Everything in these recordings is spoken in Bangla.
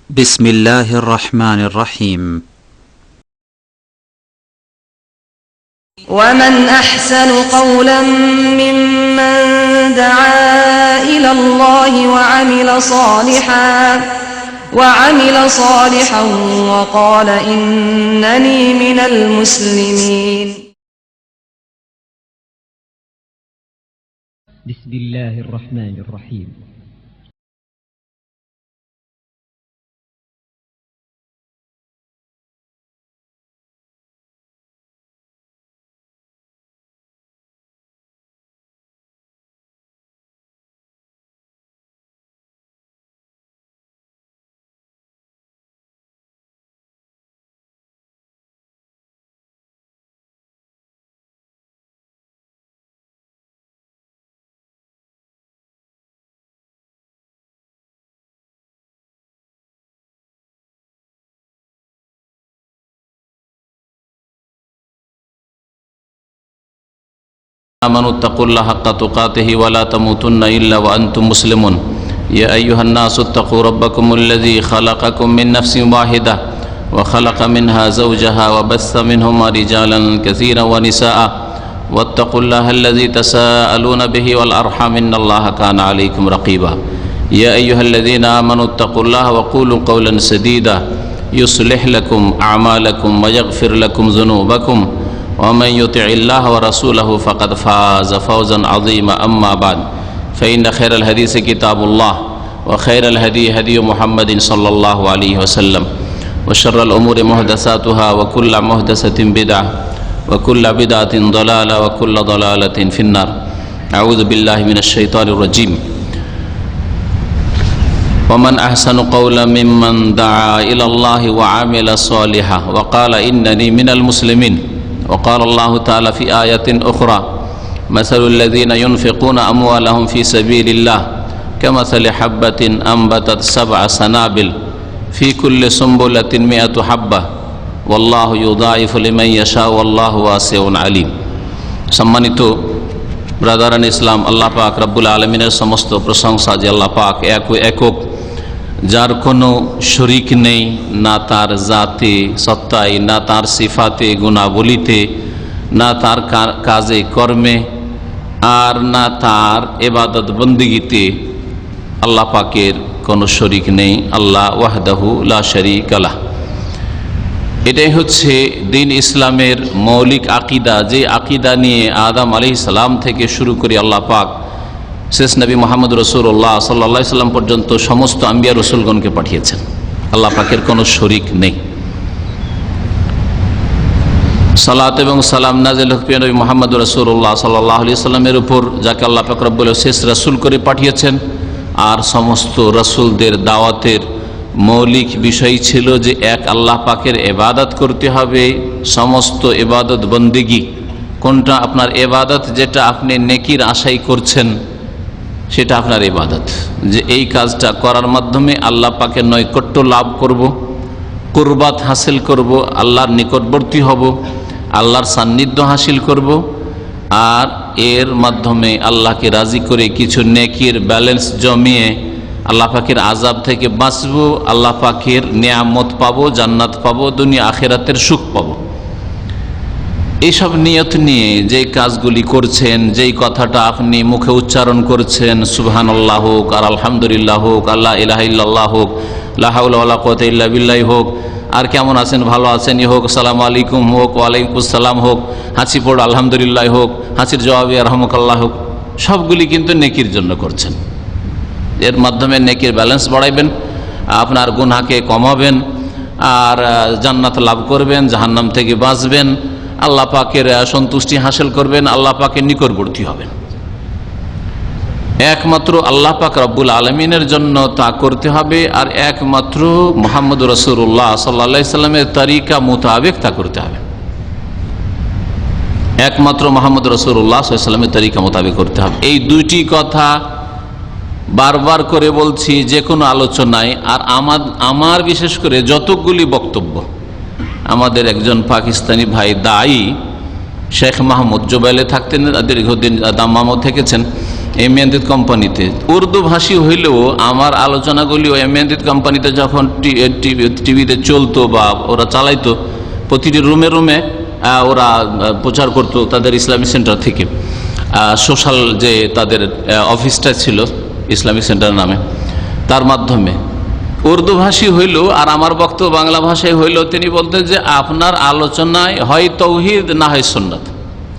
بسم الله الرحمن الرحيم. ومن أحسن قولا ممن دعا إلى الله وعمل صالحا وقال إنني من المسلمين. بسم الله الرحمن الرحيم. آمنوا اتقوا الله حق تقاته ولا تموتن إلا وأنتم مسلمون. يا أيها الناس اتقوا ربكم الذي خلقكم من نفس واحدة وخلق منها زوجها وبث منهما رجالا كثيرا ونساء واتقوا الله الذي تساءلون به والأرحام إن الله كان عليكم رقيبا. يا أيها الذين آمنوا اتقوا الله وقولوا قولا سديدا يصلح لكم أعمالكم ويغفر لكم ذنوبكم ومن يطع الله ورسوله فقد فاز فوزا عظيما. أما بعد فإن خير الحديث كتاب الله وخير الهدي هدي محمد صلى الله عليه وسلم وشر الأمور محدثاتها وكل محدثة بدعة وكل بدعة ضلالة وكل ضلالة في النار. أعوذ بالله من الشيطان الرجيم. ومن أحسن قولا ممن دعا إلى الله وعمل صالحا وقال إنني من المسلمين. وقال الله تعالى في آية أخرى مثل الذين ينفقون أموالهم في سبيل الله كمثل حبة أنبتت 7 سنابل في كل سنبلة 100 حبة والله يضاعف لمن يشاء والله واسع عليم. সম্মানিত ব্রাদারান ইসলাম, আল্লাহ পাক রব্বুল আলমিনের সমস্ত প্রশংসা যে আল্লাহ পাক একক, যার কোনো শরিক নেই, না তার জাতে সত্তায়, না তার সিফাতে গুণাবলিতে, না তার কাজে কর্মে, আর না তার ইবাদত বন্দিগিতে আল্লাহ পাকের কোনো শরিক নেই। আল্লাহ ওয়াহদাহু লা শারীকা লাহ। এটাই হচ্ছে দ্বীন ইসলামের মৌলিক আকিদা, যে আকিদা নিয়ে আদম আলাইহিস সালাম থেকে শুরু করে আল্লাহ পাক শেষ নবী মোহাম্মদ রসুল্লাহ সাল্লাল্লাহু আলাইহি সাল্লাম পর্যন্ত সমস্ত আম্বিয়া রসুলগণকে পাঠিয়েছেন। আল্লাহ পাকের কোনো শরিক নেই। সালাত এবং সালাম নাযিল হোক প্রিয় নবী মোহাম্মদ রসুল্লাহ সাল্লাল্লাহু আলাইহি সাল্লামের উপর, যাকে আল্লাহ পাক রব্বুল শেষ রসুল করে পাঠিয়েছেন। আর সমস্ত রসুলদের দাওয়াতের মৌলিক বিষয় ছিল যে এক আল্লাহ পাকের ইবাদত করতে হবে। সমস্ত ইবাদত বন্দেগী, কোনটা আপনার ইবাদত, যেটা আপনি নেকির আশাই করছেন, সেটা আপনার ইবাদত। যে এই কাজটা করার মাধ্যমে আল্লাহ পাকের নৈকট্য লাভ করব, কুরবাত হাসিল করব, আল্লাহর নিকটবর্তী হব, আল্লাহর সান্নিধ্য হাসিল করব, আর এর মাধ্যমে আল্লাহকে রাজি করে কিছু নেকির ব্যালেন্স জমিয়ে আল্লাহ পাকের আযাব থেকে বাঁচব, আল্লাহ পাকের নিয়ামত পাবো, জান্নাত পাবো, দুনিয়া আখিরাতের সুখ পাবো। এইসব নিয়ত নিয়ে যেই কাজগুলি করছেন, যেই কথাটা আপনি মুখে উচ্চারণ করছেন, সুবহানাল্লাহ হোক, আর আলহামদুলিল্লাহ হোক, আল্লাহ ইলাহা ইল্লাল্লাহ হোক, লা হাওলা ওয়ালা কুওয়াতা ইল্লা বিল্লাহ হোক, আর কেমন আছেন, ভালো আছেন হোক, আসসালামু আলাইকুম হোক, ওয়ালাইকুম আসসালাম হোক, হাসি পড় আলহামদুলিল্লাহ হোক, হাসির জবাবে রাহমাকাল্লাহ হোক, সবগুলি কিন্তু নেকির জন্য করছেন। এর মাধ্যমে নেকির ব্যালেন্স বাড়াইবেন, আপনার গুনাহকে কমাবেন, আর জান্নাত লাভ করবেন, জাহান্নাম থেকে বাঁচবেন, আল্লাহ পাকের সন্তুষ্টি হাসিল করবেন, আল্লাহ পাকের নিকটবর্তী হবেন। একমাত্র আল্লাহ পাক রব্বুল আলমিনের জন্য তা করতে হবে, আর একমাত্র মুহাম্মদ রাসূলুল্লাহ সাল্লাল্লাহু আলাইহি সাল্লামের তরিকা মোতাবেক তা করতে হবে। একমাত্র মুহাম্মদ রাসূলুল্লাহ সাল্লাল্লাহু আলাইহি সাল্লামের তরিকা মোতাবেক করতে হবে। এই দুইটি কথা বারবার করে বলছি যে কোনো আলোচনায়। আর আমার বিশেষ করে যতগুলি বক্তব্য, আমাদের একজন পাকিস্তানি ভাই দায়ী শেখ মাহমুদ জুবাইলে থাকতেন, দীর্ঘদিন দাম্মামও থেকেছেন, এমিয়ান্দিত কোম্পানিতে। উর্দু ভাষী হইলেও আমার আলোচনাগুলিও এমিয়ান্দিত কোম্পানিতে যখন টিভিতে চলতো বা ওরা চালাইতো, প্রতিটি রুমে রুমে ওরা প্রচার করতো তাদের ইসলামিক সেন্টার থেকে। সোশ্যাল যে তাদের অফিসটা ছিল ইসলামিক সেন্টার নামে, তার মাধ্যমে উর্দু ভাষী হইল আর আমার বক্তব্য বাংলা ভাষায় হইল, তিনি বলতেন যে আপনার আলোচনায় হয় তৌহিদ না হয় সুন্নাত।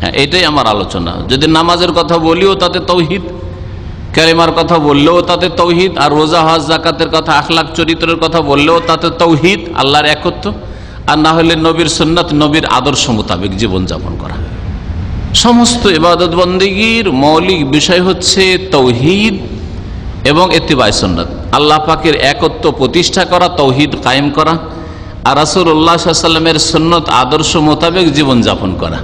হ্যাঁ, এটাই আমার আলোচনা। যদি নামাজের কথা বলিও তাতে তৌহিদ, কালিমার কথা বললেও তাতে তৌহিদ, আর রোজা হজ জাকাতের কথা, আখলাক চরিত্রের কথা বললেও তাতে তৌহিদ, আল্লাহর একত্ব, আর না হলে নবীর সুন্নাত, নবীর আদর্শ মোতাবেক জীবনযাপন করা। সমস্ত ইবাদত বন্দেগীর মৌলিক বিষয় হচ্ছে তৌহিদ এবং ইত্তিবায়ে সুন্নাত, আল্লাহ পাকের একত্ব প্রতিষ্ঠা করা, তৌহিদ কায়েম করা, আর রাসূলুল্লাহ সাল্লাল্লাহু আলাইহি ওয়াসাল্লামের সুন্নাত আদর্শ মোতাবেক জীবনযাপন করা।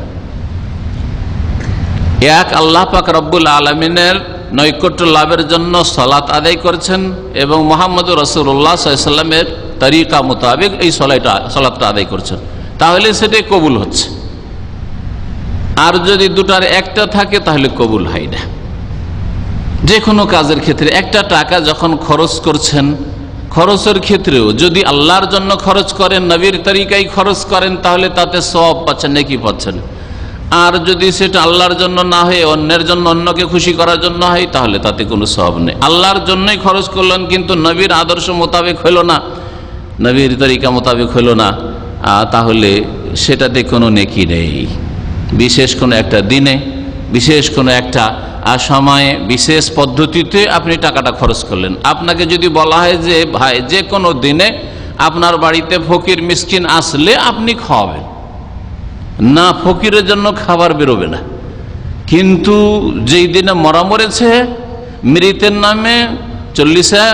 এক আল্লাহ পাক রব্বুল আলামিনের নৈকট্য লাভের জন্য সালাত আদায় করছেন এবং মুহাম্মদুর রাসূলুল্লাহ সাল্লাল্লাহু আলাইহি ওয়াসাল্লামের তরিকা মোতাবেক এই সালাতটা আদায় করছেন, তাহলে সেটাই কবুল হচ্ছে। আর যদি দুটার একটা থাকে তাহলে কবুল হয় না। যে কোনো কাজের ক্ষেত্রে একটা টাকা যখন খরচ করছেন, খরচের ক্ষেত্রেও যদি আল্লাহর জন্য খরচ করেন, নবীর তরিকায় খরচ করেন, তাহলে তাতে সওয়াব পাচ্ছেন, নেকি পাচ্ছেন। আর যদি সেটা আল্লাহর জন্য না হয়ে অন্যের জন্য, অন্যকে খুশি করার জন্য হয়, তাহলে তাতে কোনো সওয়াব নেই। আল্লাহর জন্যই খরচ করলেন কিন্তু নবীর আদর্শ মোতাবেক হইল না, নবীর তরিকা মোতাবেক হইল না, তাহলে সেটাতে কোনো নেকি নেই। বিশেষ কোনো একটা দিনে, বিশেষ কোনো একটা সময়ে, বিশেষ পদ্ধতিতে আপনি টাকাটা খরচ করলেন। আপনাকে যদি বলা হয় যে ভাই যে কোনো দিনে আপনার বাড়িতে ফকির মিসকিন আসলে আপনি খাওয়াবেন না, ফকিরের জন্য খাবার বেরোবে না, কিন্তু যেই দিনে মরা মরেছে মৃতের নামে 40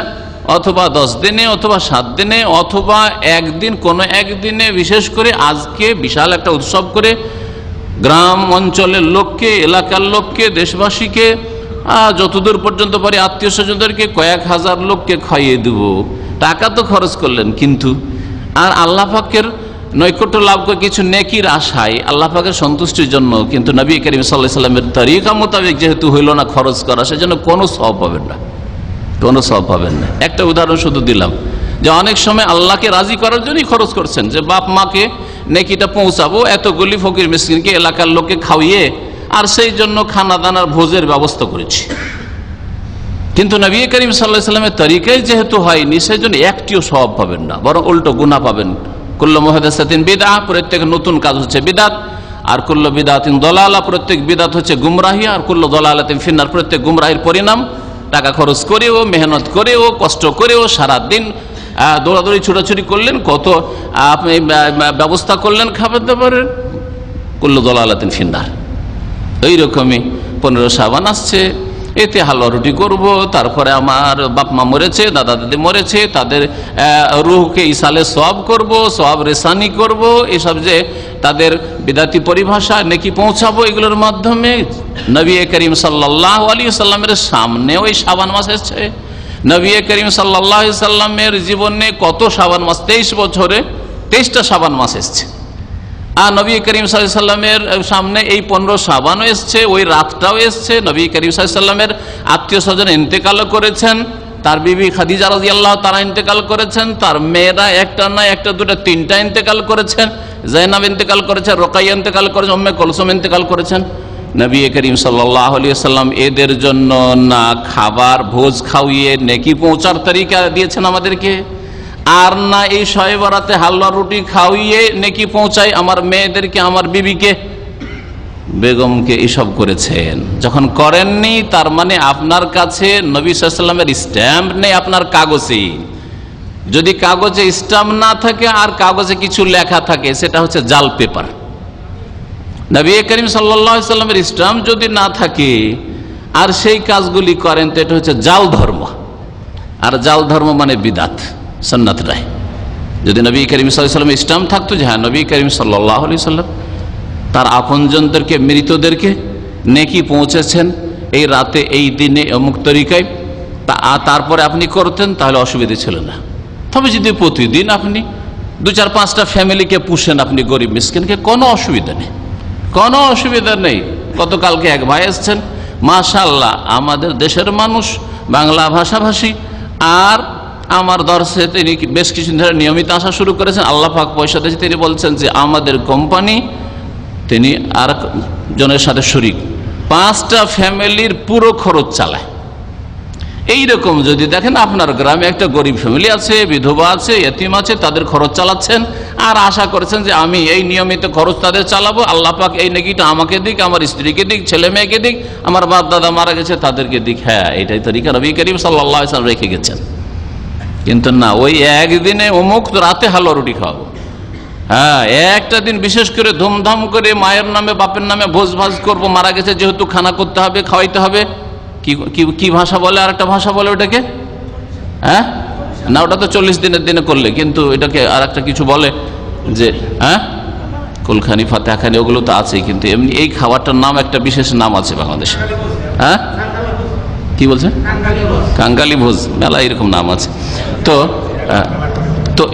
অথবা 10 দিনে অথবা 7 দিনে অথবা একদিন, কোনো একদিনে, বিশেষ করে আজকে বিশাল একটা উৎসব করে গ্রাম অঞ্চলের লোককে, এলাকার লোককে, দেশবাসীকে, যতদূর পর্যন্ত পারি আত্মীয় স্বজনদেরকে, কয়েক হাজার লোককে খাইয়ে দেব, টাকা তো খরচ করলেন, কিন্তু আর আল্লাহ পাকের নৈকট্য লাভ করে কিছু নেকির আশায়, আল্লাহ পাকের সন্তুষ্টির জন্য, কিন্তু নবী করিম সাল্লাল্লাহু আলাইহি ওয়াসাল্লামের তরিকা মোতাবেক যেহেতু হইল না খরচ করা, সেজন্য কোনো সওয়াব পাবেন না, কোনো সওয়াব পাবেন না। একটা উদাহরণ শুধু দিলাম যে অনেক সময় আল্লাহকে রাজি করার জন্যই খরচ করছেন, যে বাপ মাকে নেকিটা পৌঁছাবো, এতগুলি ফকির মিসকিনকে, এলাকার লোককে খাওয়িয়ে, আর সেই জন্য খানা দানার ভোজের ব্যবস্থা করেছি, কিন্তু নবী করিম সাল্লাল্লাহু আলাইহি ওয়াসাল্লামের তরিকায় যেহেতু হয়নি, সেই জন্য একটিও সওয়াব পাবেন না, বরং উল্টো গুনাহ পাবেন। কুল্লু মুহদাসাতিন বিদআহ, প্রত্যেক নতুন কাজ হচ্ছে বিদআত, আর কুল্লু বিদআতিন দালালা, প্রত্যেক বিদআত হচ্ছে গুমরাহি, আর কুল্লু দালালাতিন ফিন্নার, প্রত্যেক গুমরাহির পরিণাম। টাকা খরচ করেও, মেহনত করেও, কষ্ট করেও, সারাদিন দৌড়াদৌড়ি ছুটাছুটি করলেন, কত আপনি ব্যবস্থা করলেন খাবার দাবারের, কুল্লু দালালাতিন ফিন্নার। এইরকমই 15 শাবান আসছে, এতে হালুয়া রুটি করব, তারপরে আমার বাপ মা মরেছে, দাদা দাদি মরেছে, তাদের রুহকে ইসালে সওয়াব করব, সওয়াব রেসানি করব, এসব যে তাদের বিদাতি পরিভাষা নেকি পৌঁছাবো, এগুলোর মাধ্যমে নবী করিম সাল্লাল্লাহু আলাইহি ওয়াসাল্লামের সামনেও এই শাবান মাস এসেছে। নবী করিম সাল্লাল্লাহু আলাইহি ওয়াসাল্লামের জীবনে কত শাবান মাস, 23 বছরে 23টা শাবান মাস এসছে। আর নবী করিম সাল্লাল্লাহু আলাইহি ওয়াসাল্লামের সামনে এই 15 শাবানও এসছে, ওই রাতটাও এসছে। নবী করিম সাল্লাল্লাহু আলাইহি ওয়াসাল্লামের আত্মীয় স্বজন ইন্তেকালও করেছেন, তার বিবি খাদিজা রাদিয়াল্লাহু তাআলা ইন্তেকাল করেছেন, তার মেয়েরা একটা নয়, একটা দুটো, 3টা ইন্তেকাল করেছেন, যায়েনব ইন্তেকাল করেছেন, রোকাইয়া ইন্তেকাল করেছেন, উম্মে কুলসুম ইন্তেকাল করেছেন। নবী করিম সাল্লাল্লাহু আলাইহি ওয়াসাল্লাম এদের জন্য না খাবার ভোজ খাওয়িয়ে নেকি পৌঁছার তরিকা দিয়েছেন আমাদেরকে, আর না এই শবে বরাতে হালুয়া রুটি খাওয়িয়ে নেকি পৌঁছাই আমার মেয়েদেরকে, আমার বিবিকে, বেগমকে, এসব করেছেন। যখন করেননি, তার মানে আপনার কাছে নবী সাল্লাল্লাহু আলাইহি ওয়াসাল্লামের স্ট্যাম্প নেই আপনার কাগজে। যদি কাগজে স্ট্যাম্প না থাকে আর কাগজে কিছু লেখা থাকে, সেটা হচ্ছে জাল পেপার। নবী করিম সাল্লাল্লাহু আলাইহি ওয়াসাল্লামের স্ট্যাম্প যদি না থাকে আর সেই কাজগুলি করেন, তো এটা হচ্ছে জাল ধর্ম। আর জাল ধর্ম মানে বিদআত, সুন্নাত নাই। যদি নবী করিম সাল্লাল্লাহু আলাইহি ওয়াসাল্লামের স্ট্যাম্প থাকতো যে হ্যাঁ নবী করিম সাল্লাল্লাহু আলাইহি ওয়াসাল্লাম তার আপনজনদেরকে, মৃতদেরকে নেকি পৌঁছেছেন এই রাতে, এই দিনে, অমুক তরিকায়, তারপরে আপনি করতেন, তাহলে অসুবিধা ছিল না। তবে যদি প্রতিদিন আপনি 2-4-5টা ফ্যামিলিকে পুষেন, আপনি গরিব মিসকিনকে, কোনো অসুবিধা নেই, কোনো অসুবিধা নেই। গতকালকে এক ভাই এসছেন, মাশাআল্লাহ আমাদের দেশের মানুষ বাংলা ভাষাভাষী, আর আমার দর্শে তিনি বেশ কিছুদিন ধরে নিয়মিত আসা শুরু করেছেন। আল্লাহ পাক পয়সা দিয়েছে, তিনি বলছেন যে আমাদের কোম্পানি, তিনি আর জনের সাথে শরিক, 5টা ফ্যামিলির পুরো খরচ চালায়। এইরকম যদি দেখেন আপনার গ্রামে একটা গরিব ফ্যামিলি আছে, বিধবা আছে, এতিম আছে, তাদের খরচ চালাচ্ছেন আর আশা করেছেন যে আমি এই নিয়মিত খরচ তাদের চালাবো, আল্লাহ পাক এই নেকিটা আমাকে দিক, আমার স্ত্রীকে দিক, ছেলে মেয়েকে দিক, আমার বাপ দাদা মারা গেছে তাদেরকে দিক। হ্যাঁ, এটাই তরিকা নবী করিম সাল্লাল্লাহু আলাইহি ওয়াসাল্লাম রেখে গেছেন। কিন্তু না, ওই একদিনে অমুক রাতে হালুয়া রুটি খাওয়াবো, হ্যাঁ একটা দিন বিশেষ করে ধুমধাম করে মায়ের নামে বাপের নামে ভোজ ভাজ করবো, মারা গেছে যেহেতু খানা করতে হবে, খাওয়াইতে হবে। কি ভাষা বলে, আর একটা ভাষা বলে ওটাকে, হ্যাঁ না ওটা তো 40 দিনের দিনে করলে, কিন্তু এটাকে আর একটা কিছু বলে যে হ্যাঁ কুলখানি ফাতেহাখানি ওগুলো তো আছেই, কিন্তু এমনি এই খাবারটার নাম একটা বিশেষ নাম আছে বাংলাদেশে। হ্যাঁ কি বলছে, কাঙ্গালি ভোজ, মেলা এরকম নাম আছে। তো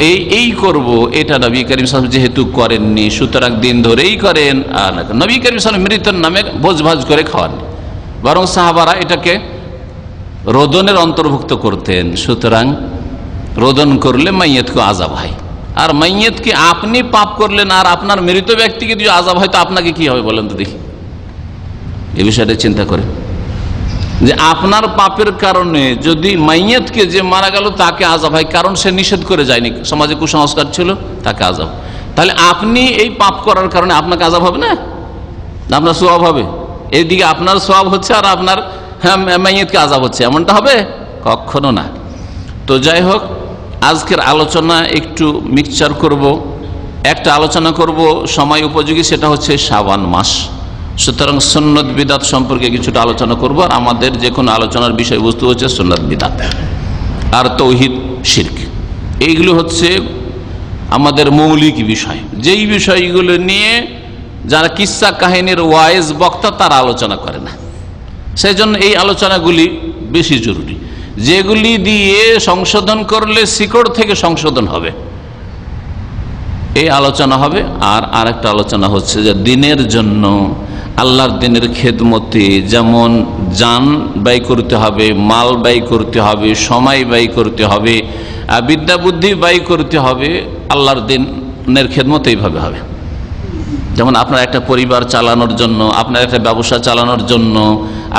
এই করব, এটা নবী করিম সাল্লাল্লাহু আলাইহি ওয়াসাল্লাম যেহেতু করেননি, সুতরাং দিন ধরেই করেন। আর নবী করিম সাল্লাল্লাহু আলাইহি ওয়াসাল্লাম মৃতের নামে ভোজ ভাজ করে খাওয়াননি, বরং সাহাবারা এটাকে রোদনের অন্তর্ভুক্ত করতেন। সুতরাং রোদন করলে মাইয়তকে আযাব হয়, আর মাইয়তকে আপনি পাপ করলেন আর আপনার মৃত ব্যক্তিকে যদি আযাব হয় তো আপনাকে কি হবে বলেন তো দেখি। এই বিষয়টা চিন্তা করেন যে আপনার পাপের কারণে যদি মাইয়তকে যে মারা গেল তাকে আযাব হয়, কারণ সে নিষেধ করে যায়নি, সমাজে কুসংস্কার ছিল, তাকে আযাব। তাহলে আপনি এই পাপ করার কারণে আপনাকে আযাব হবে না, আপনার সওয়াব হবে। এইদিকে আপনার সওয়াব হচ্ছে আর আপনার মাইয়তকে আযাব হচ্ছে, এমনটা হবে কখনো না। তো যাই হোক, আজকের আলোচনা একটু মিক্সচার করব। একটা আলোচনা করব সময় উপযোগী, সেটা হচ্ছে শাবান মাস। সুতরাং সুন্নত বিদাত সম্পর্কে কিছুটা আলোচনা করব, আর আমাদের যে কোনো আলোচনার বিষয়বস্তু হচ্ছে সুন্নত বিদাত আর তৌহিদ শিরক। এইগুলো হচ্ছে আমাদের মৌলিক বিষয়, যেই বিষয়গুলো নিয়ে যারা কিস্সা কাহিনীর ওয়াইজ বক্তা তারা আলোচনা করে না। সেই জন্য এই আলোচনাগুলি বেশি জরুরি, যেগুলি দিয়ে সংশোধন করলে শিকড় থেকে সংশোধন হবে, এই আলোচনা হবে। আর আরেকটা আলোচনা হচ্ছে যে দিনের জন্য, আল্লাহর দিনের খেদমতে যেমন জান ব্যয় করতে হবে, মাল ব্যয় করতে হবে, সময় ব্যয় করতে হবে, বিদ্যা বুদ্ধি ব্যয় করতে হবে, আল্লাহর দিনের খেদমতে এইভাবে হবে। যেমন আপনার একটা পরিবার চালানোর জন্য, আপনার একটা ব্যবসা চালানোর জন্য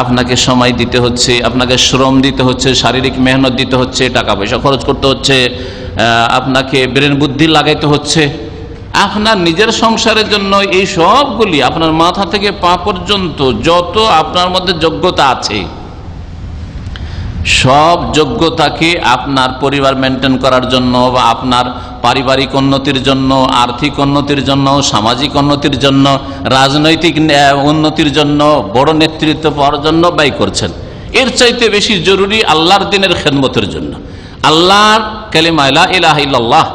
আপনাকে সময় দিতে হচ্ছে, আপনাকে শ্রম দিতে হচ্ছে, শারীরিক মেহনত দিতে হচ্ছে, টাকা পয়সা খরচ করতে হচ্ছে, আপনাকে ব্রেন বুদ্ধি লাগাইতে হচ্ছে। আপনার নিজের সংসারের জন্য এই সবগুলি আপনার মাথা থেকে পা পর্যন্ত যত আপনার মধ্যে যোগ্যতা আছে, সব যোগ্যতাকে আপনার পরিবার মেনটেন করার জন্য বা আপনার পারিবারিক উন্নতির জন্য, আর্থিক উন্নতির জন্য, সামাজিক উন্নতির জন্য, রাজনৈতিক উন্নতির জন্য, বড় নেতৃত্ব পাওয়ার জন্য ব্যয় করছেন। এর চাইতে বেশি জরুরি আল্লাহর দ্বীনের খেদমতের জন্য, আল্লাহর কালিমা লা ইলাহা ইল্লাল্লাহ,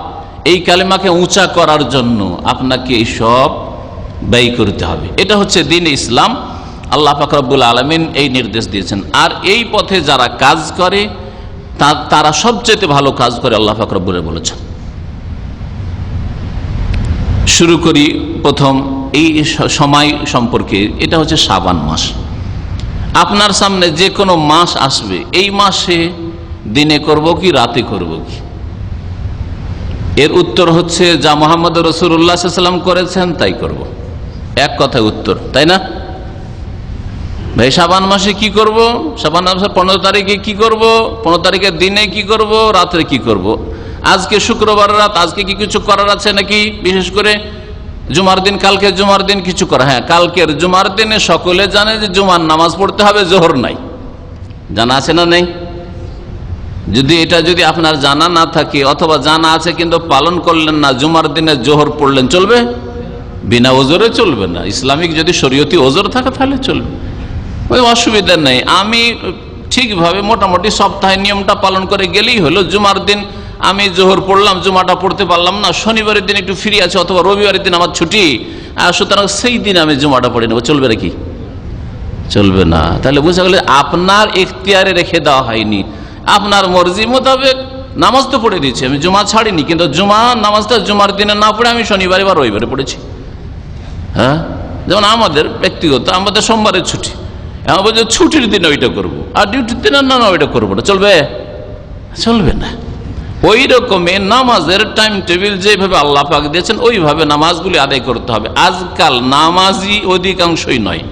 এই কালিমাকে উঁচা করার জন্য আপনাকে এই সব ব্যয় করতে হবে। এটা হচ্ছে দ্বীন ইসলাম। আল্লাহ পাক রব্বুল আলামিন এই নির্দেশ দিয়েছেন। আর এই পথে যারা কাজ করে তারা সবচেয়ে ভালো কাজ করে, আল্লাহ পাক রব্বুল আলামিন বলেছেন। শুরু করি প্রথম এই সময় সম্পর্কে। এটা হচ্ছে শাবান মাস। আপনার সামনে যে কোনো মাস আসবে, এই মাসে দিনে করব কি রাতে করব কি? এর উত্তর হচ্ছে যা মুহাম্মদ রাসূলুল্লাহ সাল্লাল্লাহু আলাইহি ওয়াসাল্লাম করেছেন তাই করব। এক কথায় উত্তর, তাই না ভাই? শাবান মাসে কি করব? শাবান মাসের 15 তারিখে কি করব? 15 তারিখের দিনে কি করব? রাত্রে কি করব? আজকে শুক্রবার রাত, আজকে কি কিছু করার আছে নাকি? বিশেষ করে জুমার দিন, কালকে জুমার দিন কিছু করা? হ্যাঁ, কালকের জুমার দিনে সকলে জানে যে জুমার নামাজ পড়তে হবে, জোহর নাই। জানা আছে না নেই? যদি আপনার জানা না থাকে, অথবা জানা আছে কিন্তু পালন করলেন না, জুমার দিনে জোহর পড়লেন, চলবে? বিনা ওজরে চলবে না। ইসলামিক যদি শরীয়তি ওজর থাকে তাহলে চলবে, ওই অসুবিধা নেই। আমি ঠিকভাবে মোটামুটি সপ্তাহে নিয়মটা পালন করে গেলেই হলো। জুমার দিন আমি জোহর পড়লাম, জুমাটা পড়তে পারলাম না, শনিবারের দিন একটু ফ্রি আছে অথবা রবিবারের দিন আমার ছুটি, সুতরাং সেই দিন আমি জুমাটা পড়ে নেবো, চলবে নাকি? চলবে না। তাহলে বুঝা গেল আপনার এখতিয়ারে রেখে দেওয়া হয়নি, আপনার মর্জি মোতাবেক নামাজ তো পড়ে দিয়েছি, আমি জুমা ছাড়িনি, কিন্তু জুমা নামাজটা জুমার দিনে না পড়ে আমি শনিবারে বা রবিবারে পড়েছি। হ্যাঁ, যেমন আমাদের ব্যক্তিগত, আমাদের সোমবারের ছুটি, এখন বলছে ছুটির দিনে ওইটা করবো, আর ডিউটির দিনে না ওইটা করবো না, চলবে? চলবে না। ওই রকমই নামাজের টাইম টেবিল যেভাবে আল্লাহ পাক দিয়েছেন ওইভাবে নামাজগুলি আদায় করতে হবে। আজকাল নামাজি অধিকাংশই নয়,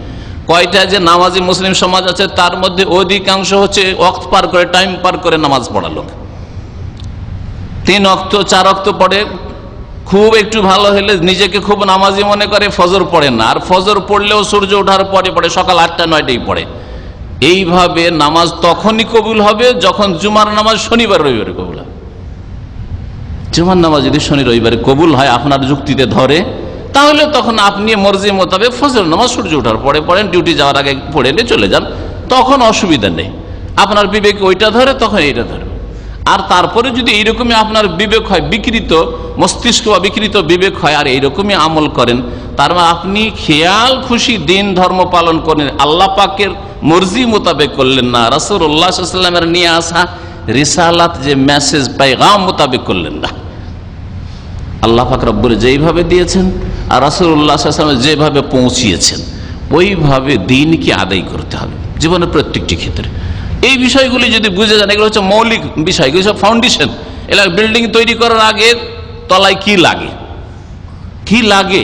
কয়টা যে নামাজি মুসলিম সমাজ আছে তার মধ্যে অধিকাংশ হচ্ছে ওয়াক্ত পার করে, টাইম পার করে নামাজ পড়া লোক। 3 ওয়াক্ত 4 ওয়াক্ত পড়ে, খুব একটু ভালো হলে নিজেকে খুব নামাজি মনে করে, ফজর পড়ে না, আর ফজর পড়লেও সূর্য ওঠার পরে পড়ে, সকাল 8টা 9টায় পড়ে। এইভাবে নামাজ তখনই কবুল হবে যখন জুমার নামাজ শনিবার রবিবারে কবুল হবে। জুমার নামাজ যদি শনি রবিবারে কবুল হয় আপনার যুক্তিতে ধরে, তাহলে তখন আপনি মর্জি মোতাবেক ফজর নামাজ সূর্য ওঠার পরে পড়েন, ডিউটি যাওয়ার আগে পড়ে নিয়ে চলে যান, তখন অসুবিধা নেই। আপনার বিবেক ওইটা ধরে তখন এইটা ধরবে। আর তারপরে যদি এইরকমই আপনার বিবেক হয়, বিকৃত মস্তিষ্ক বা বিকৃত বিবেক হয়, আর এইরকমই আমল করেন, তার মানে আপনি খেয়াল খুশি দিন ধর্ম পালন করেন, আল্লাহ পাকের মর্জি মোতাবেক করলেন না, রাসূলুল্লাহ সাল্লাল্লাহু আলাইহি ওয়াসাল্লামের নিয়ে আসা রিসালাত যে মেসেজ পায়গাম মোতাবেক করলেন না। আল্লাহ পাক রব্বুল যেইভাবে দিয়েছেন আর রাসূলুল্লাহ সাল্লাল্লাহু আলাইহি ওয়াসাল্লাম যেভাবে পৌঁছিয়েছেন ওইভাবে দিনকে আদায় করতে হবে জীবনের প্রত্যেকটি ক্ষেত্রে। এই বিষয়গুলি যদি বুঝে যান, এগুলো হচ্ছে মৌলিক বিষয়, এগুলো সব ফাউন্ডেশন। এলাকা বিল্ডিং তৈরি করার আগে তলায় কি লাগে, কি লাগে,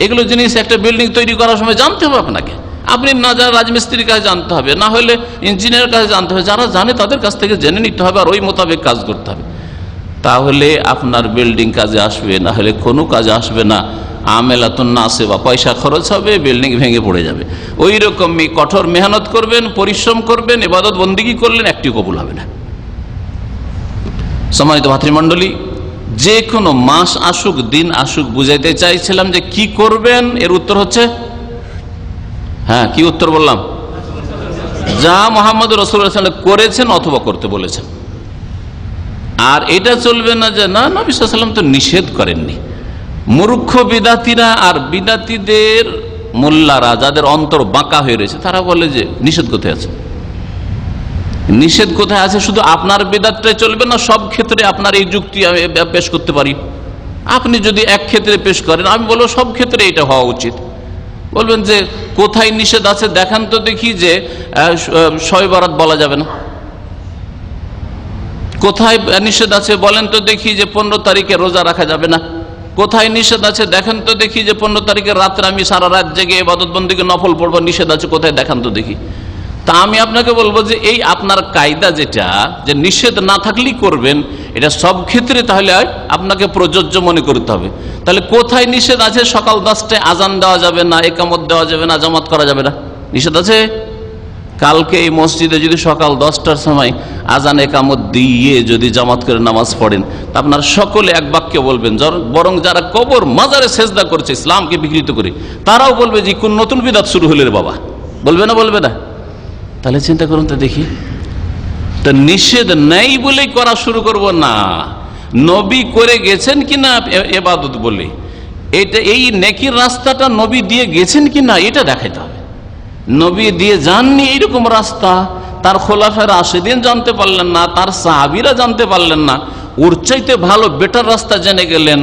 এগুলো জিনিস একটা বিল্ডিং তৈরি করার সময় জানতে হবে আপনাকে। আপনি না যারা রাজমিস্ত্রির কাছে জানতে হবে, না হলে ইঞ্জিনিয়ারের কাছে জানতে হবে, যারা জানে তাদের কাছ থেকে জেনে নিতে হবে আর ওই মোতাবেক কাজ করতে হবে। তাহলে আপনার বিল্ডিং কাজে আসবে, না হলে কোনো কাজে আসবে না। আমেলাতুন নাসে বা পয়সা খরচ হবে, বিল্ডিং ভেঙে পড়ে যাবে। ওই রকমই কঠোর মেহনত করবেন, পরিশ্রম করবেন, ইবাদত বন্দিগি করলেন, একটি কবুল হবে না। সম্মানিত ভাতৃমণ্ডলী, যে কোনো মাস আসুক দিন আসুক, বুঝাইতে চাইছিলাম যে কি করবেন, এর উত্তর হচ্ছে হ্যাঁ, কি উত্তর বললাম? যা মুহাম্মদ রাসূলুল্লাহ সাল্লাল্লাহু আলাইহি ওয়াসাল্লাম করেছেন অথবা করতে বলেছেন। আর এটা চলবে না যে না, নবী সাল্লাল্লাহু আলাইহি ওয়াসাল্লাম তো নিষেধ করেননি। মূর্খ বিদাতীরা আর বিদাতীদের মোল্লারা যাদের অন্তর বাঁকা হয়ে রয়েছে, তারা বলে যে নিষেধ কোথায় আছে, নিষেধ কোথায় আছে? শুধু আপনার বিদাতটাই চলবে না, সব ক্ষেত্রে আপনার এই যুক্তি আমি পেশ করতে পারি। আপনি যদি এক ক্ষেত্রে পেশ করেন, আমি বলবো সব ক্ষেত্রে এটা হওয়া উচিত। বলবেন যে কোথায় নিষেধ আছে দেখান তো দেখি, যে শবে বরাত বলা যাবে না। কোথায় নিষেধ আছে বলেন তো দেখি যে 15 তারিখে রোজা রাখা যাবে না। কোথায় নিষেধ আছে দেখেন তো দেখি যে 15 তারিখের রাত্রে আমি সারা রাত জেগে ইবাদত বন্দেগী নফল পড়বো, নিষেধ আছে কোথায় দেখান তো দেখি। তা আমি আপনাকে বলবো যে এই আপনার কায়দা যেটা, যে নিষেধ না থাকলেই করবেন, এটা সব ক্ষেত্রে তাহলে আপনাকে প্রযোজ্য মনে করতে হবে। তাহলে কোথায় নিষেধ আছে সকাল 10টায় আজান দেওয়া যাবে না, একামত দেওয়া যাবে না, জামাত করা যাবে না, নিষেধ আছে? কালকে এই মসজিদে যদি সকাল 10টার সময় আজান একামত দিয়ে যদি জামাত করে নামাজ পড়েন, তা আপনার সকলে এক বাক্যে বলবেন, বরং যারা কবর মাজারে সেজদা করছে ইসলামকে বিকৃত করে, তারাও বলবে যে কোন নতুন বিদআত শুরু হলো রে বাবা, বলবে না? বলবে না? তাহলে চিন্তা করুন তো দেখি, তা নিষেধ নেই বলেই করা শুরু করব না, নবী করে গেছেন কিনা ইবাদত বলে, এটা এই নেকির রাস্তাটা নবী দিয়ে গেছেন কিনা এটা দেখাইতে হবে। নবী দিয়ে যাননি এইরকম রাস্তা, তার খোলাফায়ে রাশিদিন জানতে পারলেন না, তার সাহাবীরা জানতে পারলেন না, ওর চাইতে ভালো বেটার রাস্তা জেনে গেলেন,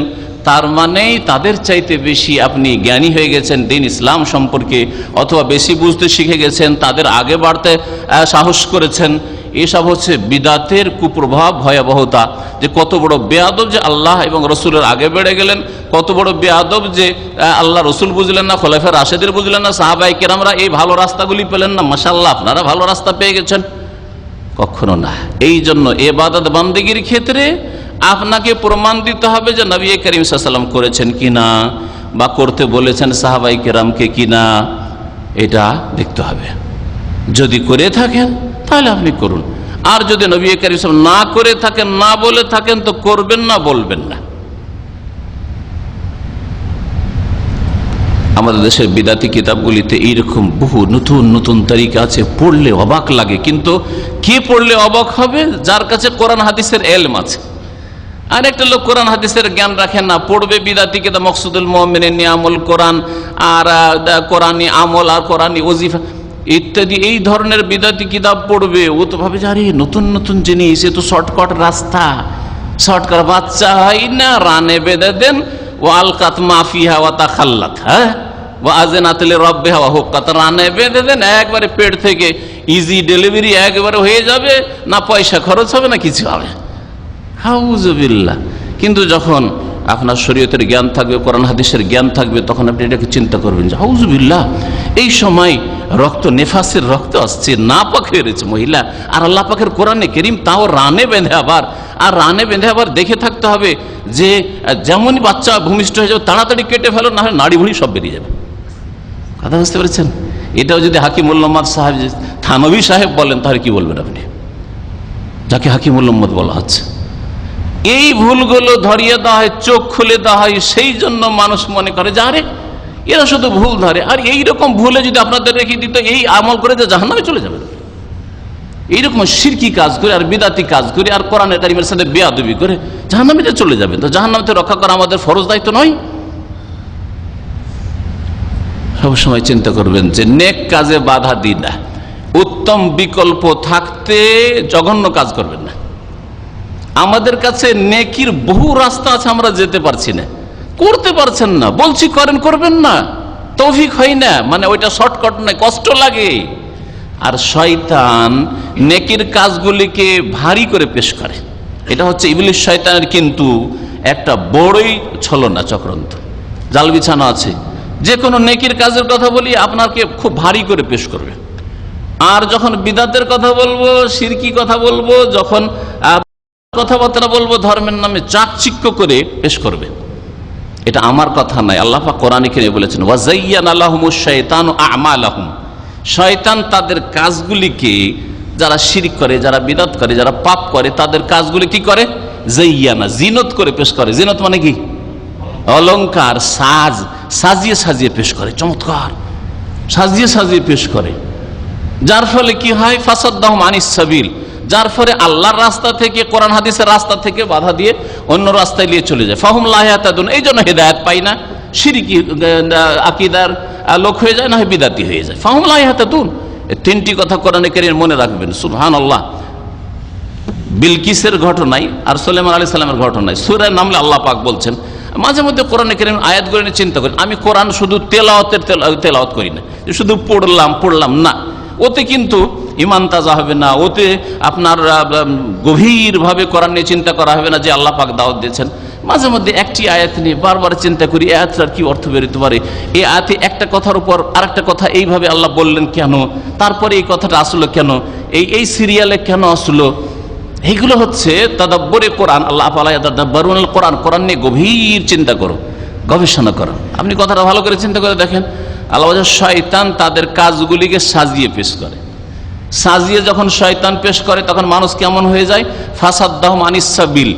তার মানেই তাদের চাইতে বেশি আপনি জ্ঞানী হয়ে গেছেন দিন ইসলাম সম্পর্কে, অথবা বেশি বুঝতে শিখে গেছেন, তাদের আগে বাড়তে সাহস করেছেন। এসব হচ্ছে বিদাতের কুপ্রভাব, ভয়াবহতা, যে কত বড় বেয়াদব যে আল্লাহ এবং রসুলের আগে বেড়ে গেলেন, কত বড় বেয়াদব যে আল্লাহ রসুল বুঝলেন না, খোলাফায়ে রাশেদের বুঝলেন না, সাহাবায়ে কেরামরা এই ভালো রাস্তাগুলি পেলেন না। মাশাআল্লাহ, আপনারা ভালো রাস্তা পেয়ে গেছেন। কখনো না। এই জন্য ইবাদত বন্দেগীর ক্ষেত্রে আপনাকে প্রমাণ দিতে হবে যে নবী করিম সাল্লাল্লাহু আলাইহি ওয়াসাল্লাম করেছেন কিনা, বা করতে বলেছেন সাহাবায়ে কেরামকে কিনা, এটা দেখতে হবে। যদি করে থাকেন তাহলে আপনি করুন, আর যদি নবী করিম সাল্লাল্লাহু আলাইহি ওয়াসাল্লাম না করে থাকেন, না বলে থাকেন, তো করবেন না, বলবেন না। আমাদের দেশের বিদাতি কিতাবগুলিতে এইরকম বহু নতুন নতুন তরিকা আছে, পড়লে অবাক লাগে। কিন্তু কে পড়লে অবাক হবে? যার কাছে কোরআন হাদিসের ইলম আছে। আর একটা লোক কোরআন হাদিসের জ্ঞান রাখেন না, পড়বে বিদাতি কিতাব মকসুদুল মুমিনিন, নিয়ামুল কোরআন, আর কোরআনি আমল, আর কোরআনি ওজিফা ইত্যাদি এই ধরনের বিদাতি কিতাব পড়বে। ও তো ভাবে যে আরে নতুন নতুন জিনিস, এ তো শর্টকাট রাস্তা, শর্টকাট। বাচ্চা হয় না, রানে বেঁধে দেন, ও আলকাত মাফিহা ওয়া তাখাল্লাত। হ্যাঁ, ওয়াযিনাত লিরাব্বিহা ওয়া হুক্কাত, রানে বেঁধে দেন, একবারে পেট থেকে ইজি ডেলিভারি একবারে হয়ে যাবে, না পয়সা খরচ হবে না কিছু হবে। আউযুবিল্লাহ। কিন্তু যখন আপনার শরীয়তের জ্ঞান থাকবে, কোরআন হাদিসের জ্ঞান থাকবে, তখন আপনি এটাকে চিন্তা করবেন যে আউযুবিল্লাহ, এই সময় রক্ত, নেফাসের রক্ত আসছে, নাপাক হয়ে রয়েছে মহিলা, আর আল্লাহ পাকের কোরআনে কারীম তাও রানে বেঁধে, আর রানে বেঁধে আবার দেখে থাকতে হবে যে যেমনই বাচ্চা ভূমিষ্ঠ হয়ে যাবে তাড়াতাড়ি কেটে ফেলো, না হয় নাড়ি ভুড়ি সব বেরিয়ে যাবে। কথা বুঝতে পেরেছেন? এটাও যদি হাকিমুল উম্মাত সাহেব, থানভী সাহেব বলেন, তাহলে কি বলবেন আপনি, যাকে হাকিমুল উম্মাত বলা হচ্ছে? এই ভুলগুলো ধরিয়ে দেওয়া হয়, চোখ খুলে দেওয়া হয়, সেই জন্য মানুষ মনে করে যে আরে এরা শুধু ভুল ধরে, আর এইরকম ভুলে যদি আপনাদের রেখে দিত, এই আমল করে যে জাহান্নামে চলে যাবে। এইরকম শিরকি কাজ করে আর বিদাতি কাজ করে আর কোরআন কারীমের সাথে বেয়াদবি করে জাহান্নামে চলে যাবে। তো জাহান্নাম থেকে রক্ষা করা আমাদের ফরজ দায়িত্ব নয়? সবসময় চিন্তা করবেন যে নেক কাজে বাধা দিন না, উত্তম বিকল্প থাকতে জঘন্য কাজ করবেন না। আমাদের কাছে নেকির বহু রাস্তা আছে, আমরা যেতে পারছি না, করতে পারছেন না, বলছি করেন, করবেন না, তৌফিক হয় না, মানে ওইটা শর্টকাট নয়, কষ্ট লাগে। আর শয়তান নেকির কাজগুলিকে ভারী করে পেশ করে। এটা হচ্ছে ইবলিস শয়তানের কিন্তু একটা বড়ই ছলনা চক্রান্ত, জাল বিছানো আছে। যে কোনো নেকির কাজের কথা বলি আপনাকে খুব ভারী করে পেশ করবে, আর যখন বিদাতের কথা বলবো, শিরকি কথা বলবো, যখন কথাবার্তা বলবো, ধর্মের নামে চাকচিক্য করে পেশ করবে। এটা আমার কথা নয়, আল্লাহ পাক কোরআনে কারীমে বলেছেন ওয়াযায়্যানা লাহুমুশ শাইতানু আ'মালাহুম, শয়তান তাদের কাজগুলিকে, যারা শিরক করে, যারা বিদআত করে, যারা পাপ করে, তাদের কাজগুলি কি করে? যায়্যানা, জিনত করে পেশ করে। জিনত মানে কি? অলংকার, সাজ, সাজিয়ে সাজিয়ে পেশ করে, চমৎকার সাজিয়ে সাজিয়ে পেশ করে। যার ফলে কি হয়? ফাসাদ্দাহুম আনিস সাবিল, যার ফলে আল্লাহর রাস্তা থেকে, কোরআন হাদিসের রাস্তা থেকে বাধা দিয়ে অন্য রাস্তায় নিয়ে চলে যায়। ফাহুম লা ইয়াহতাদুন, এই জন্য হেদায়েত পাই না, শিরকি আকীদার লোক হয়ে যায়, না হয় বিদাতি হয়ে যায়। ফাহুম লা ইয়াহতাদুন, এই তিনটি কথা কোরআনে কারীম মনে রাখবেন। সুবহানাল্লাহ। বিলকিসের ঘটনায় আর সুলাইমান আলাইহিস সালামের ঘটনায় সূরা নামলে আল্লাহ পাক বলছেন, মাঝে মধ্যে কোরআনে কারীম আয়াতগুলো নিয়ে চিন্তা করি। আমি কোরআন শুধু তেলাওয়াত করি না, শুধু পড়লাম না, ওতে কিন্তু ইমান তাজা হবে না, ওতে আপনার গভীরভাবে কোরআন নিয়ে চিন্তা করা হবে না যে আল্লাহ পাক দাওয়াত দিয়েছেন। মাঝে মধ্যে একটি আয়াত নিয়ে বারবার চিন্তা করি, এই আয়াতটার কি অর্থ বেরোতে পারে, এই আয়াতে একটা কথার উপর আরেকটা কথা এইভাবে আল্লাহ বললেন কেন, তারপরে এই কথাটা আসলো কেন, এই সিরিয়ালে কেন আসলো। এইগুলো হচ্ছে তাদাব্বুরে কোরআন। আল্লাহ তাআলা ইয়াতাদাব্বারুনাল কোরআন, কোরআন নিয়ে গভীর চিন্তা করো, গবেষণা করো। আপনি কথাটা ভালো করে চিন্তা করে দেখেন। আল্লাহ বলেন শয়তান তাদের কাজগুলিকে সাজিয়ে পেশ করে। সাজিয়ে যখন শয়তান পেশ করে তখন মানুষ কেমন হয়ে যায়? ফাসাদ্দাহুম আনিস সাবিল,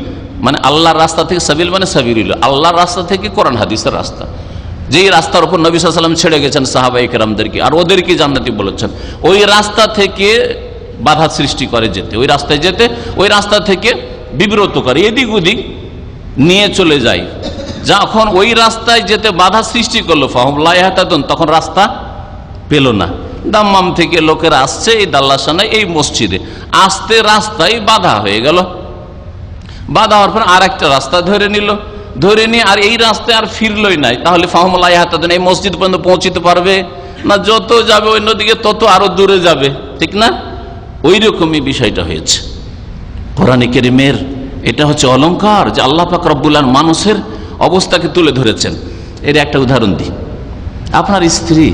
মানে আল্লাহর রাস্তা থেকে, সাবিল মানে সাবিলুল্লাহ, আল্লাহর রাস্তা থেকে কোরআন হাদিসের রাস্তা, যেই রাস্তার উপর নবী সাল্লাল্লাহু আলাইহি ওয়াসাল্লাম ছেড়ে গেছেন সাহাবায়ে কেরামদেরকে, আর ওদেরকে জান্নাতি বলেছেন, ওই রাস্তা থেকে বাধা সৃষ্টি করে যেতে, ওই রাস্তায় যেতে, ওই রাস্তা থেকে বিব্রত করে, এদিক ওদিক নিয়ে চলে যায়। যখন ওই রাস্তায় যেতে বাধা সৃষ্টি করলো, ফাহুম লা ইয়াহতাদুন, তখন রাস্তা পেল না। দাম্মাম থেকে লোকেরা আসছে এই দাল্লাসানায়, এই মসজিদে আসতে রাস্তায় বাধা হয়ে গেল। বাধা হওয়ার পর আর একটা রাস্তা ধরে নিয়ে আর এই রাস্তায় আর ফিরলই নাই। তাহলে ফাহুম লা ইয়াহতাদুন, এই মসজিদ পর্যন্ত পৌঁছিতে পারবে না? যত যাবে অন্যদিকে তত আরো দূরে যাবে, ঠিক না? ওই রকমই বিষয়টা হয়েছে। কোরআনে কারীমের এটা হচ্ছে অলংকার যে আল্লাহ পাক রব্বুল আলামিন মানুষের অবস্থাকে তুলে ধরেছেন। এর একটা উদাহরণ দিই। আপনার স্ত্রী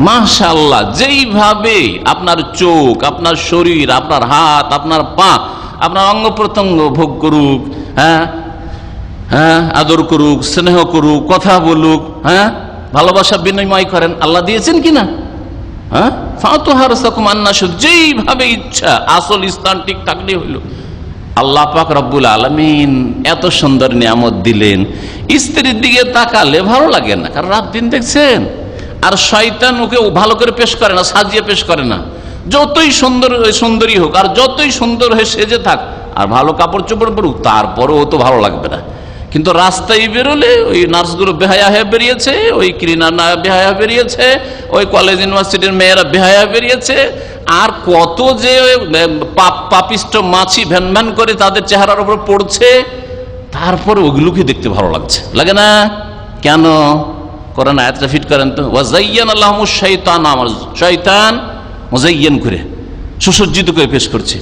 মাশাআল্লাহ যেইভাবে আপনার চোখ, আপনার শরীর, আপনার হাত, আপনার পা, আপনার অঙ্গ প্রত্যঙ্গ ভোগ করুক, আদর করুক, স্নেহ করুক, কথা বলুক, ভালোবাসা বিনিময় করেন, আল্লাহ দিয়েছেন কিনা? যেইভাবে ইচ্ছা, আসল স্থান ঠিক থাকলে হইল। আল্লাহ পাক রব্বুল আলামিন এত সুন্দর নিয়ামত দিলেন, স্ত্রীর দিকে তাকালে ভালো লাগে না, কারণ রাত দিন দেখছেন। আর শয়তান ওকে ভালো করে পেশ করে না, সাজিয়ে পেশ করে না। যতই সুন্দরী হোক আর যতই সুন্দর হয়ে সেজে থাক আর ভালো কাপড় চোপড় পরুক, তারপরও ও তো ভালো লাগবে না। কিন্তু রাস্তায় বেরোলে ওই নার্সগুলো বেহায়া হয়ে বেরিয়েছে, ওই ক্লিনার বেহায়া বেরিয়েছে, ওই কলেজ ইউনিভার্সিটির মেয়েরা বেহায়া বেরিয়েছে, আর কত যে পাপিষ্ট মাছি ভ্যান ভ্যান করে তাদের চেহারার উপর পড়ছে, তারপরে ওগুলোকে দেখতে ভালো লাগছে, লাগে না? কেন? কোরআন আয়াতটা ফিট করেন তো, ওয়াজাইয়ান আল্লাহুমুশ শাইতান, আমার শয়তান মুজাইয়ান করে সুসজ্জিত করে পেশ করছে,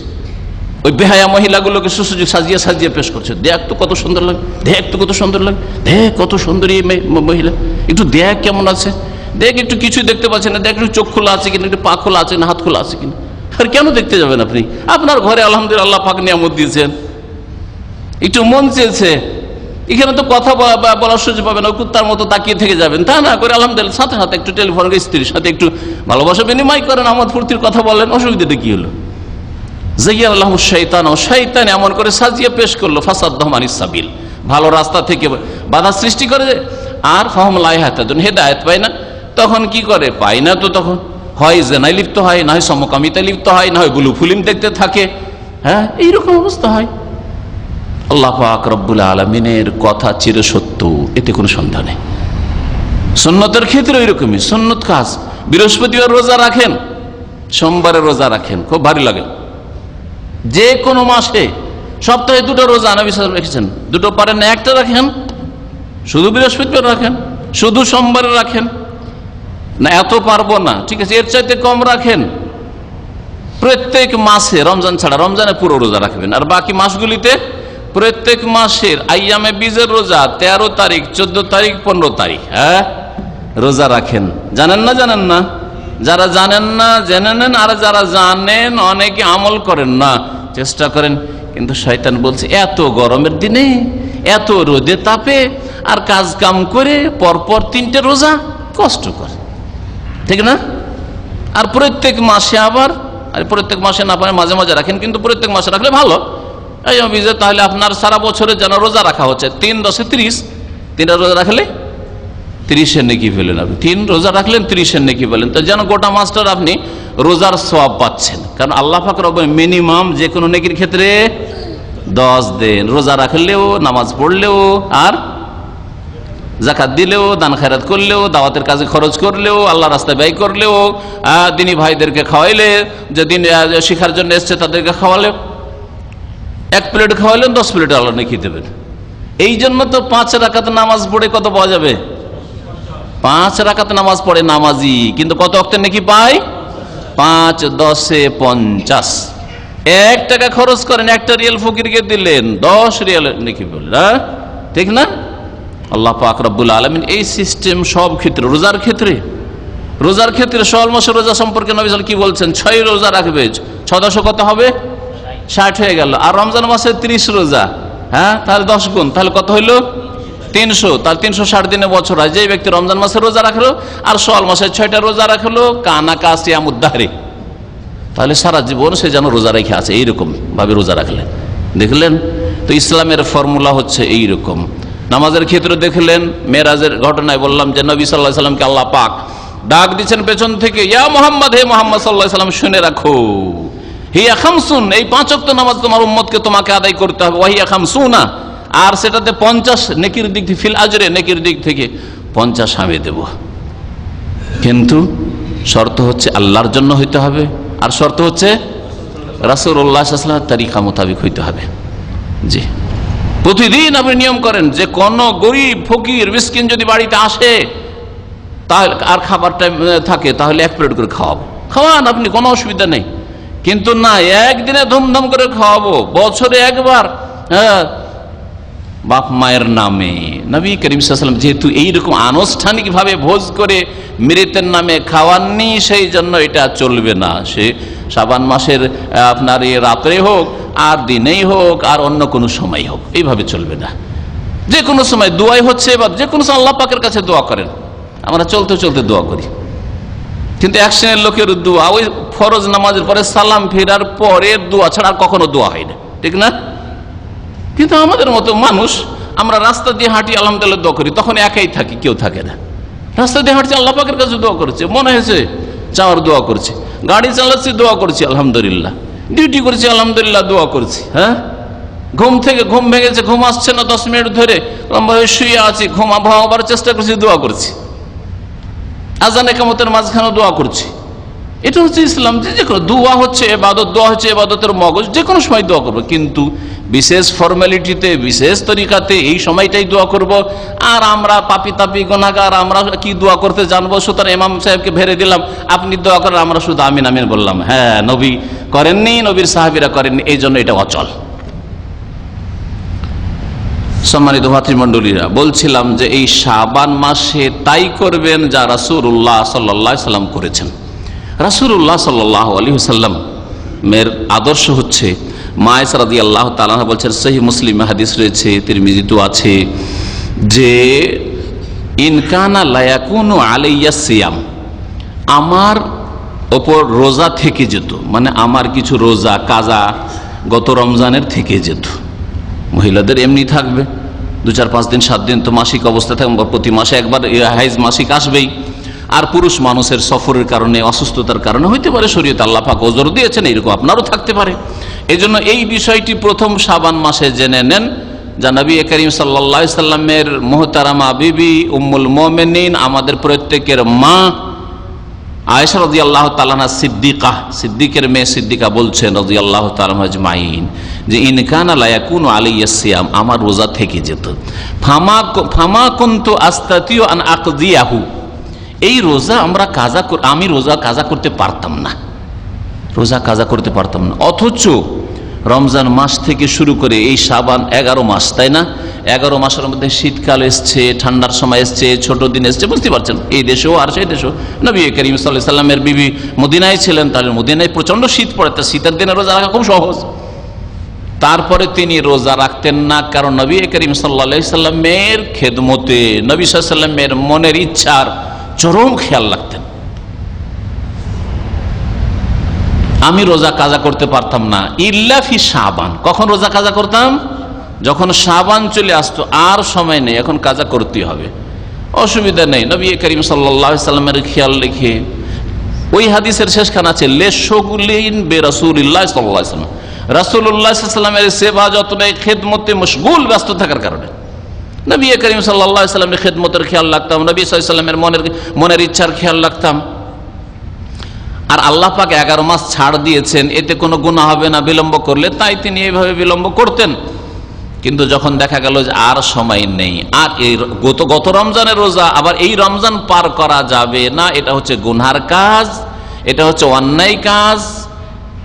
ওই বেহায়া মহিলাগুলোকে সুসজ্জিত সাজিয়ে সাজিয়ে পেশ করছে। দেখ তো কত সুন্দর লাগে, দেখ তো কত সুন্দর লাগে, দেখ কত সুন্দরী মহিলা, একটু দেখ কেমন আছে, দেখ একটু কিছুই দেখতে পাচ্ছেন না, দেখ একটু চোখ খোলা আছে কিনা, একটু পা খোলা আছে না, হাত খোলা আছে কিনা। আর কেন দেখতে যাবেন আপনি? আপনার ঘরে আলহামদুলিল্লাহ আল্লাহ পাক নিয়ামত দিয়েছেন, একটু মন চেয়েছে, এখানে তো কথা বলার সুযোগ পাবেন না, কুত্তার মতো তাকিয়ে থেকে যাবেন, তা না করে আলহামদুলিল্লাহ সাথে সাথে একটু টেলিফোন স্ত্রীর সাথে একটু ভালোবাসা বিনিময় করেন, আমোদ ফুর্তির কথা বলেন, অসুবিধাটা কি হলো? জাইয়ান আল্লাহুমুশ শাইতান, ও শয়তান এমন করে সাজিয়ে পেশ করলো, ফাসাদ্দাহুম আনিস সাবিল, ভালো রাস্তা থেকে বাধা সৃষ্টি করে, আর ফাহুম লা ইয়াহতাদুন, হেদায়েত পায় না। তখন কি করে? পায় না তো তখন হয় জেনায় লিপ্ত হয়, না হয় সমকামিতায় লিপ্ত হয়, না হয় ব্লু ফিল্ম দেখতে থাকে। হ্যাঁ, এইরকম অবস্থা হয়। আল্লাহ পাক রব্বুল আলামিনের কথা চিরসত্য, এতে কোনো সন্দেহ নেই। সুন্নতের ক্ষেত্রে ওইরকমই, সুন্নত কাজ। বৃহস্পতিবার রোজা রাখেন, সোমবারে রোজা রাখেন, খুব ভারী লাগে। যে কোনো মাসে সপ্তাহে দুটো রোজা নবী সাল্লাল্লাহু আলাইহি ওয়াসাল্লাম রেখেছেন, দুটো পারেন না একটা রাখেন, শুধু বৃহস্পতিবার রাখেন, শুধু সোমবারে রাখেন না, এত পারবো না, ঠিক আছে, এর চাইতে কম রাখেন। প্রত্যেক মাসে, রমজান ছাড়া, রমজানে পুরো রোজা রাখবেন, আর বাকি মাসগুলিতে প্রত্যেক মাসের আইয়ামে বীজের রোজা 13 তারিখ, 14 তারিখ, 15 তারিখ, হ্যাঁ, রোজা রাখেন। জানেন না? জানেন না? যারা জানেন না জেনে নেন, আর যারা জানেন অনেকে আমল করেন না, চেষ্টা করেন। কিন্তু শয়তান বলছে এত গরমের দিনে, এত রোদে তাপে, আর কাজ কাম করে পরপর 3টে রোজা, কষ্ট করে, ঠিক না? আর প্রত্যেক মাসে আবার, আর প্রত্যেক মাসে না পারে মাঝে মাঝে রাখেন, কিন্তু প্রত্যেক মাসে রাখলে ভালো। তাহলে আপনার সারা বছরে যেন রোজা রাখা হচ্ছে, 3 × 10 = 30, 3টা রোজা রাখলে 30-এর নেকি পেলেন আপনি, 3 রোজা রাখলেন 30-এর নেকি পেলেন। তো যেন গোটা মাসটার আপনি রোজার সওয়াব পাচ্ছেন, কারণ আল্লাহ পাক রব্বুল মিনিমাম যে কোনো নেকির ক্ষেত্রে 10 দিন রোজা রাখলেও, নামাজ পড়লেও, আর যাকাত দিলেও, দান খায়রাত করলেও, দাওয়াতের কাজে খরচ করলেও, আল্লাহ রাস্তায় ব্যয় করলেও, দিনী ভাইদেরকে খাওয়াইলে, যে দিন শিখার জন্য এসছে তাদেরকে খাওয়ালে, 1 প্লেট খাওয়াইলেন 10 প্লেট আল্লাহ নেকি দেবেন। এই জন্য তো 5 রাকাত নামাজ পড়ে কত পাওয়া যাবে? 5 রাকাত নামাজ পড়ে নামাজি, কিন্তু কত ওয়াক্তের নেকি পায়? 5 × 10 = 50। 1 টাকা খরচ করেন, 1টা রিয়াল ফকিরকে দিলেন, 10 রিয়াল নেকি বললেন, হ্যাঁ, ঠিক না? আল্লাহ পাক রব্বুল আলামিন এই সিস্টেম সব ক্ষেত্রে, রোজার ক্ষেত্রে, রোজার ক্ষেত্রে শাওয়াল মাসের রোজা সম্পর্কে নবী সাল্লাল্লাহু আলাইহি ওয়াসাল্লাম কি বলছেন? 6 রোজা রাখবে, 6 কত হবে? 60 হয়ে গেল। আর রমজান মাসে 30 রোজা, হ্যাঁ, তাহলে 10 গুণ, তাহলে কত হইলো? 300। তাহলে 360 দিনে বছর হয়। যে ব্যক্তি রমজান মাসে রোজা রাখলো আর শাওয়াল মাসে 6টা রোজা রাখলো, কানা কা সিয়ামুদ দাহরি, তাহলে সারা জীবন সে যেন রোজা রেখে আছে, এইরকম ভাবে রোজা রাখলে। দেখলেন তো, ইসলামের ফর্মুলা হচ্ছে এইরকম। নামাজের ক্ষেত্রে দেখলেন, মেরাজের ঘটনায় বললাম যে নবী সাল্লাল্লাহু আলাইহি ওয়াসাল্লামকে আল্লাহ পাক ডাক দিচ্ছেন পেছন থেকে, ইয়া মুহাম্মদ, হে মুহাম্মদ সাল্লাল্লাহু আলাইহি ওয়াসাল্লাম, শুনে রাখো, হিয়া খামসুন, এই 5 ওয়াক্ত নামাজ তোমার উম্মতকে তোমাকে আদায় করতে হবে, ওয়াহিয়া খামসুনা, আর সেটাতে 50 নেকির দিক থেকে, ফিল আজরে, নেকির দিক থেকে 50 আমি দেব। কিন্তু শর্ত হচ্ছে আল্লাহর জন্য হইতে হবে, আর শর্ত হচ্ছে রাসূলুল্লাহ সাল্লাল্লাহু আলাইহি ওয়াসাল্লামের তরিকা মোতাবেক হইতে হবে। জি, প্রতিদিন আপনি নিয়ম করেন যে কোন গরিব ফকির মিসকিন যদি বাড়িতে আসে, তাহলে আর খাবারটা থাকে, তাহলে 1 প্লেট করে খাওয়াবো, খাওয়ান আপনি, কোনো অসুবিধা নেই। কিন্তু না, একদিনে ধুমধাম করে খাওয়াবো, বছরে একবার, হ্যাঁ, বাপ মায়ের নামে। নবী করিম সাল্লাল্লাহু আলাইহি ওয়াসাল্লাম যেহেতু এইরকম আনুষ্ঠানিক ভাবে ভোজ করে মৃতের নামে খাওয়াননি, সেই জন্য এটা চলবে না। সে শাবান মাসের আপনার এই রাত্রে হোক, আর দিনেই হোক, আর অন্য কোনো সময় হোক, এইভাবে চলবে না। যে কোনো সময় দোয়াই হচ্ছে, এবার যে কোনো সময় আল্লাহ পাকের কাছে দোয়া করেন। আমরা চলতে চলতে দোয়া করি, কিন্তু এক শ্রেণীর লোকের দোয়া ওই ফরজ নামাজের পরে সালাম ফেরার পরে দোয়া ছাড়া আর কখনো দোয়া হয় না, ঠিক না? কিন্তু আমাদের মতো মানুষ, আমরা রাস্তা দিয়ে হাঁটি, আলহামদুলিল্লাহ দোয়া করি, তখন একাই থাকি, কেউ থাকে না। রাস্তা দিয়ে হাঁটছি, আল্লাহ পাকের কাছে দোয়া করছে, মনে হয়েছে চাওয়ার দোয়া করছি, গাড়ি চালাচ্ছি দোয়া করছি আলহামদুলিল্লাহ, ডিউটি করছি আলহামদুলিল্লাহ দোয়া করছি, হ্যাঁ, ঘুম ভেঙেছে, ঘুম আসছে না, 10 মিনিট ধরে লম্বা হয়ে শুয়ে আছি, ঘুম ভাঙাবার চেষ্টা করছি, দোয়া করছি, আজান একামতের মাঝখানে দোয়া করছি। এটা হচ্ছে ইসলাম। যে কোনো দোয়া হচ্ছে ইবাদত, দোয়া হচ্ছে ইবাদতের মগজ, যে কোনো সময় দোয়া করবো, কিন্তু বিশেষ ফর্মালিটিতে, বিশেষ তরিকাতে এই সময়টাই দোয়া করব। আর আমরা পাপি তাপি গুনাহগার, আমরা কি দোয়া করতে জানবো? সুতরাং ইমাম সাহেবকে ভেরে দিলাম, আপনি দোয়া করেন, আমরা শুধু আমিন আমিন বললাম। হ্যাঁ, নবী করেননি, নবীর সাহাবীরা করেননি, এই জন্য এটা অচল। সম্মানিত ভাতৃমণ্ডলীরা, বলছিলাম যে এই শাবান মাসে তাই করবেন যা রাসূলুল্লাহ সাল্লাল্লাহু আলাইহি ওয়াসাল্লাম করেছেন। রাসূলুল্লাহ সাল্লাল্লাহু আলাইহি ওয়াসাল্লাম এর আদর্শ হচ্ছে, মা আয়েশা রাদিয়াল্লাহু তাআলা আনহা বলছেন, সহিহ মুসলিমে হাদিস রয়েছে, তিরমিজিতেও আছে, যে ইনকানা লা ইয়াকুনু আলাইয়া সিয়াম, আমার ওপর রোজা থেকে যেত, মানে আমার কিছু রোজা কাজা গত রমজানের থেকে যেত। মহিলাদের এমনি থাকবে 2-4-5 দিন 7 দিন তো মাসিক অবস্থা থাকবে, প্রতি মাসে একবার হাইজ মাসিক আসবেই। আর পুরুষ মানুষের সফরের কারণে, অসুস্থতার কারণে হইতে পারে, শরীয়তে আল্লাহ পাক ওজর দিয়েছেন, এরকম আপনারও থাকতে পারে। এই জন্য এই বিষয়টি প্রথম শাবান মাসে জেনে নেন, যা নবী করিম সাল্লাল্লাহু আলাইহি সাল্লামের মুহতারামা বিবি উম্মুল মুমিনিন, আমাদের প্রত্যেকের মা আয়েশা রাদিয়াল্লাহু তাআলা আনহা সিদ্দিকা, সিদ্দিকের মেয়ে সিদ্দিকা বলছেন রাদিয়াল্লাহু তাআলা আজমাইন, যে ইন কানা লা ইয়াকুনু আলাইয়া সিয়াম, আমার রোজা থেকে যেত, ফামা কুনতু আস্তাতিউ আন আকদিয়াহু, এই রোজা আমি রোজা কাজা করতে পারতাম না, রোজা কাজা করতে পারতাম না। অথচ রমজান মাস থেকে শুরু করে এই শাবান 11 মাস, তাই না? 11 মাসের মধ্যে শীতকাল এসছে, ঠান্ডার সময় এসছে, ছোট দিন এসছে, বুঝতে পারছেন, এই দেশেও আর সেই দেশেও। নবী করিম সাল্লাল্লাহু আলাইহি সাল্লামের বিবি মদিনায় ছিলেন, তাহলে মদিনায় প্রচন্ড শীত পড়ে, তা শীতের দিনে রোজা রাখা খুব সহজ। তারপরে তিনি রোজা রাখতেন না, কারণ নবী করিম সাল্লাল্লাহু আলাইহি সাল্লামের খেদমতে, নবী সাল্লাল্লাহু আলাইহি সাল্লামের মনের ইচ্ছার চরম খেয়াল রাখতেন। আমি রোজা কাজা করতে পারতাম না ইল্লা ফি শাবান। কখন রোজা কাজা করতাম? যখন শাবান চলে আসতো, আর সময় নেই, এখন কাজা করতে হবে, অসুবিধা নেই। নবী করিম সাল্লাল্লাহু আলাইহি সাল্লামের খেয়াল রেখে, ওই হাদিসের শেষখানা আছে লেশগুলিন বে রাসূলিল্লাহ সাল্লাল্লাহু আলাইহি ওয়াসাল্লাম, রাসূলুল্লাহ সাল্লাল্লাহু আলাইহি ওয়াসাল্লামের সেবা যত্নে, খেদমতে মশগুল, ব্যস্ত থাকার কারণে নবী করিম সাল্লাল্লাহু আলাইহি ওয়াসাল্লামের খেদমতের খেয়াল রাখতাম, নবী সাল্লাল্লাহু আলাইহি ওয়াসাল্লামের মনের ইচ্ছার খেয়াল রাখতাম। আর আল্লাহ পাক 11 মাস ছাড় দিয়েছেন, এতে কোনো গুনাহ হবে না বিলম্ব করলে, তাই তিনি এইভাবে বিলম্ব করতেন। কিন্তু যখন দেখা গেল যে আর সময় নেই, আর এই গত রমজানের রোজা আবার এই রমজান পার করা যাবে না, এটা হচ্ছে গুনহার কাজ, এটা হচ্ছে অন্যায় কাজ,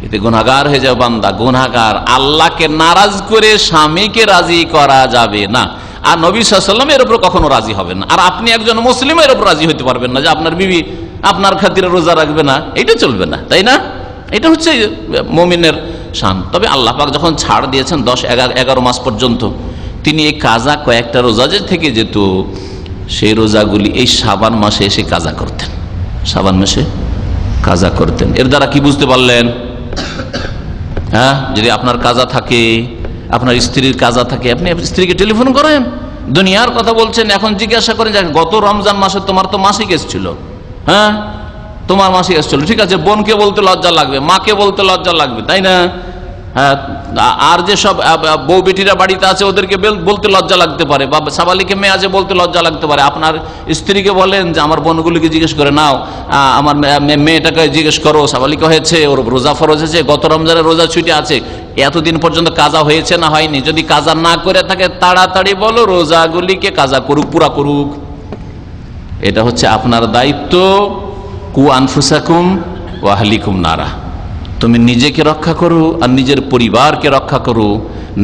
এতে গুনাহগার হয়ে যাবে বান্দা, গুনাহগার। আল্লাহকে নারাজ করে স্বামীকে রাজি করা যাবে না, আর নবী সাল্লাল্লাহু আলাইহি ওয়াসাল্লাম এর উপর কখনো রাজি হবেন না। আর আপনি একজন মুসলিম এর উপর রাজি হতে পারবেন না যে আপনার বিবি আপনার খাতিরে রোজা রাখবে না, এটা চলবে না, তাই না? এটা হচ্ছে মুমিনের শান। তবে আল্লাহ পাক যখন ছাড় দিয়েছেন 10-11 মাস পর্যন্ত, তিনি এই কাজা কয়েকটা রোজা যে থেকে যেত, সেই রোজাগুলি এই শাবান মাসে এসে কাজা করতেন, শাবান মাসে কাজা করতেন। এর দ্বারা কি বুঝতে পারলেন? হ্যাঁ, যদি আপনার কাজা থাকে, আপনার স্ত্রীর কাজা থাকে, আপনি স্ত্রীকে টেলিফোন করেন, দুনিয়ার কথা বলছেন, এখন জিজ্ঞাসা করেন যে গত রমজান মাসে তোমার তো মাসিক এসেছিল, হ্যাঁ তোমার মাসিক এসেছিল, ঠিক আছে, বোনকে বলতে লজ্জা লাগবে, মাকে বলতে লজ্জা লাগবে, তাই না? হ্যাঁ, আর যেসব বউ বেটিরা বাড়িতে আছে ওদেরকে বলতে লজ্জা লাগতে পারে, বা সাবালিকে মেয়ে আছে বলতে লজ্জা লাগতে পারে। আপনার স্ত্রীকে বলেন যে আমার বোনগুলিকে জিজ্ঞেস করে নাও, আমার মেয়েটাকে জিজ্ঞেস করো, সাবালিকা হয়েছে, ওর রোজা ফরজ হয়েছে, গত রমজানের রোজা ছুটি আছে, এতদিন পর্যন্ত কাজা হয়েছে না হয়নি, যদি কাজা না করে থাকে তাড়াতাড়ি বলো, রোজাগুলিকে কাজা করুক, পুরা করুক। এটা হচ্ছে আপনার দায়িত্ব। কু আনফুসাকুম ওয়া আহলিকুম নারা, তুমি নিজেকে রক্ষা করো আর নিজের পরিবারকে রক্ষা করো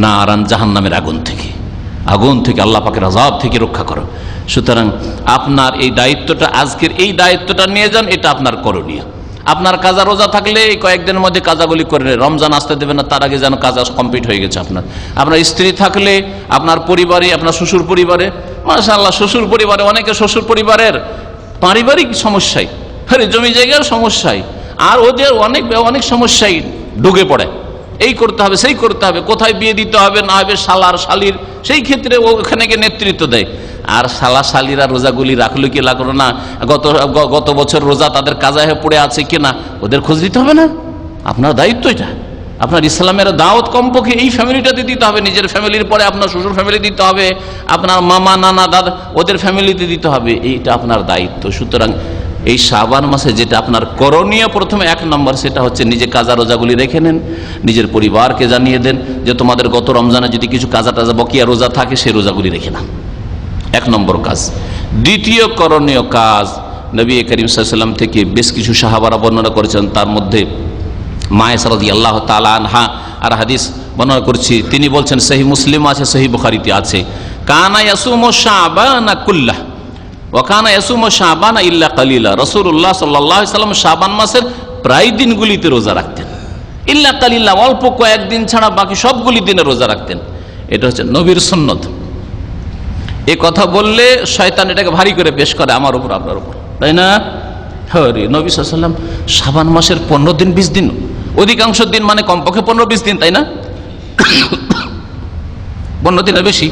নারান, জাহান্নামের আগুন থেকে, আল্লাহ পাকের আযাব থেকে রক্ষা করো। সুতরাং আপনার এই দায়িত্বটা, আজকের এই দায়িত্বটা নিয়ে যান, এটা আপনার করণীয়। আপনার কাজা রোজা থাকলে এই কয়েকদিনের মধ্যে কাজাগুলি করে নেন, রমজান আসতে দেবেন না, তার আগে যেন কাজা কমপ্লিট হয়ে গেছে। আপনার স্ত্রী থাকলে আপনার পরিবারে, আপনার শ্বশুর পরিবারে, মাশাআল্লাহ শ্বশুর পরিবারে, অনেকে শ্বশুর পরিবারের পারিবারিক সমস্যায়, জমি জায়গার সমস্যায়, আর ওদের অনেক সমস্যায় ঢুকে পড়ে, এই করতে হবে, সেই করতে হবে, কোথায় বিয়ে দিতে হবে না হবে, শালার শালির, সেই ক্ষেত্রে ওখানে গিয়ে নেতৃত্ব দেয়। আর শালা শালিরা রোজাগুলি রাখলো কি লাগলো না, গত বছর রোজা তাদের কাজা হয়ে পড়ে আছে কিনা, ওদের খোঁজ দিতে হবে না? আপনার দায়িত্ব এটা। আপনার ইসলামের দাওয়াত কমপক্ষে এই ফ্যামিলিটাতে দিতে হবে, নিজের ফ্যামিলির পরে আপনার শ্বশুর ফ্যামিলি দিতে হবে, আপনার মামা নানা দাদা ওদের ফ্যামিলিতে দিতে হবে, এইটা আপনার দায়িত্ব। সুতরাং এই শাবান মাসে যেটা আপনার করণীয় প্রথমে 1 নম্বর, সেটা হচ্ছে নিজে কাজা রোজাগুলি রেখে নেন, নিজের পরিবারকে জানিয়ে দেন যে তোমাদের গত রমজানে যদি কিছু কাজা টাজা বকিয়া রোজা থাকে সেই রোজাগুলি রেখে নাও, 1 নম্বর কাজ। দ্বিতীয় করণীয় কাজ, নবী করিম সাল্লাল্লাহু আলাইহি ওয়াসাল্লাম থেকে বেশ কিছু সাহাবারা বর্ণনা করেছেন, তার মধ্যে মা আয়েশা রাদিয়াল্লাহু তাআলা আনহা আর হাদিস বর্ণনা করছি, তিনি বলছেন, সহিহ মুসলিম আছে, সহিহ বুখারীতে আছে, কানা ইয়াসুমু শাবানা কুল্লাহ ওয়া কানা ইয়াসুমু শাবানা ইল্লা কালিলা। রাসূলুল্লাহ সাল্লাল্লাহু আলাইহি ওয়াসাল্লাম শাবান মাসের প্রায় দিনগুলিতে রোজা রাখতেন, ইল্লা কালিলা, অল্প কয়েকদিন ছাড়া বাকি সবগুলি দিনে রোজা রাখতেন। এটা হচ্ছে নবীর সুন্নত। এই কথা বললে শয়তান এটাকে ভারী করে পেশ করে আমার উপর, আপনার উপর, তাই না? হরে নবী সাল্লাল্লাহু আলাইহি ওয়াসাল্লাম শাবান মাসের 15 দিন 20 দিন, অধিকাংশ দিন মানে কমপক্ষে 15-20 দিন, তাই না? 15 দিনের বেশি।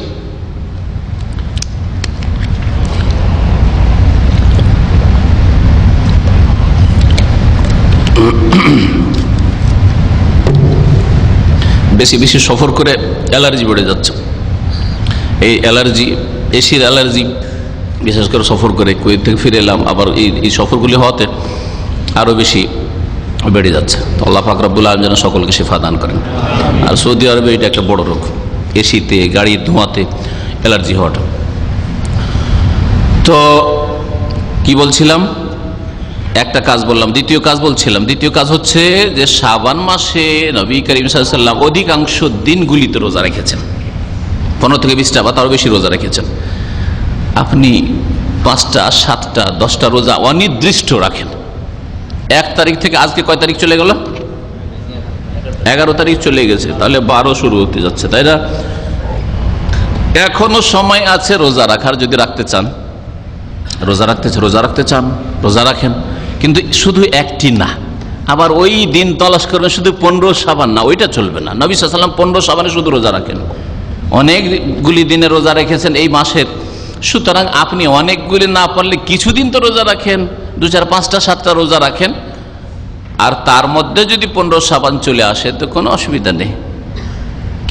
বেশি বেশি সফর করে অ্যালার্জি বেড়ে যাচ্ছে। এই অ্যালার্জি, এসির অ্যালার্জি, বিশেষ করে সফর করে কুয়েত থেকে ফিরে এলাম, আবার এই সফরগুলি হওয়াতে আরও বেশি বেড়ে যাচ্ছে। তো আল্লাহ পাক রব্বুল আলামিন যেন সকলকে শিফা দান করেন। আর সৌদি আরবে এটা একটা বড় রোগ, এসিতে, গাড়ির ধোঁয়াতে অ্যালার্জি হওয়াটা। তো কি বলছিলাম? একটা কাজ বললাম, দ্বিতীয় কাজ বলছিলাম। দ্বিতীয় কাজ হচ্ছে যে শাবান মাসে নবী করিম সাল্লাল্লাহু আলাইহি ওয়াসাল্লাম অধিকাংশ দিনগুলিতে রোজা রেখেছেন, 15 থেকে 20টা বা তারও বেশি রোজা রেখেছেন। আপনি 5টা, 7টা, 10টা রোজা অনির্দিষ্ট রাখেন। 1 তারিখ থেকে আজকে কয় তারিখ চলে গেল? 11 তারিখ চলে গেছে, তাহলে 12 শুরু হতে যাচ্ছে, তাই না? এখনো সময় আছে রোজা রাখার, যদি রাখতে চান, রোজা রাখতে চান রোজা রাখেন, কিন্তু শুধু একটি না, আবার ওই দিন তলাশ করবেন শুধু 15 শাবান না, ওইটা চলবে না। নবী সাল্লাল্লাহু আলাইহি ওয়াসাল্লাম 15 শাবানে শুধু রোজা রাখেন, অনেকগুলি দিনে রোজা রেখেছেন এই মাসের। সুতরাং আপনি অনেকগুলি না পারলে কিছুদিন তো রোজা রাখেন, 2, 4, 5টা, 7টা রোজা রাখেন, আর তার মধ্যে যদি 15 শাবান চলে আসে তো কোনো অসুবিধা নেই।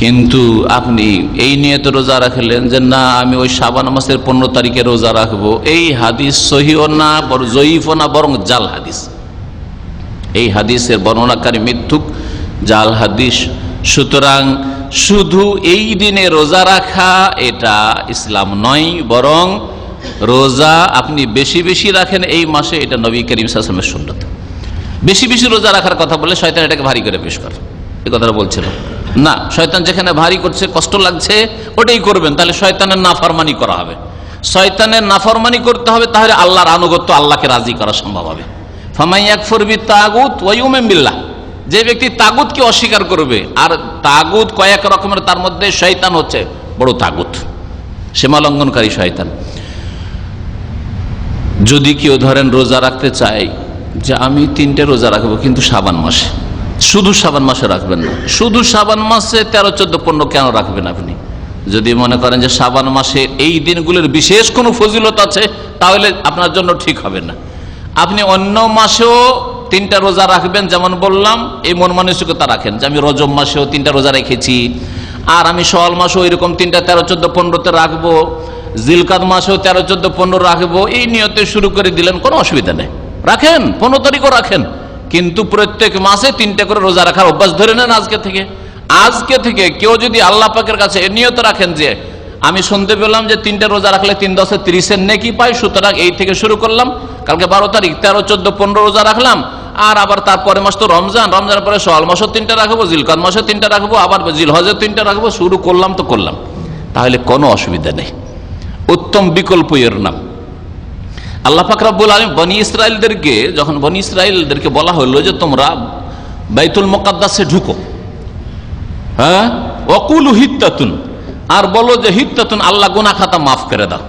কিন্তু আপনি এই নিয়ে তো রোজা রাখলেন যে না আমি ওই শাবান মাসের 15 তারিখে রোজা রাখবো, এই হাদিস সহিও না, বরং জয়ীফও না, বরং জাল হাদিস। এই হাদিসের বর্ণনাকারী মিথ্যুক, জাল হাদিস। সুতরাং শুধু এই দিনে রোজা রাখা এটা ইসলাম নয়, বরং রোজা আপনি বেশি বেশি রাখেন এই মাসে, এটা নবী করিম সাল্লাল্লাহু আলাইহি ওয়াসাল্লামের সুন্নাত। বেশি বেশি রোজা রাখার কথা বলে শয়তান এটাকে ভারী করে পেশ করে, এই কথাটা বলছিল না। শয়তান যেখানে ভারী করছে, কষ্ট লাগছে, ওটাই করবেন, তাহলে শয়তানের নাফরমানি করা হবে। শয়তানের নাফরমানি করতে হবে, তাহলে আল্লাহর আনুগত্য, আল্লাহকে রাজি করা সম্ভব হবে। ফামান ইয়াকফুর বিত্তাগুত ওয়া ইউমিন বিল্লাহ, যে ব্যক্তি তাগুতকে অস্বীকার করবে, আর তাগুত কয়েক রকমের, তার মধ্যে শয়তান হচ্ছে বড় তাগুত, সীমা লঙ্ঘনকারী শয়তান। যদি কেউ ধরেন রোজা রাখতে চায় যে আমি 3টে রোজা রাখবো, কিন্তু শাবান মাসে, শুধু শাবান মাসে রাখবেন না, শুধু শাবান মাসে 13, 14, 15 কেন রাখবেন আপনি? যদি মনে করেন যে শাবান মাসে এই দিনগুলোর বিশেষ কোনো ফজিলত আছে, তাহলে আপনার জন্য ঠিক হবে না। আপনি অন্য মাসেও 3টা রোজা রাখবেন, যেমন বললাম, এই মন মানসিকতা রাখেন যে আমি রজব মাসেও 3টা রোজা রেখেছি, আর আমি শাওয়াল মাসেও এরকম 3টা 13, 14, 15তে রাখবো, জিলকাদ মাসেও 13, 14, 15 রাখবো, এই নিয়তে শুরু করে দিলেন, কোনো অসুবিধা নেই, রাখেন, 15 তারিখও রাখেন, কিন্তু প্রত্যেক মাসে 3টা করে রোজা রাখার অভ্যাস ধরে নেন আজকে থেকে। আজকে থেকে কেউ যদি আল্লাহ পাকের কাছে এ নিয়ত রাখেন যে আমি শুনতে পেলাম যে 3টা রোজা রাখলে 3 × 10 = 30 নেকি পাই, সুতরাং এই থেকে শুরু করলাম, কালকে 12 তারিখ, 13, 14, 15 রোজা রাখলাম, আর আবার তারপরে মাস তো রমজান, রমজানের পরে শাওয়াল মাসও 3টা রাখবো, জিলকাদ মাসে 3টা রাখবো, আবার জিলহজে 3টা রাখবো, শুরু করলাম তো করলাম, তাহলে কোনো অসুবিধা নেই। উত্তম বিকল্প এর নাম। আল্লাহ পাক রব্বুল আলামিন বনি ইসরাইলদেরকে, যখন বনি ইসরাইলদেরকে বলা হলো যে তোমরা বাইতুল মুকাদ্দাসে ঢুকো, হ্যাঁ, ওয়াকুলু হিত্তাতুন, আর বলো যে হিত্তাতুন, আল্লাহ গুনাহ খাতা মাফ করে দাও।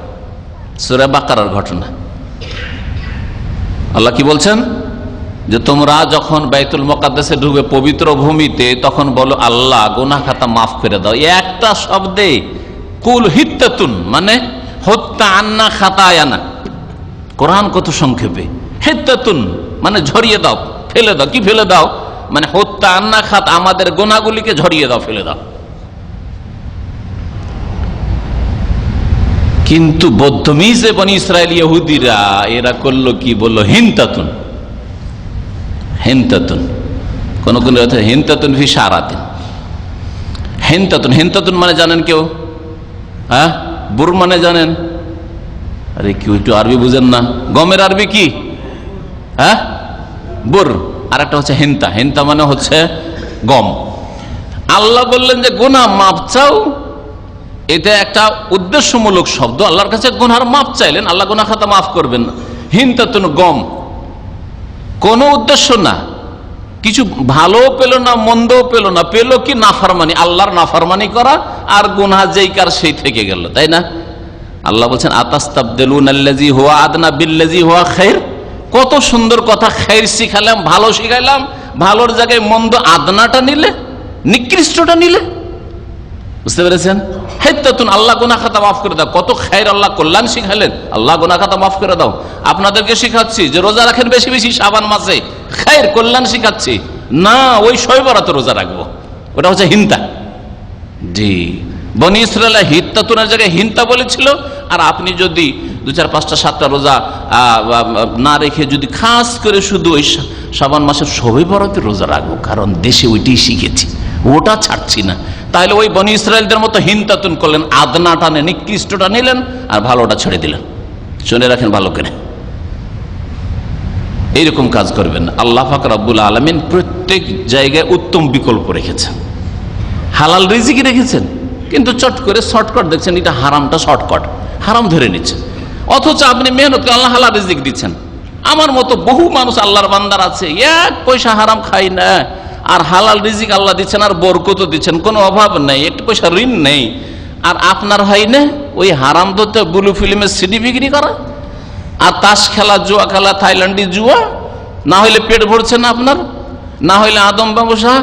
সূরা বাকারার ঘটনা। আল্লাহ কি বলছেন? যে তোমরা যখন বাইতুল মুকাদ্দাসে ঢুকবে, পবিত্র ভূমিতে, তখন বলো আল্লাহ গুনাহ খাতা মাফ করে দাও। একটা শব্দে কুল হিত্তাতুন মানে হত্যা আন্না খাতায়ানা। কোরআন কত সংক্ষেপে। হিত্তাতুন মানে ঝরিয়ে দাও, ফেলে দাও। কি ফেলে দাও? মানে হত্যা আন্না খাত, আমাদের গুনাহগুলিকে ঝরিয়ে দাও, ফেলে দাও। কিন্তু বদতমিজে বনি ইসরায়েল ইহুদিরা এরা করলো কি, বললো হিনতাতুন। হিনতাতুন কোন কোন হিনতাতুন ফি সারাতিন। হিনতাতুন, হিনতাতুন মানে জানেন কেউ? হ্যাঁ, বুর মানে জানেন? আরে কেউ একটু আরবি বুঝেন না? গমের আরবি কি? হ্যাঁ, বুর। আর একটা হচ্ছে হিনতা। হিনতা মানে হচ্ছে গম। আল্লাহ বললেন যে গুনাহ মাপ চাও, এটা একটা উদ্দেশ্যমূলক শব্দ। আল্লাহর কাছে গুনার মাপ চাইলেন, আল্লাহ গুনাহ খাতা মাফ করবেন না। হিনতাতুন গম, কোন উদ্দেশ্য না, কিছু ভালো পেল না মন্দও পেল না, পেল কি নাফরমানি, আল্লাহর নাফরমানি করা আর গুনাহ যেই কার সেই থেকে গেল, তাই না? আল্লাহ বলছেন আতাস্তাবদিলুনাল্লাযী হুয়া আদনা বিল্লাযী হুয়া খায়র। কত সুন্দর কথা, খায়র শিখালাম, ভালো শিখাইলাম, ভালোর জায়গায় মন্দ আদনাটা নিলে, নিকৃষ্টটা নিলে। বুঝতে পেরেছেন? হেত্তাতুন, আল্লাহ গুনাহ খাতা মাফ করে দাও। কত খায়র, আল্লাহ কল্যাণ শিখালেন, আল্লাহ গুনাহ খাতা মাফ করে দাও। আপনাদেরকে শিখাচ্ছি যে রোজা রাখেন বেশি বেশি শাবান মাসে, খায়র কল্যাণ শিখাচ্ছি না, ওই শবে বরাতে রোজা রাখবো, ওটা হচ্ছে হিনতা। জি, বনি ইসরায়েল হিত্তাতুনের জায়গায় হিনতা বলেছিল। আর আপনি যদি 2, 4, 5টা 7টা রোজা না রেখে যদি খাস করে শুধু ওই শাবান মাসের শবে বরাতে রোজা রাখবো, কারণ দেশে ওইটাই শিখেছি, ওটা ছাড়ছি না, তাহলে ওই বনি ইসরায়েলদের মতো হিনতাতুন করলেন, আদনাটা নেন, নিকৃষ্টটা নিলেন আর ভালোটা ছেড়ে দিলেন। শুনে রাখেন ভালো করে, এইরকম কাজ করবেন না। আল্লাহ পাক রব্বুল আলামিন প্রত্যেক জায়গায় উত্তম বিকল্প রেখেছেন, হালাল রিজিক রেখেছেন, কিন্তু চট করে শর্টকাট দেখছেন, এটা হারামটা শর্টকাট, হারাম ধরে নিচ্ছেন। অথচ আপনি মেহনত করে আল্লাহ হালাল রিজিক দিচ্ছেন। আমার মতো বহু মানুষ আল্লাহর বান্দার আছে, 1 পয়সা হারাম খাই না, আর হালাল রিজিক আল্লাহ দিচ্ছেন, আর বরকত দিচ্ছেন, কোনো অভাব নেই, 1 পয়সা ঋণ নেই। আর আপনার হয় না ওই হারাম ধরতে ব্লু ফিল্মের সিডি বিক্রি করা, আর তাস খেলা, জুয়া খেলা, থাইল্যান্ডি জুয়া, না হইলে পেট ভরছে না আপনার, না হইলে আদম ব্যবসা,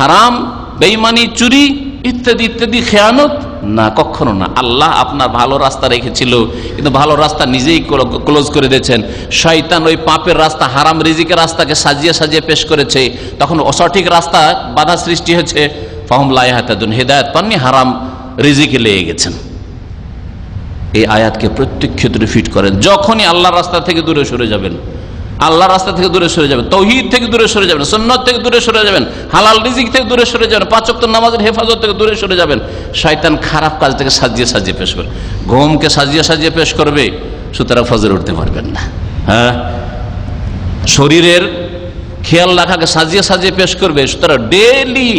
হারাম, বেঈমানি, চুরি ইত্যাদি ইত্যাদি, খেয়ানত না, কখনো না। আল্লাহ আপনার ভালো রাস্তা রেখেছিল, কিন্তু ভালো রাস্তা নিজেই ক্লোজ করে দিয়েছেন। শয়তান ওই পাপের রাস্তা, হারাম রিজিকের রাস্তাকে সাজিয়ে সাজিয়ে পেশ করেছে, তখন অসঠিক রাস্তা বাধা সৃষ্টি হয়েছে। ফাহুম লা ইয়াহতাদুন, হেদায়েত পাননি, হারাম রিজিকে লেগে গেছেন। এই আয়াতকে প্রত্যেক ক্ষেত্রে ফিট করেন। যখনই আল্লাহর রাস্তা থেকে দূরে সরে যাবেন, আল্লাহর রাস্তা থেকে দূরে সরে যাবেন, তাওহীদ থেকে দূরে সরে যাবেন, সুন্নাত থেকে দূরে সরে যাবেন, হালাল রিজিক থেকে দূরে সরে যাবেন, 5 ওয়াক্ত নামাজের হেফাজত থেকে দূরে সরে যাবেন, শয়তান খারাপ কাজ থেকে সাজিয়ে সাজিয়ে পেশ করবে, ঘুমকে সাজিয়ে সাজিয়ে পেশ করবে, সুতরাং ফজর উঠতে পারবেন না। হ্যাঁ, শরীরের খেয়াল রাখাকে সাজিয়ে সাজিয়ে পেশ করবে, সুতরাং ডেইলি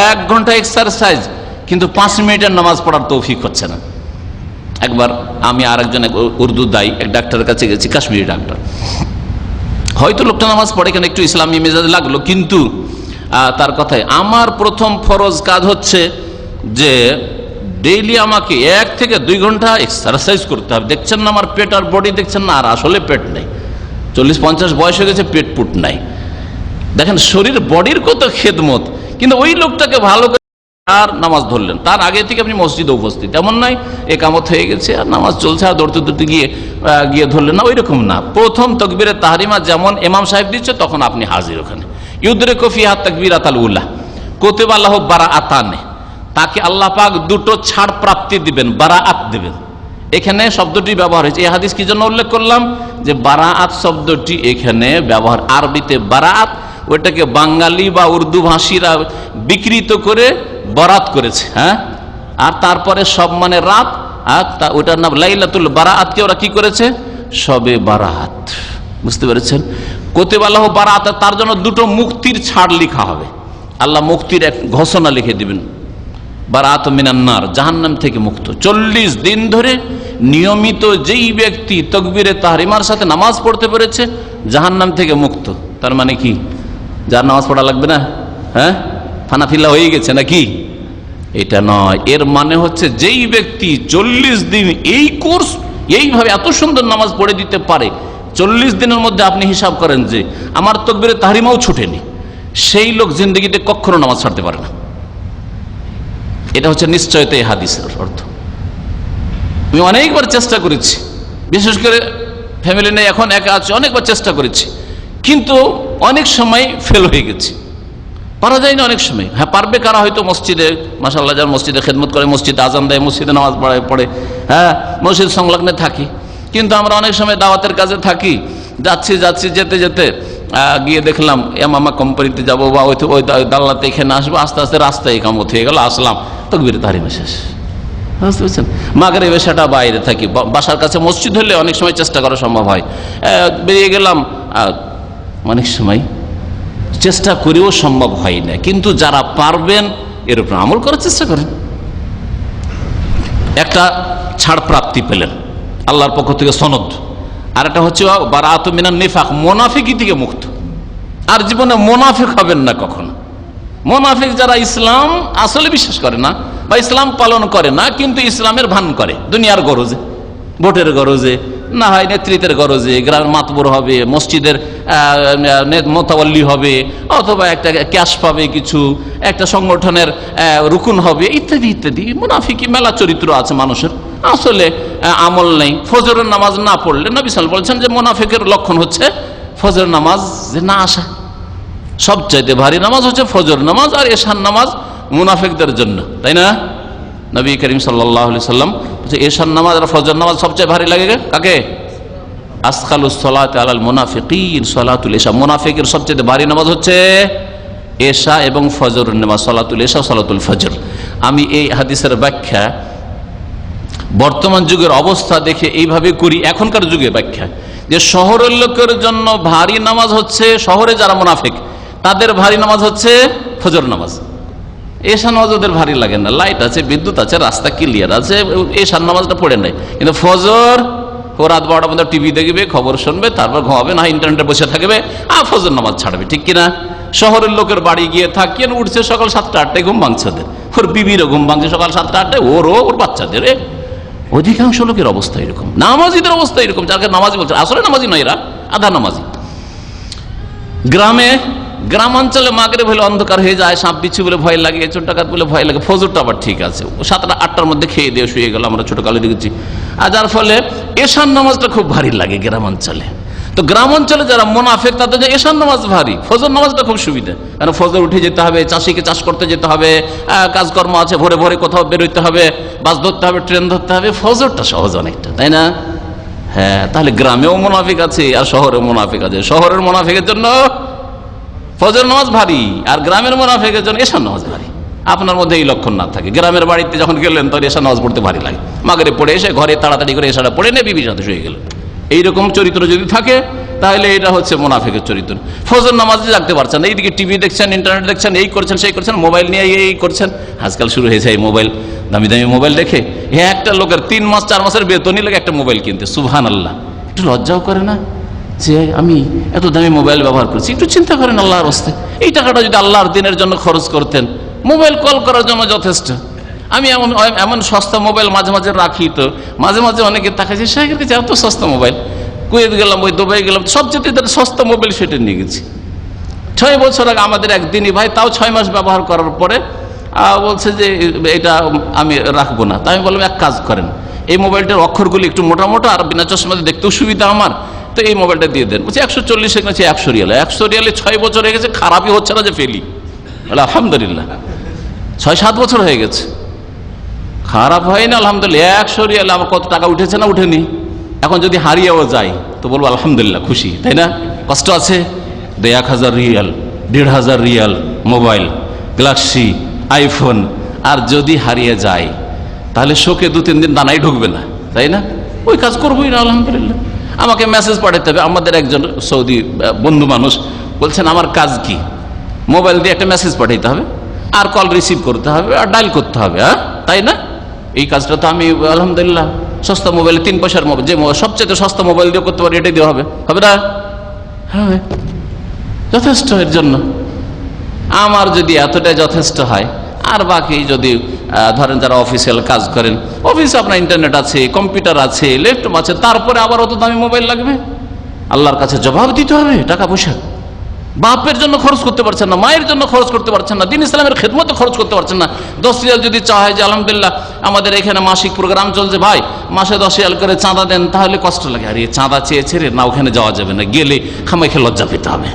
1 ঘন্টা এক্সারসাইজ, কিন্তু 5 মিনিটের নামাজ পড়ার তৌফিক হচ্ছে না। একবার আমি আরেকজন উর্দু দায়ী এক ডাক্তারের কাছে গেছি, কাশ্মীরি ডাক্তার। হয়তো লোকটা নামাজ পড়ে, কেন একটু ইসলামী মেজাজ লাগলো, কিন্তু তার কথায় আমার প্রথম ফরজ কাজ হচ্ছে যে ডেইলি আমাকে 1 থেকে 2 ঘন্টা এক্সারসাইজ করতে হবে। দেখছেন না আমার পেট আর বডি, দেখছেন না, আর আসলে পেট নেই, 40-50 বয়স হয়ে গেছে, পেট পুট নাই। দেখেন শরীর বডির কত খেদমত, কিন্তু ওই লোকটাকে ভালো করে আর নামাজ ধরলেন, তার আগে থেকে আপনি মসজিদে উপস্থিত, এমন নয় একামত হয়ে গেছে আর নামাজ চলছে আর দৌড়তে দৌড়তে গিয়ে ধরলেন না, ওই রকম না। প্রথম তাকবীরে তাহরিমা যেমন ইমাম সাহেব দিচ্ছে, তখন আপনি হাজির ওখানে। ইউদরিকু ফিহা তাকবীরাতাল উলা কুতিবা লাহু বারাআতানে, তাকে আল্লাহ পাক 2টো ছাড় প্রাপ্তি দিবেন, বারাআত দিবেন। এখানে শব্দটি ব্যবহার হয়েছে। এই হাদিস কি জন্য উল্লেখ করলাম, যে বারাআত শব্দটি এখানে ব্যবহার, আরবিতে বারাআত, ওইটাকে বাঙালি বা উর্দু ভাষীরা বিকৃত করে বরাত করেছে। হ্যাঁ, আর তারপরে সব মানে রাত, আর ওটার নাম লাইলাতুল বারাআতকে ওরা কি করেছে, শবে বারাত। বুঝতে পেরেছেন? কুতিবা লাহু বারাআত, তার জন্য 2টো মুক্তির ছাড় লেখা হবে। আল্লাহ মুক্তির এক ঘোষণা লিখে দিবেন, বারাআত মিনান নার, জাহান্নাম থেকে মুক্ত। 40 দিন ধরে নিয়মিত যেই ব্যক্তি তাকবীরে তাহরিমার সাথে নামাজ পড়তে পেরেছে, জাহান্নাম থেকে মুক্ত। তার মানে কি, যার নামাজ পড়া লাগবে না? হ্যাঁ, ফানাফিল্লা হয়ে গেছে নাকি? এটা নয়। এর মানে হচ্ছে যেই ব্যক্তি 40 দিন এই কোর্স এইভাবে এত সুন্দর নামাজ পড়ে দিতে পারে, 40 দিনের মধ্যে আপনি হিসাব করেন যে আমার তাকবীরে তাহরিমাও ছুটেনি, সেই লোক জিন্দগিতে কখনো নামাজ ছাড়তে পারে না। এটা হচ্ছে নিশ্চয়তা এই হাদিসের অর্থ। আমি অনেকবার চেষ্টা করেছি, বিশেষ করে ফ্যামিলি নিয়ে এখন একা আছে, অনেকবার চেষ্টা করেছি, কিন্তু অনেক সময় ফেল হয়ে গেছি। পারা যায় না অনেক সময়। হ্যাঁ, পারবে কারা হয়তো মসজিদে, মাশাআল্লাহ, যারা মসজিদে খেদমত করে, মসজিদে আজান দেয়, মসজিদে নামাজ পড়ে, হ্যাঁ, মসজিদ সংলগ্নে থাকি। কিন্তু আমরা অনেক সময় দাওয়াতের কাজে থাকি, যাচ্ছি যেতে যেতে গিয়ে দেখলাম এমামা কোম্পানিতে যাবো বা ওই দাল্লাতে এখানে আসবো, আস্তে আস্তে রাস্তায় একামত হয়ে গেল, আসলাম তাকবীর তাহরিমে শেষ। বুঝতে পারছেন? মাগরিব এশাটা বাইরে থাকি, বাসার কাছে মসজিদ হলে অনেক সময় চেষ্টা করা সম্ভব হয়, বেরিয়ে গেলাম, অনেক সময় চেষ্টা করেও সম্ভব হয় না। কিন্তু যারা পারবেন এর উপর আমল করার চেষ্টা করেন। একটা ছাড় প্রাপ্তি পেলেন আল্লাহর পক্ষ থেকে সনদ, আর একটা হচ্ছে বারাআতু মিনান নিফাক, মুনাফিকি থেকে মুক্ত। আর জীবনে মুনাফিক হবেন না কখনো। মুনাফিক যারা ইসলাম আসলে বিশ্বাস করে না বা ইসলাম পালন করে না, কিন্তু ইসলামের ভান করে দুনিয়ার গরজে, ভোটের গরজে, না হয় নেতৃত্বের গরজে, গ্রামের মাতবর হবে, মসজিদের মোতাওয়াল্লি হবে, অথবা একটা ক্যাশ পাবে, কিছু একটা সংগঠনের রুকুন হবে, ইত্যাদি ইত্যাদি। মুনাফিকি মেলা চরিত্র আছে মানুষের, আসলে আমল নেই। ফজরের নামাজ না পড়লে নবী সাল্লাল্লাহু আলাইহি ওয়াসাল্লাম বলেছেন যে মুনাফিকের লক্ষণ হচ্ছে ফজরের নামাজ যে না আসা। সবচাইতে ভারী নামাজ হচ্ছে ফজর নামাজ আর এশার নামাজ মুনাফিকদের জন্য, তাই না? নবী করিম সাল্লাল্লাহু আলাইহি ওয়াসাল্লাম বলছে এশার নামাজ আর ফজর নামাজ সবচেয়ে ভারী লাগে কাকে? আসকালুস সালাতি আলাল মুনাফিকিন সালাতুল ইশা। মুনাফিকের সবচেয়ে ভারী নামাজ হচ্ছে এশা এবং ফজরের নামাজ, সালাতুল ইশা, সালাতুল ফজর। আমি এই হাদিসের ব্যাখ্যা বর্তমান যুগের অবস্থা দেখে এইভাবে করি, এখনকার যুগে ব্যাখ্যা, যে শহরের লোকের জন্য ভারী নামাজ হচ্ছে, শহরে যারা মুনাফিক তাদের ভারী নামাজ হচ্ছে ফজর নামাজ। এশা নামাজ ওদের ভারী লাগে না, লাইট আছে, বিদ্যুৎ আছে, রাস্তা ক্লিয়ার আছে, এশার নামাজটা পড়ে নেয়। কিন্তু ফজর ও রাত 12টা পর্যন্ত টিভি দেখবে, খবর শুনবে, তারপর ঘুমাবে, না ইন্টারনেটে বসে থাকবে, আর ফজর নামাজ ছাড়বে, ঠিক কিনা? শহরের লোকের বাড়ি গিয়ে থাকিয়ে উঠছে সকাল 7টা 8টায়, ঘুম ভাঙছে ওদের, ওর বিবিরও ঘুম ভাঙছে সকাল 7টা 8টায়, ওর বাচ্চাদের। অধিকাংশ লোকের অবস্থা এরকম, নামাজিদের অবস্থা এরকম, যাকে নামাজি বলছে আসলে নামাজি নয়, এরা আধা নামাজি। গ্রামাঞ্চলে মাগরিব হলে অন্ধকার হয়ে যায়, সাপ বিচ্ছু বলে ভয় লাগে, চোর ডাকাত বলে ভয় লাগে, ফজরটা আবার ঠিক আছে, 7টা 8টার মধ্যে খেয়ে দিয়ে শুয়ে গেল, আমরা ছোটকালে দেখেছি। আর যার ফলে এশার নামাজটা খুব ভারী লাগে গ্রামাঞ্চলে। তো গ্রামাঞ্চলে যারা মুনাফিক তাদের এশার নামাজ ভারী, ফজর নামাজটা খুব সুবিধা, কারণ ফজর উঠে যেতে হবে, চাষিকে চাষ করতে যেতে হবে, কাজকর্ম আছে, ভোরে ভোরে কোথাও বেরোতে হবে, বাস ধরতে হবে, ট্রেন ধরতে হবে, ফজরটা সহজ অনেকটা, তাই না? হ্যাঁ, তাহলে গ্রামেও মুনাফিক আছে আর শহরেও মুনাফিক আছে। শহরের মুনাফিকের জন্য ফজর নামাজ ভারী, আর গ্রামের মুনাফিকের জন্য এশার নামাজ ভারী। আপনার মধ্যে এই লক্ষণ না থাকে, গ্রামের বাড়িতে যখন গেলেন তখন এশার নামাজ পড়তে ভারী লাগে, মাগরিব পড়ে এসে ঘরে তাড়াতাড়ি করে এশাটা পড়ে নিয়ে বিবির সাথে শুয়ে গেলেন। এইরকম চরিত্র যদি থাকে তাহলে এটা হচ্ছে মুনাফিকের চরিত্র। ফজর নামাজে জাগতে পারছেন, এইদিকে টিভি দেখছেন, ইন্টারনেট দেখছেন, এই করছেন সেই করছেন, মোবাইল নিয়ে এই করছেন। আজকাল শুরু হয়েছে এই মোবাইল, দামি দামি মোবাইল দেখে একটা লোকের 3 মাস 4 মাসের বেতনই লাগে একটা মোবাইল কিনতে। সুবহানাল্লাহ, একটু লজ্জাও করে না যে আমি এত দামি মোবাইল ব্যবহার করছি? একটু চিন্তা করেন আল্লাহর রাস্তায়, এই টাকাটা যদি আল্লাহর দিনের জন্য খরচ করতেন, মোবাইল কল করার জন্য যথেষ্ট। আমি এমন সস্তা মোবাইল মাঝে মাঝে রাখি, তো মাঝে মাঝে অনেকে তাকাইছে শাহের কাছে এত সস্তা মোবাইল, কুয়েত গেলাম, ওই দুবাই গেলাম, সবচেয়ে সস্তা মোবাইল সেটা নিয়ে গেছি। 6 বছর আগে আমাদের একদিনই ভাই, তাও 6 মাস ব্যবহার করার পরে বলছে যে এটা আমি রাখবো না। তাই আমি বললাম এক কাজ করেন, এই মোবাইলটার অক্ষরগুলি একটু মোটা মোটা আর বিনা চশমাতে দেখতেও সুবিধা আমার, তো এই মোবাইলটা দিয়ে দেন। বলছে 140 কিনেছি, 100 রিয়ালে। 100 রিয়ালে 6 বছর হয়ে গেছে, খারাপই হচ্ছে না যে ফেলি। আলহামদুলিল্লাহ, 6-7 বছর হয়ে গেছে, খারাপ হয়নি আলহামদুলিল্লাহ। 100 রিয়ালে আমার কত টাকা উঠেছে না উঠেনি? এখন যদি হারিয়েও যায় তো বলবো আলহামদুলিল্লাহ, খুশি, তাই না? কষ্ট আছে? 1000 riyal, 1500 riyal mobile, Galaxy, iPhone, আর যদি হারিয়ে যায় তাহলে শোকে 2-3 দিন দানাই ঢুকবে না, তাই না? ওই কাজ করবোই না আলহামদুলিল্লাহ। আমাকে মেসেজ পাঠাতে হবে, আমাদের একজন সৌদি বন্ধু মানুষ বলছেন আমার কাজ কি, মোবাইল দিয়ে একটা মেসেজ পাঠাইতে হবে, আর কল রিসিভ করতে হবে, আর ডায়াল করতে হবে, হ্যাঁ তাই না? এই কাজটা তো আমি আলহামদুলিল্লাহ সস্তা মোবাইলে 3 পয়সার মোবাইল, যে সবচেয়ে সস্তা মোবাইল দিয়ে করতে পারি, এটাই দেওয়া হবে, হবে না? হ্যাঁ, যথেষ্ট এর জন্য। আমার যদি এতটাই যথেষ্ট হয়, আর বাকি যদি ধরেন যারা অফিসিয়াল কাজ করেন, অফিসে আপনার ইন্টারনেট আছে, কম্পিউটার আছে, ল্যাপটপ আছে, তারপরে আবার অত দামি মোবাইল লাগবে? আল্লাহর কাছে জবাব দিতে হবে টাকা পয়সা। বাপের জন্য খরচ করতে পারছেন না, মায়ের জন্য খরচ করতে পারছেন না, দিন ইসলামের খেদমতে খরচ করতে পারছেন না। 10 রিয়াল যদি চায় যে আলহামদুলিল্লাহ আমাদের এখানে মাসিক প্রোগ্রাম চলছে, ভাই মাসে 10 রিয়াল করে চাঁদা দেন, তাহলে কষ্ট লাগে। আর এই চাঁদা চেয়েছে রে না, ওখানে যাওয়া যাবে না, গেলে খামাইখে লজ্জা পেতে হবে।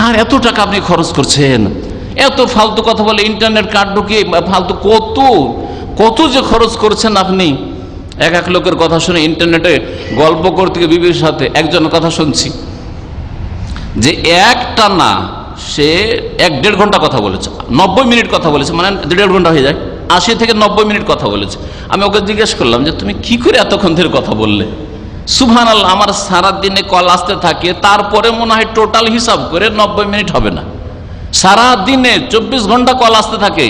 আর এত টাকা আপনি খরচ করছেন, এত ফালতু কথা বলে, ইন্টারনেট কার্ড ঢুকিয়ে ফালতু কত যে খরচ করছেন আপনি। এক লোকের কথা শুনে ইন্টারনেটে গল্প করতে গিয়ে বিবির সাথে একজনের কথা শুনছি যে একটা না সে 1-1.5 ঘন্টা কথা বলেছে, 90 মিনিট কথা বলেছে, মানে 1.5 ঘন্টা হয়ে যায়, 80 থেকে 90 মিনিট কথা বলেছে। আমি ওকে জিজ্ঞেস করলাম যে তুমি কি করে এতক্ষণ ধরে কথা বললে? সুবহানাল্লাহ, আমার সারাদিনে কল আসতে থাকে, তারপরে মনে হয় টোটাল হিসাব করে 90 মিনিট হবে না। সারাদিনে 24 ঘন্টা কল আসতে থাকে।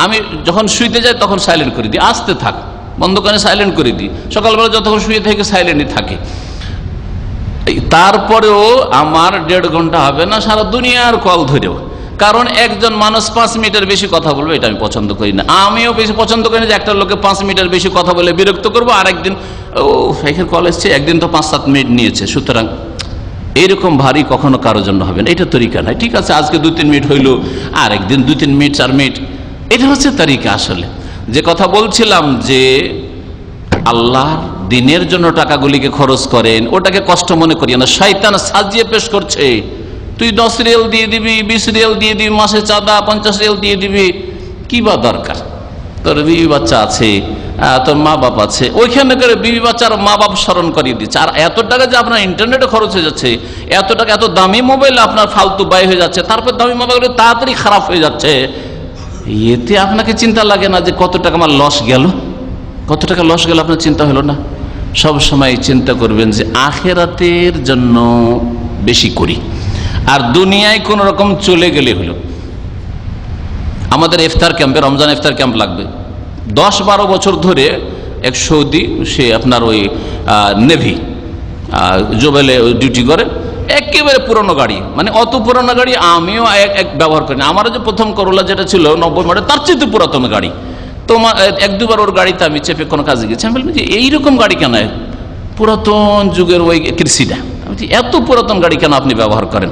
আমি যখন শুইতে যাই তখন সাইলেন্ট করে দিই, আসতে থাক, বন্ধ করে সাইলেন্ট করে দিই। সকালবেলা যতক্ষণ শুয়ে থেকে সাইলেন্টই থাকে। তারপরেও আমার 1.5 ঘন্টা হবে না সারা দুনিয়ার কল ধরেও। কারণ একজন মানুষ 5 মিনিটের বেশি কথা বলবে, এটা আমি পছন্দ করি না। আমিও বেশি পছন্দ করি না যে একটা লোকে 5 মিনিটের বেশি কথা বলে বিরক্ত করবো, আর একদিন এখানে কল এসছে, একদিন তো 5-7 মিনিট নিয়েছে। সুতরাং এইরকম ভারী কখনো কারোর জন্য হবে না, এটা তরিকা নাই। ঠিক আছে, আজকে 2-3 মিনিট হইলো, আর একদিন 2-3 মিনিট 4 মিনিট, এটা হচ্ছে তরিকা। আসলে যে কথা বলছিলাম যে আল্লাহর দিনের জন্য টাকাগুলিকে খরচ করেন, ওটাকে কষ্ট মনে করি না। শয়তান সাজিয়ে পেশ করছে, তুই 10 রিয়াল দিয়ে দিবি, 20 রিয়াল দিয়ে দিবি, মাসে চাঁদা 50 রিয়াল দিয়ে দিবি, কি বা দরকার? তোর বিবি বাচ্চা আছে, তোর মা বাপ আছে, ওইখানে করে বিবি বাচ্চার মা বাপ স্মরণ করিয়ে দিচ্ছে। আর এত টাকা যে আপনার ইন্টারনেটে খরচ হয়ে যাচ্ছে, এত টাকা এত দামি মোবাইল আপনার ফালতু ব্যয় হয়ে যাচ্ছে, তারপর দামি মোবাইল তাড়াতাড়ি খারাপ হয়ে যাচ্ছে, এতে আপনাকে চিন্তা লাগে না যে কত টাকা আমার লস গেল? কত টাকা লস গেল আপনার চিন্তা হলো না? সব সময় চিন্তা করবেন যে আখেরাতের জন্য বেশি করি, আর দুনিয়ায় কোন রকম চলে গেলে হলো। আমাদের ইফতার ক্যাম্পে, রমজান ইফতার ক্যাম্প লাগবে। 10-12 বছর ধরে এক সৌদি, সে আপনার ওই নেভি জোবেলে ডিউটি করে, একেবারে পুরনো গাড়ি, মানে অত পুরনো গাড়ি আমিও এক ব্যবহার করি না। আমারও যে প্রথম করোলা যেটা ছিল 90 মডেল, তার চেয়ে পুরাতন গাড়ি। তো 1-2 বার ওর গাড়িতে আমি চেপে কোনো কাজে গেছি। আমি বললাম যে এইরকম গাড়ি কেন, পুরাতন যুগের ওই কৃষিটা, আমি এত পুরাতন গাড়ি কেন আপনি ব্যবহার করেন?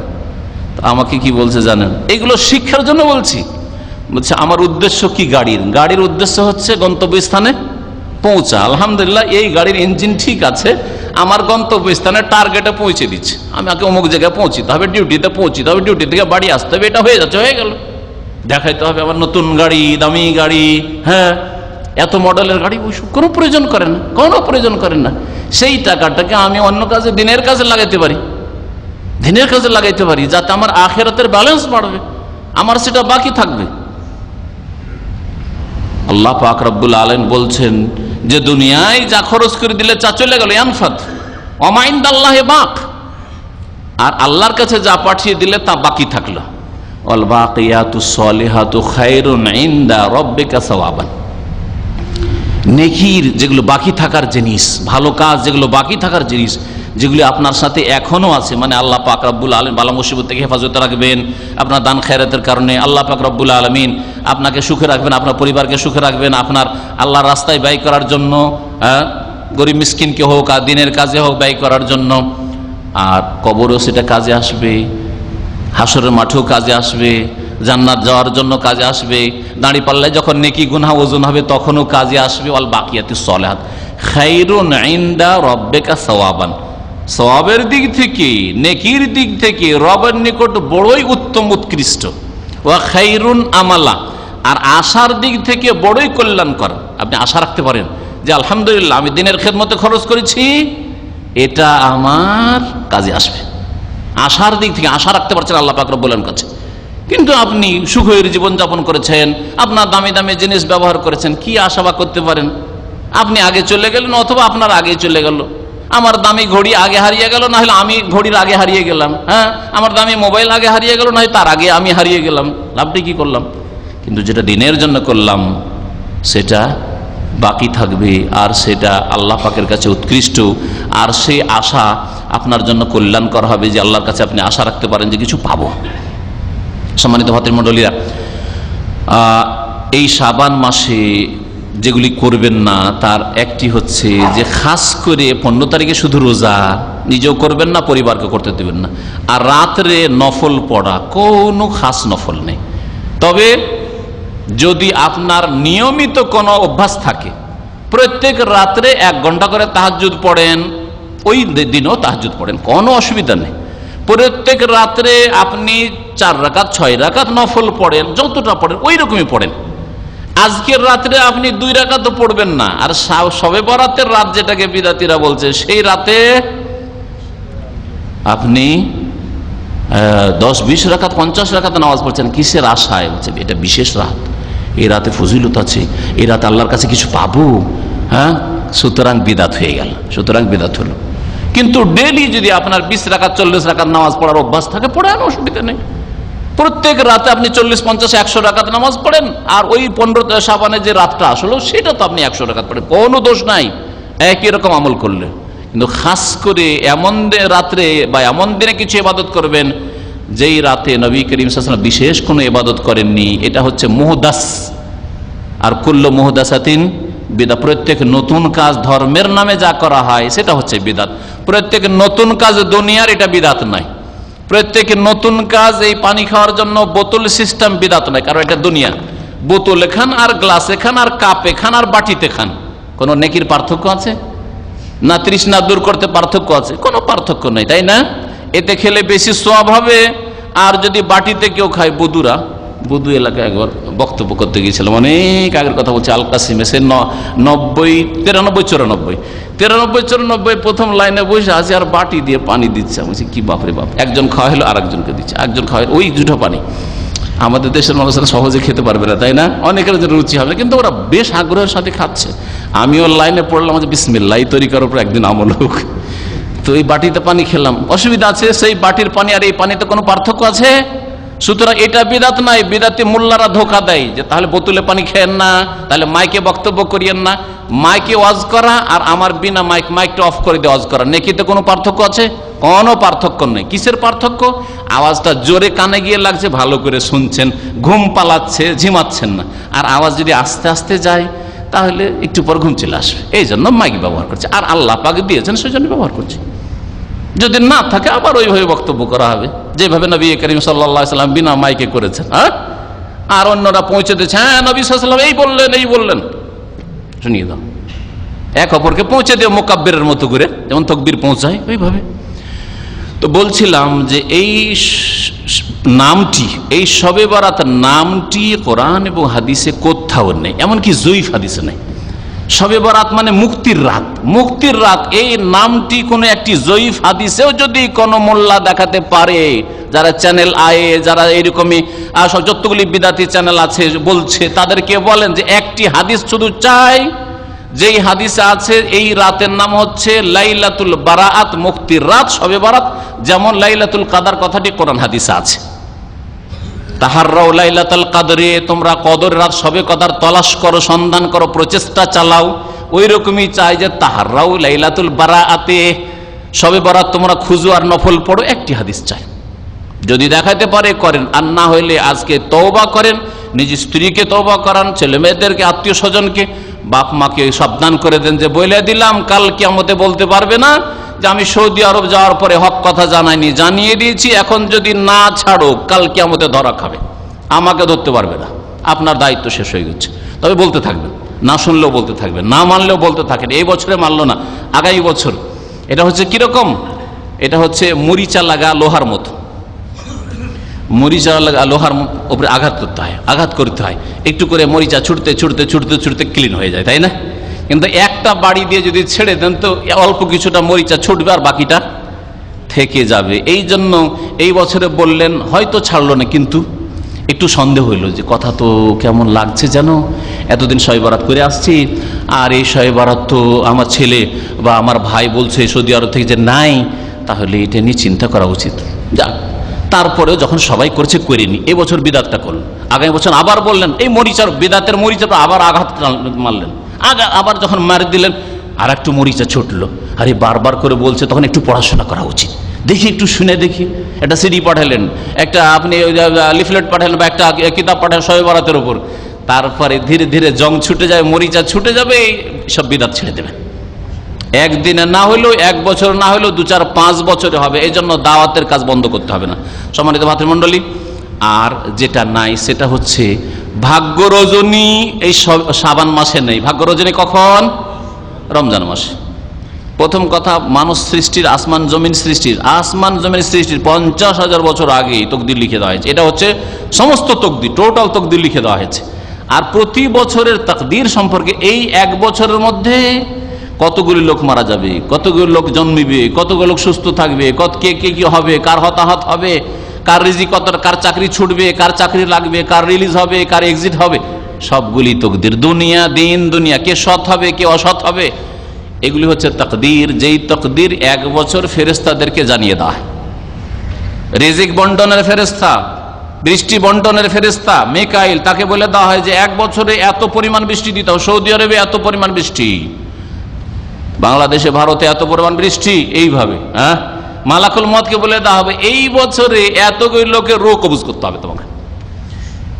তো আমাকে কি বলছে জানেন? এইগুলো শিক্ষার জন্য বলছি। বলছে আমার উদ্দেশ্য কি? গাড়ির উদ্দেশ্য হচ্ছে গন্তব্যস্থানে পৌঁছা। আলহামদুলিল্লাহ এই গাড়ির ইঞ্জিন ঠিক আছে, আমার গন্তব্যস্থানে টার্গেটে পৌঁছে দিচ্ছে। আমাকে অমুক জায়গায় পৌঁছিতে হবে, ডিউটিতে পৌঁছিতে হবে, ডিউটি থেকে বাড়ি আসতে হবে, এটা হয়ে যাচ্ছে, হয়ে গেল। দেখাইতে হবে আমার নতুন গাড়ি, দামি গাড়ি, হ্যাঁ এত মডেলের গাড়ি, ওইসব কোনো প্রয়োজন করে না, কোনো প্রয়োজন করে না। সেই টাকাটাকে আমি অন্য কাজে, দিনের কাজে লাগাইতে পারি, দিনের কাজে লাগাইতে পারি, যাতে আমার আখিরাতের ব্যালেন্স বাড়বে, আমার সেটা বাকি থাকবে। আল্লাহ পাক রব্বুল আলামিন বলছেন যে দুনিয়ায় যা খরচ করে দিলে তা চলে গেল, ইয়ানফাদ ওয়া মা ইনদাল্লাহি বাক, আর আল্লাহর কাছে যা পাঠিয়ে দিলে তা বাকি থাকলো। ওয়াল বাকিয়াতুস সলিহাতু খায়রুন ইনদা রাব্বিকা সাওয়াবান। নেকির যেগুলো বাকি থাকার জিনিস, ভালো কাজ যেগুলো বাকি থাকার জিনিস, যেগুলি আপনার সাথে এখনো আছে, মানে আল্লাহ পাক রব্বুল আলামিন বালা মুসিবত থেকে হেফাজতে রাখবেন, আপনার দান খেরাতের কারণে আল্লাহ পাক রব্বুল আলামিন আপনাকে সুখে রাখবেন, আপনার পরিবারকে সুখে রাখবেন, আপনার আল্লাহর রাস্তায় ব্যয় করার জন্য, গরিব মিসকিনকে হোক আর দিনের কাজে হোক ব্যয় করার জন্য। আর কবরও সেটা কাজে আসবে, হাসরের মাঠেও কাজে আসবে, জান্নাত যাওয়ার জন্য কাজে আসবে, দাঁড়ি পাল্লায় যখন নেকি গুনাহ ওজন হবে তখনও কাজে আসবে। ওয়াল বাকিয়াতুস সলিহাত খায়রুন ইনদা রাব্বিকা সাওয়াবান। সওয়াবের দিক থেকে, নেকির দিক থেকে রবের নিকট বড়ই উত্তম, উৎকৃষ্ট। ওয়া খায়রুন আমালা, আর আশার দিক থেকে বড়ই কল্যাণকর। আপনি আশা রাখতে পারেন যে আলহামদুলিল্লাহ আমি দিনের খেদমতে খরচ করেছি, এটা আমার কাজে আসবে। আশার দিক থেকে আশা রাখতে পারছেন আল্লাহ পাক রব্বুল আলামিনের কাছে। কিন্তু আপনি সুখের জীবনযাপন করেছেন, আপনার দামি দামি জিনিস ব্যবহার করেছেন, কি আশা বা করতে পারেন? আপনি আগে চলে গেলেন, অথবা আপনার আগে চলে গেল। আমার দামি ঘড়ি আগে হারিয়ে গেল, না হলে আমি ঘড়ির আগে হারিয়ে গেলাম। হ্যাঁ, আমার দামি মোবাইল আগে হারিয়ে গেল, না হয় তার আগে আমি হারিয়ে গেলাম। লাভটি কি করলাম? কিন্তু যেটা দিনের জন্য করলাম সেটা বাকি থাকবে, আর সেটা আল্লাহ পাকের কাছে উৎকৃষ্ট। আর সেই আশা আপনার জন্য কল্যাণকর হবে, যে আল্লাহর কাছে আপনি আশা রাখতে পারেন যে কিছু পাবো। সম্মানিত ভাতৃমণ্ডলীরা, এই শাবান মাসে যেগুলি করবেন না তার একটি হচ্ছে যে খাস করে 15 তারিখে শুধু রোজা নিজেও করবেন না, পরিবারকে করতে দেবেন না। আর রাত্রে নফল পড়া, কোনো খাস নফল নেই। তবে যদি আপনার নিয়মিত কোনো অভ্যাস থাকে, প্রত্যেক রাত্রে 1 ঘন্টা করে তাহাজ্জুদ পড়েন, ওই দিনও তাহাজ্জুদ পড়েন, কোনো অসুবিধা নেই। প্রত্যেক রাত্রে আপনি 4 রাকাত 6 রাকাত নফল পড়েন, যতটা পড়েন ওই রকমই পড়েন। আজকের রাত্রে আপনি 2 রাকাত তো পড়বেন না। আর শবে বরাতের রাত যেটাকে বিদাতিরা বলছে, সেই রাতে আপনি 10-20 রাকাত 50 রাকাত নামাজ পড়ছেন। কিসের আশায়? বলছেন এটা বিশেষ রাত, এই রাতে ফজিলত আছে, এই রাতে আল্লাহর কাছে কিছু পাবো। হ্যাঁ, সুতরাং বিদাত হয়ে গেল, সুতরাং বিদাত হলো। কিন্তু ডেলি যদি আপনার 20 রাকাত 40 রাকাত নামাজ পড়ার অভ্যাস থাকে, পড়েন, অসুবিধা নেই। প্রত্যেক রাতে আপনি 40, 50, 100 রাকাত নামাজ পড়েন, আর ওই 15 শাবানে যে রাতটা আসলো সেটা তো আপনি 100 রাকাত পড়েন, কোনো দোষ নাই একই রকম আমল করলে। কিন্তু খাস করে এমন রাত্রে বা এমন দিনে কিছু ইবাদত করবেন যেই রাতে নবী করিম সাল্লাল্লাহু আলাইহি ওয়াসাল্লাম বিশেষ কোনো ইবাদত করেননি, এটা হচ্ছে মুহদাস। আর কুল্লু মুহদাসাতিন বিদআত, প্রত্যেক নতুন কাজ ধর্মের নামে যা করা হয় সেটা হচ্ছে বিদআত। প্রত্যেক নতুন কাজ দুনিয়ার, এটা বিদআত নয়। প্রত্যেক নতুন কাজ, এই পানি খাওয়ার জন্য বোতল সিস্টেম বিদআত নয়, কারণ এটা দুনিয়া। বোতলে খান আর গ্লাসে খান আর কাপে খান আর বাটিতে খান, কোনো নেকির পার্থক্য আছে? না তৃষ্ণা দূর করতে পার্থক্য আছে? কোনো পার্থক্য নেই, তাই না? এতে খেলে বেশি সওয়াব হবে। আর যদি বাটিতে কেউ খায়, বধু এলাকায় একবার বক্তব্য করতে গিয়েছিলাম, অনেক আগের কথা বলছে, আল কাসিমে, সে 93-94 প্রথম লাইনে বসে আছে আর বাটি দিয়ে পানি দিচ্ছে। আমি বলছি কি বাপরে বাপ, একজন খাওয়া হলো আর একজনকে দিচ্ছে, একজন খাওয়া ওই দুটো পানি। আমাদের দেশের মানুষরা সহজে খেতে পারবে না, তাই না? অনেকের রুচি হবে, কিন্তু ওরা বেশ আগ্রহের সাথে খাচ্ছে। আমিও লাইনে পড়লাম যে বিসমিল্লাহ, এই তরিকার উপর একদিন আমল হোক। তো এই বাটিতে পানি খেলাম, অসুবিধা আছে? সেই বাটির পানি আর এই পানিতে কোনো পার্থক্য আছে? সুতরাং এটা বিদআত নয়। বিদআতে মোল্লারা ধোঁকা দেয় যে তাহলে বোতলে পানি খেয়েন না, তাহলে মাইকে বক্তব্য করিয়েন না। মাইকে ওয়াজ করা আর আমার বিনা মাইকটা অফ করে দিয়ে ওয়াজ করা, নেকিতে কোনো পার্থক্য আছে? কোনো পার্থক্য নেই। কিসের পার্থক্য? আওয়াজটা জোরে কানে গিয়ে লাগছে, ভালো করে শুনছেন, ঘুম পালাচ্ছে, ঝিমাচ্ছেন না। আর আওয়াজ যদি আস্তে আস্তে যায় তাহলে একটু পর ঘুম চলে আসবে, এই জন্য মাইক ব্যবহার করছে। আর আল্লাহ পাক দিয়েছেন সেই জন্য ব্যবহার করছে। যদি না থাকে আবার ওইভাবে বক্তব্য করা হবে যেভাবে নবী করিম সাল্লাল্লাহু আলাইহি ওয়াসাল্লাম বিনা মাইকে করেছেন। হ্যাঁ, আর অন্যরা পৌঁছে দিচ্ছে, হ্যাঁ নবী সাল্লাল্লাহু আলাইহি ওয়াসাল্লাম এই বললেন, শুনিয়ে দাও। এক অপরকে পৌঁছে দিয়ে মুকাব্বিরের মতো করে, যেমন তাকবীর পৌঁছায় ওইভাবে। তো বলছিলাম যে এই নামটি, এই শবে বরাত নামটি কোরআন এবং হাদিসে কোথাও নেই, এমনকি জয়ীফ হাদিসে নেই। শবে বরাত মানে মুক্তির রাত, মুক্তির রাত। এই নামটি কোনো একটি জয়ীফ হাদিসেও যদি কোনো মোল্লা দেখাতে পারে, যারা চ্যানেল আয়ে, যারা এইরকমই সব যতগুলি বিদাতি চ্যানেল আছে বলছে, তাদেরকে বলেন যে একটি হাদিস শুধু চাই, যেই হাদিসে আছে এই রাতের নাম হচ্ছে লাইলাতুল বারাআত, মুক্তির রাত, শবে বরাত। যেমন লাইলাতুল কাদর কথাটি কোরআন হাদিসে আছে, তাহাররাও লাইলাতুল কদরে, তোমরা কদর রাত শবে কদর তলাশ করো, সন্ধান করো, প্রচেষ্টা চালাও। ওই রকমই চাই যে তাহাররাও লাইলাতুল বারাআতে, শবে বরাত তোমরা খুঁজো আর নফল পড়ো, একটি হাদিস চাই। যদি দেখাতে পারে করেন, আর না হইলে আজকে তওবা করেন, নিজ স্ত্রীকে তওবা করান, ছেলে মেয়েদেরকে, আত্মীয় স্বজনকে, বাপ মাকে সাবধান করে দেন যে বলে দিলাম কাল কিয়ামতে বলতে পারবে না যে আমি সৌদি আরব যাওয়ার পরে হক কথা জানাইনি, জানিয়ে দিয়েছি, এখন যদি না ছাড়ো কাল কিয়ামতে ধরা খাবে, আমাকে ধরতে পারবে না। আপনার দায়িত্ব শেষ হয়ে গেছে, তবে বলতে থাকবেন, না শুনলেও বলতে থাকবেন, না মানলেও বলতে থাকেন। এই বছরে মানলো না, আগামী বছর। এটা হচ্ছে কিরকম? এটা হচ্ছে মরিচা লাগা লোহার মতো, মরিচা লাগা লোহার উপরে আঘাত করতে হয়, আঘাত করতে হয়, একটু করে মরিচা ছুটতে ছুটতে ছুটতে ছুটতে ক্লিন হয়ে যায়, তাই না? কিন্তু একটা বাড়ি দিয়ে যদি ছেড়ে দেন তো অল্প কিছুটা মরিচা ছুটবে আর বাকিটা থেকে যাবে। এই জন্য এই বছরে বললেন, হয়তো ছাড়লো না, কিন্তু একটু সন্দেহ হইল যে কথা তো কেমন লাগছে যেন, এতদিন শবে বরাত করে আসছি, আর এই শবে বরাত তো আমার ছেলে বা আমার ভাই বলছে সৌদি আরব থেকে যে নাই, তাহলে এটা নিয়ে চিন্তা করা উচিত। যাক, তারপরেও যখন সবাই করছে করিনি, এবছর বিদাতটা করলেন, আগামী বছর আবার বললেন, এই মরিচার বিদাতের মরিচাটা আবার আঘাত মারলেন, আবার যখন মারি দিলেন আর একটু মরিচা ছুটলো। আরে বারবার করে বলছে, তখন একটু পড়াশোনা করা উচিত, দেখি একটু শুনে দেখি। একটা সিডি পাঠালেন, একটা আপনি লিফলেট পাঠালেন বা একটা কিতাব পাঠালেন শবে বরাতের উপর, তারপরে ধীরে ধীরে জং ছুটে যাবে, মরিচা ছুটে যাবে, সব বিদাত ছেড়ে দেবেন। একদিনে না হইলেও, এক বছর না হইলেও 2, 4, 5 বছরে হবে। এই জন্য দাওয়াতের কাজ বন্ধ করতে হবে না, সম্মানিত ভাতৃমণ্ডলী। আর যেটা নাই সেটা হচ্ছে ভাগ্য রজনী। এই শাবান মাসে নেই, ভাগ্য রজনী কখন? রমজান মাসে। প্রথম কথা, মানুষ সৃষ্টির, আসমান জমিন সৃষ্টির 50,000 বছর আগেই তকদির লিখে দেওয়া হয়েছে। এটা হচ্ছে সমস্ত তকদির, টোটাল তকদির লিখে দেওয়া হয়েছে। আর প্রতি বছরের তাকদীর সম্পর্কে এই এক বছরের মধ্যে কতগুলি লোক মারা যাবে, কতগুলি লোক জন্মিবে, কতগুলো লোক সুস্থ থাকবে, কে কি হবে, কার হতাহত হবে, কার রিজিক কত, কার চাকরি ছুটবে, কার চাকরি লাগবে, কার রিলিজ হবে, কার এক্সিট হবে, সবগুলি তকদির। দুনিয়া, দিন দুনিয়া, কে সৎ হবে, কে অসৎ হবে, এগুলি হচ্ছে তাকদীর। যেই তাকদীর এক বছর ফেরেশতাদেরকে জানিয়ে দেওয়া হয়। রিজিক বন্টনের ফেরেশতা, বৃষ্টি বন্টনের ফেরেশতা মিকাইল, তাকে বলে দেওয়া হয় যে এক বছরে এত পরিমাণ বৃষ্টি দিতে হবে, সৌদি আরবে এত পরিমাণ বৃষ্টি, বাংলাদেশে ভারতে এত পরিমাণ বৃষ্টি, এইভাবে। মালাকুল মউতকে বলে দেওয়া হবে এই বছরে এতগুলো লোকের রোগ কবজ করতে হবে তোমাকে।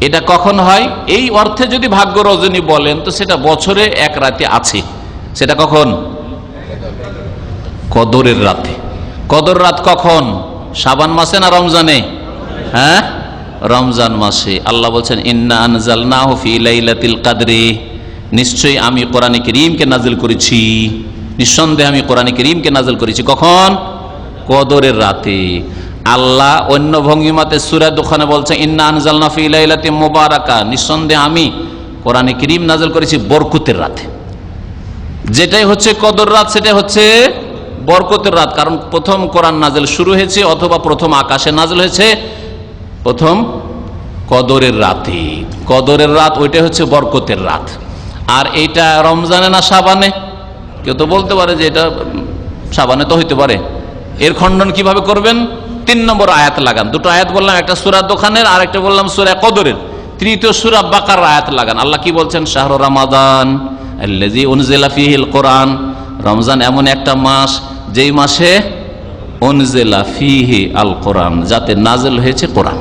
এটা কখন হয়? এই অর্থে যদি ভাগ্য রজনী বলেন তো সেটা বছরে এক রাতে আছে। সেটা কখন? কদরের রাতে। কদর রাত কখন? শাবান মাসে না রমজানে? রমজান মাসে। আল্লাহ বলছেন ইন্না আনজালনাহু ফি লাইলাতিল কদরি, নিশ্চয়ই আমি কোরআনে কারীমকে নাযিল করেছি, নিঃসন্দেহে আমি কোরআনে কারীমকে নাযিল করেছি। কখন? কদরের রাতে। আল্লাহ অন্য ভঙ্গিমাতে সূরা দুখানে বলছে ইন্না আনজালনা ফি লাইলাতিন মুবারাকা, নিঃসন্দেহে আমি কোরআনে কারীম নাযিল করেছি বরকতের রাতে। যেটাই হচ্ছে কদর রাত সেটা হচ্ছে বরকতের রাত, কারণ প্রথম কোরআন নাযিল শুরু হয়েছে অথবা প্রথম আকাশে নাযিল হয়েছে প্রথম কদরের রাতে। কদরের রাত ওইটা হচ্ছে বরকতের রাত। আর এইটা রমজানে না শাবানে? কেউ তো বলতে পারে যে এটা শাবানে তো হইতে পারে। এর খণ্ডন কিভাবে করবেন? 3 নম্বর আয়াত লাগান। দুটো আয়াত বললাম, একটা সূরা দোকানের আর একটা বললাম সূরা কদরের। তৃতীয় সূরা বাকারার আয়াত লাগান। আল্লাহ কি বলছেন? শাহরু রমাদান আল্লাযী উনজিলা ফীহিল কোরআন, রমজান এমন একটা মাস যেই মাসে উনজিলা ফীহি আল কোরআন, যাতে নাযিল হয়েছে কোরআন।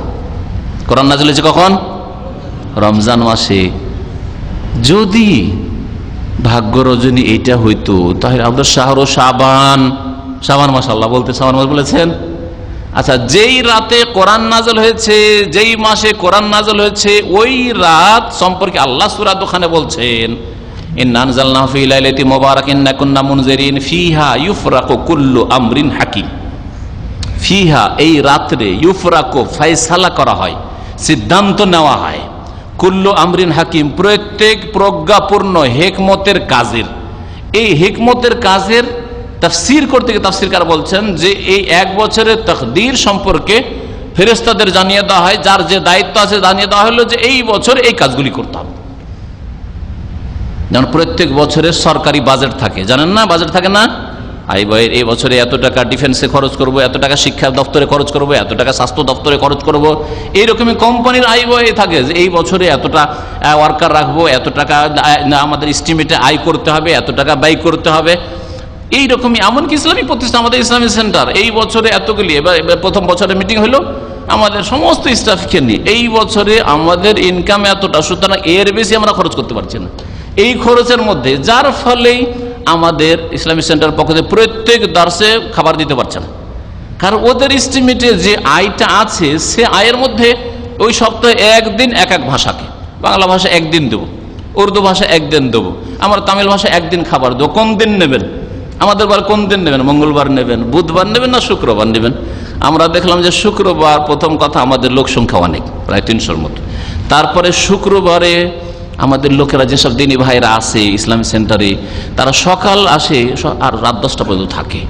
কোরআন নাযিল হয়েছে কখন? রমজান মাসে। যদি ভাগ্য রজনী এইটা হইতো তাহলে আমাদের শাহরু শাবান, শাবান মাস আল্লাহ বলতে শাবান মাস বলেছেন। আচ্ছা, যেই রাতে কোরআন নাযিল হয়েছে, যেই মাসে কোরআন নাযিল হয়েছে, ওই রাত সম্পর্কে আল্লাহ সূরা দুখানে বলছেন ইন্না আনজালনাহু ফি লাইলাতিন মুবারাকাতিন ইন্না কুন্না মুনজিরিন ফিহা ইউফরাকু কুল্লু আমরিন হাকিম। ফিহা, এই রাত্রে, ইউফরাকু, ফয়সালা করা হয়, সিদ্ধান্ত নেওয়া হয়, কুল্লু আমরিন হাকিম, প্রত্যেক প্রজ্ঞাপূর্ণ হিকমতের কাজের। এই হিকমতের কাজের তাফসীর করতে গিয়ে তাফসীরকার বলছেন যে এই এক বছরের তাকদীর সম্পর্কে ফেরেশতাদের জানিয়ে দেওয়া হয়, যার যে দায়িত্ব আছে জানিয়ে দেওয়া হলো যে এই বছর এই কাজগুলি করতে হবে। যেমন প্রত্যেক বছরের সরকারি বাজেট থাকে, জানেন না? বাজেট থাকে না? আই বয়ের এই বছরে এত টাকা ডিফেন্সে খরচ করব, এত টাকা শিক্ষা দপ্তরে খরচ করব, এত টাকা স্বাস্থ্য দপ্তরে খরচ করব। এইরকমই কোম্পানির আয় ব্যয় থাকে যে এই বছরে এতটা ওয়ার্কার রাখবো, এত টাকা আমাদের এস্টিমেটে আয় করতে হবে, এত টাকা ব্যয় করতে হবে। এইরকমই এমনকি ইসলামিক প্রতিষ্ঠান, আমাদের ইসলামিক সেন্টার এই বছরে এতগুলি, এবার প্রথম বছরে মিটিং হলো আমাদের সমস্ত স্টাফকে নিয়ে, এই বছরে আমাদের ইনকাম এতটা, সুতরাং এর বেশি আমরা খরচ করতে পারছি না। এই খরচের মধ্যে, যার ফলেই আমাদের ইসলামিক সেন্টার পক্ষ থেকে প্রত্যেক দার্সে খাবার দিতে পারছে না, কারণ ওদের এস্টিমেটে যে আয়টা আছে সে আয়ের মধ্যে ওই সপ্তাহে একদিন এক এক ভাষাকে, বাংলা ভাষা একদিন দেবো, উর্দু ভাষা একদিন দেবো, আমার তামিল ভাষা একদিন খাবার দেবো। কোন দিন নেবেন? আমাদের বার কোন দিন নেবেন? মঙ্গলবার নেবেন, বুধবার নেবেন না শুক্রবার নেবেন? আমরা দেখলাম যে শুক্রবার, প্রথম কথা আমাদের লোক সংখ্যা অনেক, প্রায় 300-র মতো। তারপরে শুক্রবারে আমাদের লোকেরা যেসব দিনী ভাইরা আসে ইসলামিক সেন্টারে, তারা সকাল আসে আর রাত 10টা পর্যন্ত থাকে,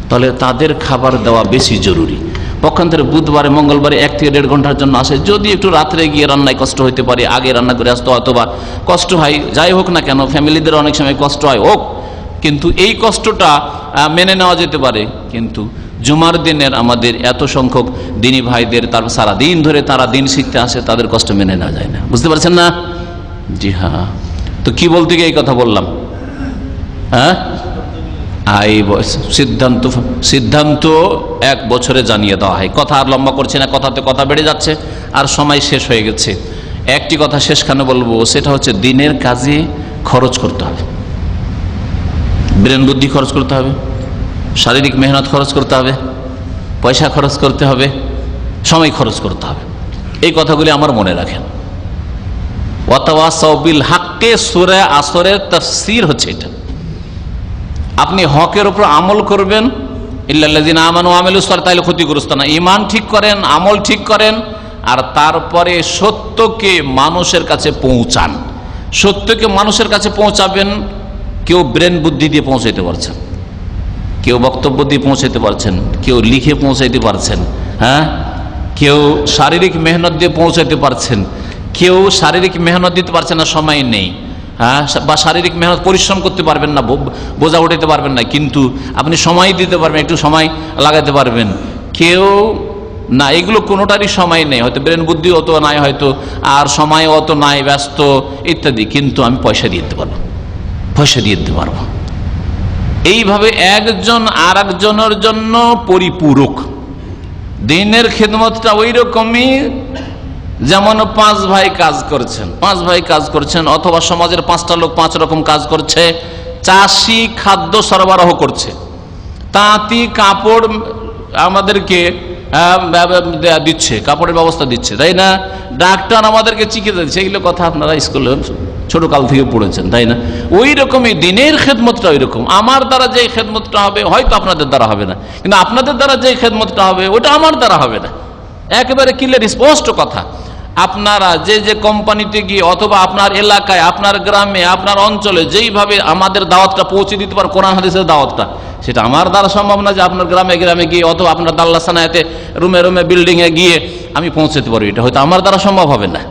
তাহলে তাদের খাবার দেওয়া বেশি জরুরি। পক্ষান্তরে বুধবারে মঙ্গলবারে 1 থেকে 1.5 ঘন্টার জন্য আসে, যদি একটু রাত্রে গিয়ে রান্নায় কষ্ট হইতে পারে, আগে রান্না করে আসতে অথবা কষ্ট হয়, যাই হোক না কেন, ফ্যামিলিদের অনেক সময় কষ্ট হয়, হোক, কিন্তু এই কষ্টটা মেনে নেওয়া যেতে পারে। কিন্তু জুমার দিনের আমাদের এত সংখ্যক দিনী ভাইদের, তার সারা দিন ধরে তারা দিন শিখতে আসে, তাদের কষ্ট মেনে নেওয়া যায় না। বুঝতে পারছেন না? জি হ্যাঁ। তো কি বলতে গিয়ে এই কথা বললাম? সিদ্ধান্ত 1 বছরে জানিয়ে দেওয়া হয়। কথা আর লম্বা করছে না, কথাতে কথা বেড়ে যাচ্ছে আর সময় শেষ হয়ে গেছে। একটি কথা শেষখানে বলবো, সেটা হচ্ছে দিনের কাজে খরচ করতে হবে, ব্রেন বুদ্ধি খরচ করতে হবে, শারীরিক মেহনত খরচ করতে হবে, পয়সা খরচ করতে হবে, সময় খরচ করতে হবে। এই কথাগুলি আমার মনে রাখেন। ওয়াতাওয়াসাউ বিল হাক্কে, সূরা আসরের তাফসীর হচ্ছে এটা। আপনি হকের উপর আমল করবেন, ইল্লাল্লাযিনা আমানু ওয়া আমিলুস সালিহাতি, তাহলে ক্ষতিগ্রস্ত না। ঈমান ঠিক করেন, আমল ঠিক করেন, আর তারপরে সত্যকে মানুষের কাছে পৌঁছান। সত্যকে মানুষের কাছে পৌঁছাবেন। কেউ ব্রেন বুদ্ধি দিয়ে পৌঁছাইতে পারছেন, কেউ বক্তব্য দিয়ে পৌঁছাইতে পারছেন, কেউ লিখে পৌঁছাইতে পারছেন, হ্যাঁ, কেউ শারীরিক মেহনত দিয়ে পৌঁছাইতে পারছেন, কেউ শারীরিক মেহনত দিতে পারছেন না, সময় নেই, হ্যাঁ, বা শারীরিক মেহনত পরিশ্রম করতে পারবেন না, বোঝা উঠাইতে পারবেন না, কিন্তু আপনি সময় দিতে পারবেন, একটু সময় লাগাতে পারবেন। কেউ না, এগুলো কোনোটারই সময় নেই, হয়তো ব্রেন বুদ্ধি অত নাই, হয়তো আর সময় অত নাই, ব্যস্ত ইত্যাদি, কিন্তু আমি পয়সা দিয়ে দিতে পারবো, পয়সা দিয়ে দিতে পারবো। এইভাবে একজন আর একজনের জন্য পরিপূরক। দিনের খেদমতটা ওই রকমই যেমন 5 ভাই কাজ করছেন, 5 ভাই কাজ করছেন, অথবা সমাজের 5টা লোক 5 রকম কাজ করছে। চাষি খাদ্য সরবরাহ করছে, তাঁতি কাপড় আমাদেরকে দিচ্ছে, কাপড়ের ব্যবস্থা দিচ্ছে, তাই না? ডাক্তার আমাদেরকে চিকিৎসা দিচ্ছে। এগুলো কথা আপনারা স্কুলে ছোট কাল থেকে পড়েছেন, তাই না? ওই রকমই দিনের খেদমতটা ওই রকম। আমার দ্বারা যে খেদমতটা হবে হয়তো আপনাদের দ্বারা হবে না, কিন্তু আপনাদের দ্বারা যে খেদমতটা হবে ওটা আমার দ্বারা হবে না। একেবারে ক্লিয়ার স্পষ্ট কথা। আপনারা যে যে কোম্পানিতে গিয়ে অথবা আপনার এলাকায়, আপনার গ্রামে, আপনার অঞ্চলে যেইভাবে আমাদের দাওয়াতটা পৌঁছে দিতে পারে, কোরআন হাদিসের দাওয়াতটা, সেটা আমার দ্বারা সম্ভব না যে আপনার গ্রামে গ্রামে গিয়ে অথবা আপনার দাল্লাসানায়াতে রুমে রুমে বিল্ডিংয়ে গিয়ে আমি পৌঁছতে পারি। এটা হয়তো আমার দ্বারা সম্ভব হবে না,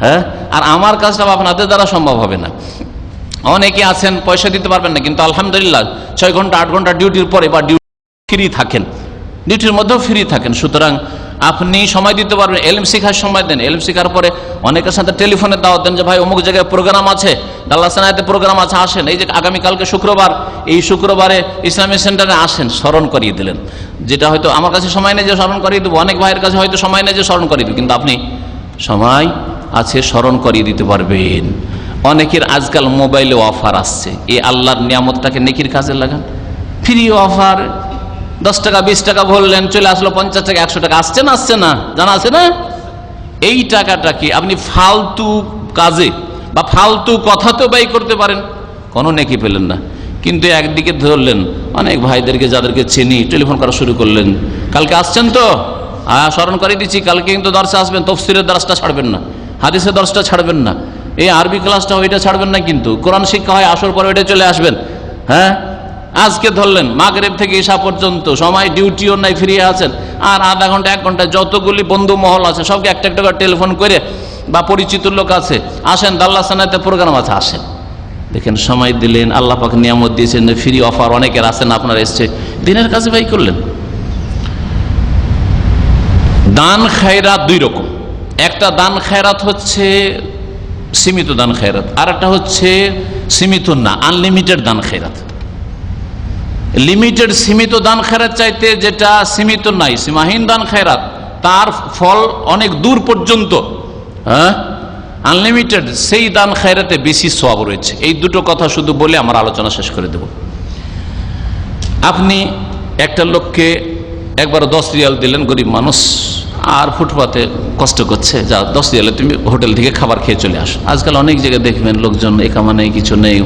হ্যাঁ, আর আমার কাজটা আপনাদের দ্বারা সম্ভব হবে না। অনেকে আছেন পয়সা দিতে পারবেন না, কিন্তু আলহামদুলিল্লাহ 6 ঘন্টা 8 ঘন্টা ডিউটির পরে বা ডিউটি ফ্রি থাকেন, ডিউটির মধ্যেও ফ্রি থাকেন। সুতরাং আপনি সময় দিতে পারবেন, এলম শিখার সময় দেন। এলম শিখার পরে অনেকের সাথে টেলিফোনে দাওয়াত দেন যে ভাই অমুক জায়গায় প্রোগ্রাম আছে, দাল্লাসানায়াতে প্রোগ্রাম আছে, আসেন। এই যে আগামীকালকে শুক্রবার, এই শুক্রবারে ইসলামিক সেন্টারে আসেন, স্মরণ করিয়ে দিলেন। যেটা হয়তো আমার কাছে সময় নেই যে স্মরণ করিয়ে দেবো, অনেক ভাইয়ের কাছে হয়তো সময় নেই যে স্মরণ করিয়ে দেবো, কিন্তু আপনি সময় আছে, স্মরণ করিয়ে দিতে পারবেন। অনেকের আজকাল মোবাইলে অফার আসছে, এই আল্লাহর নিয়ামতটাকে নেকির কাজে লাগান। ফ্রি অফার, 10 টাকা 20 টাকা ভরলেন, চলে আসলো 50 টাকা 100 টাকা। আসছে না? আসছে না? জানা আছে না? এই টাকাটাকে আপনি ফালতু কাজে বা ফালতু কথাতেও ব্যয় করতে পারেন, কোনো নেকি পেলেন না। কিন্তু একদিকে ধরলেন, অনেক ভাইদেরকে যাদেরকে চিনি টেলিফোন করা শুরু করলেন, কালকে আসছেন তো? হ্যাঁ, স্মরণ করে দিচ্ছি, কালকে কিন্তু দর্শে আসবেন, তফসিরের দর্শটা ছাড়বেন না, হাদিসের দর্শটা ছাড়বেন না, এই আরবি ক্লাসটা ওইটা ছাড়বেন না, কিন্তু কোরআন শিক্ষা হয় আসর পরে ওইটা চলে আসবেন। হ্যাঁ, আজকে ধরলেন মাগরিব থেকে ঈশা পর্যন্ত সময়, ডিউটিও নাই, ফ্রি আছেন, আর আধা ঘন্টা 1 ঘন্টা যতগুলি বন্ধু মহল আছে সবকে একটা একটা করে টেলিফোন করে, বা পরিচিত লোক আছে, আসেন দাল্লাসানাতে প্রোগ্রাম আছে, আসেন। দেখেন, সময় দিলেন, আল্লাহ পাক নিয়ামত দিয়েছেন, ফ্রি অফার অনেকের আছেন, আপনার এসছে, দিনের কাছে ব্যয় করলেন। দান খায়রাত 2 রকম। একটা দান খায়রাত হচ্ছে সীমিত দান খায়রাত, আর একটা হচ্ছে সীমিত না, আনলিমিটেড দান খায়রাত। লিমিটেড সীমিত দান খায়রাত চাইতে যেটা সীমিত নাই, সীমাহীন দান খায়রাত, তার ফল অনেক দূর পর্যন্ত, হ্যাঁ, আনলিমিটেড, সেই দান খায়রাতে বেশি সওয়াব রয়েছে। এই দুটো কথা শুধু বলে আমার আলোচনা শেষ করে দেব। আপনি একটা লোককে একবার 10 রিয়াল দিলেন, গরিব মানুষ, আর ফুটপাতে কষ্ট করছে, যা 10 রিয়ালে তুমি হোটেল থেকে খাবার খেয়ে চলে আসো। আজকাল অনেক জায়গায় দেখবেন লোকজন একামা নেই, কিছু নেই,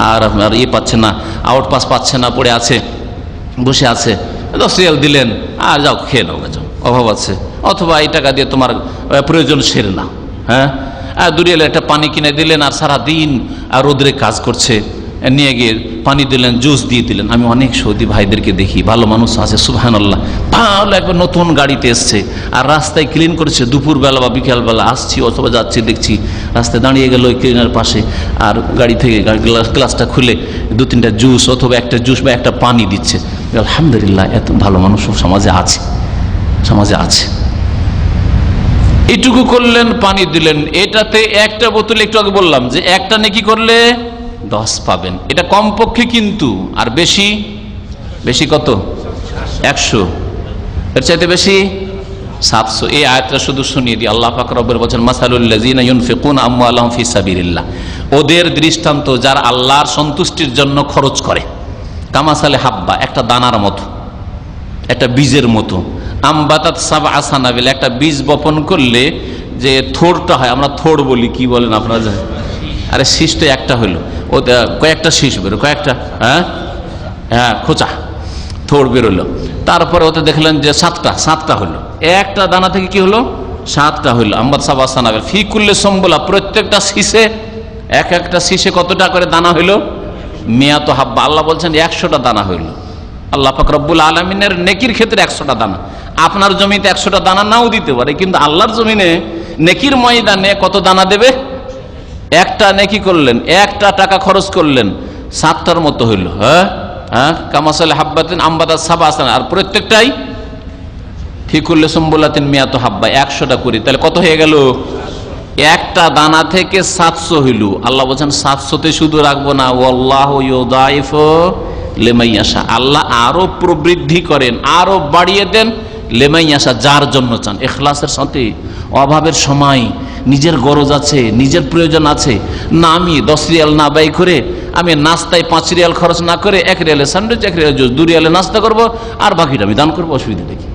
আর আপনার পাচ্ছে না, আউট পাস পাচ্ছে না, পড়ে আছে, বসে আছে, 10 রিয়াল দিলেন, আর যাও খেয়ে নাও, অভাব আছে, অথবা এই টাকা দিয়ে তোমার প্রয়োজন সেরে না, হ্যাঁ, আর 2 রিয়ালে একটা পানি কিনে দিলেন, আর সারাদিন আর রোদ্রে কাজ করছে, নিয়ে গিয়ে পানি দিলেন, জুস দিয়ে দিলেন। আমি অনেক সৌদি ভাইদেরকে দেখি, ভালো মানুষ আছে, সুবহানাল্লাহ, ভালো একবার নতুন গাড়িতে এসছে, আর রাস্তায় ক্লিন করছে, দুপুরবেলা বা বিকালবেলা আসছি অথবা যাচ্ছি, দেখছি রাস্তায় দাঁড়িয়ে গেল ওই ক্লিনার পাশে, আর গাড়ি থেকে গ্লাসটা খুলে 2-3টা জুস অথবা একটা জুস বা একটা পানি দিচ্ছে। আলহামদুলিল্লাহ, এত ভালো মানুষ সমাজে আছে, সমাজে আছে। এটুকু করলেন, পানি দিলেন, এটাতে একটা বোতল, একটু আগে বললাম যে একটা নেকি করলে 10 পাবেন, এটা কমপক্ষে, কিন্তু আর বেশি বেশি কত? 100, এর চাইতে বেশি 700। এই আয়াতটা শুধু শুনিয়ে দিই। আল্লাহ পাক রব্বুল বলেন, মাসালুল্লাযিনা ইউনফিকুনা আমওয়ালাহুম ফি সাবিলিল্লাহ, ওদের দৃষ্টান্ত যারা আল্লাহর সন্তুষ্টির জন্য খরচ করে, কামাসালে হাব্বা, একটা দানার মতো, একটা বীজের মতো, আমবাতাত সাবআ সানাবিল, একটা বীজ বপন করলে যে থোড়টা হয়, আমরা থোড় বলি, কি বলেন আপনারা? আরে শীষ তো একটা হইলো, ও কয়েকটা শীষ বেরো, কয়েকটা, হ্যাঁ, হ্যাঁ খোঁচা থোড় বেরোলো। তারপরে ওতে দেখলেন যে সাতটা হলো, একটা দানা থেকে কি হলো, 7টা হইল। আম্বাদ সাবাসানাবের ফিকুল্লে সম্বলা, প্রত্যেকটা শীষে একটা শীষে কতটা করে দানা হইল, মিয়াত হাব্বা। আল্লাহ বলছেন 100টা দানা হইল। আল্লাহ পাক রব্বুল আলামিনের নেকির ক্ষেত্রে 100টা দানা। আপনার জমিতে 100টা দানা নাও দিতে পারে, কিন্তু আল্লাহর জমিনে নেকির ময়দানে কত দানা দেবে? একটা নেকি করলেন, 1টা টাকা খরচ করলেন, 7টার মতো হইল। হ্যাঁ হ্যাঁ, কামাসাল হাব্বাতিন আম্বাদা সাবাসানা, আর প্রত্যেকটাই ফিকুল্লে সুম্বুলাতিন মিয়াত হাব্বা, 100টা করি, তাহলে কত হয়ে গেল? একটা দানা থেকে 700 হইল। আল্লাহ বলছেন 700তে শুধু রাখবো না, ওয়াল্লাহু ইউদাইফু লিমান ইয়াশা, আল্লাহ আরো প্রবৃদ্ধি করেন, আরো বাড়িয়ে দেন, লিমান ইয়াশা, যার জন্য চান। ইখলাসের সাথে, অভাবের সময় নিজের গরজ আছে, নিজের প্রয়োজন আছে, না আমি 10 রিয়াল না ব্যয় করে, আমি নাস্তায় 5 রিয়াল খরচ না করে 1 রিয়ালে স্যান্ডউইচ, 1 রিয়ালে জুস, 2 রিয়ালে নাস্তা করবো, আর বাকিটা আমি দান করবো, অসুবিধা দেখি।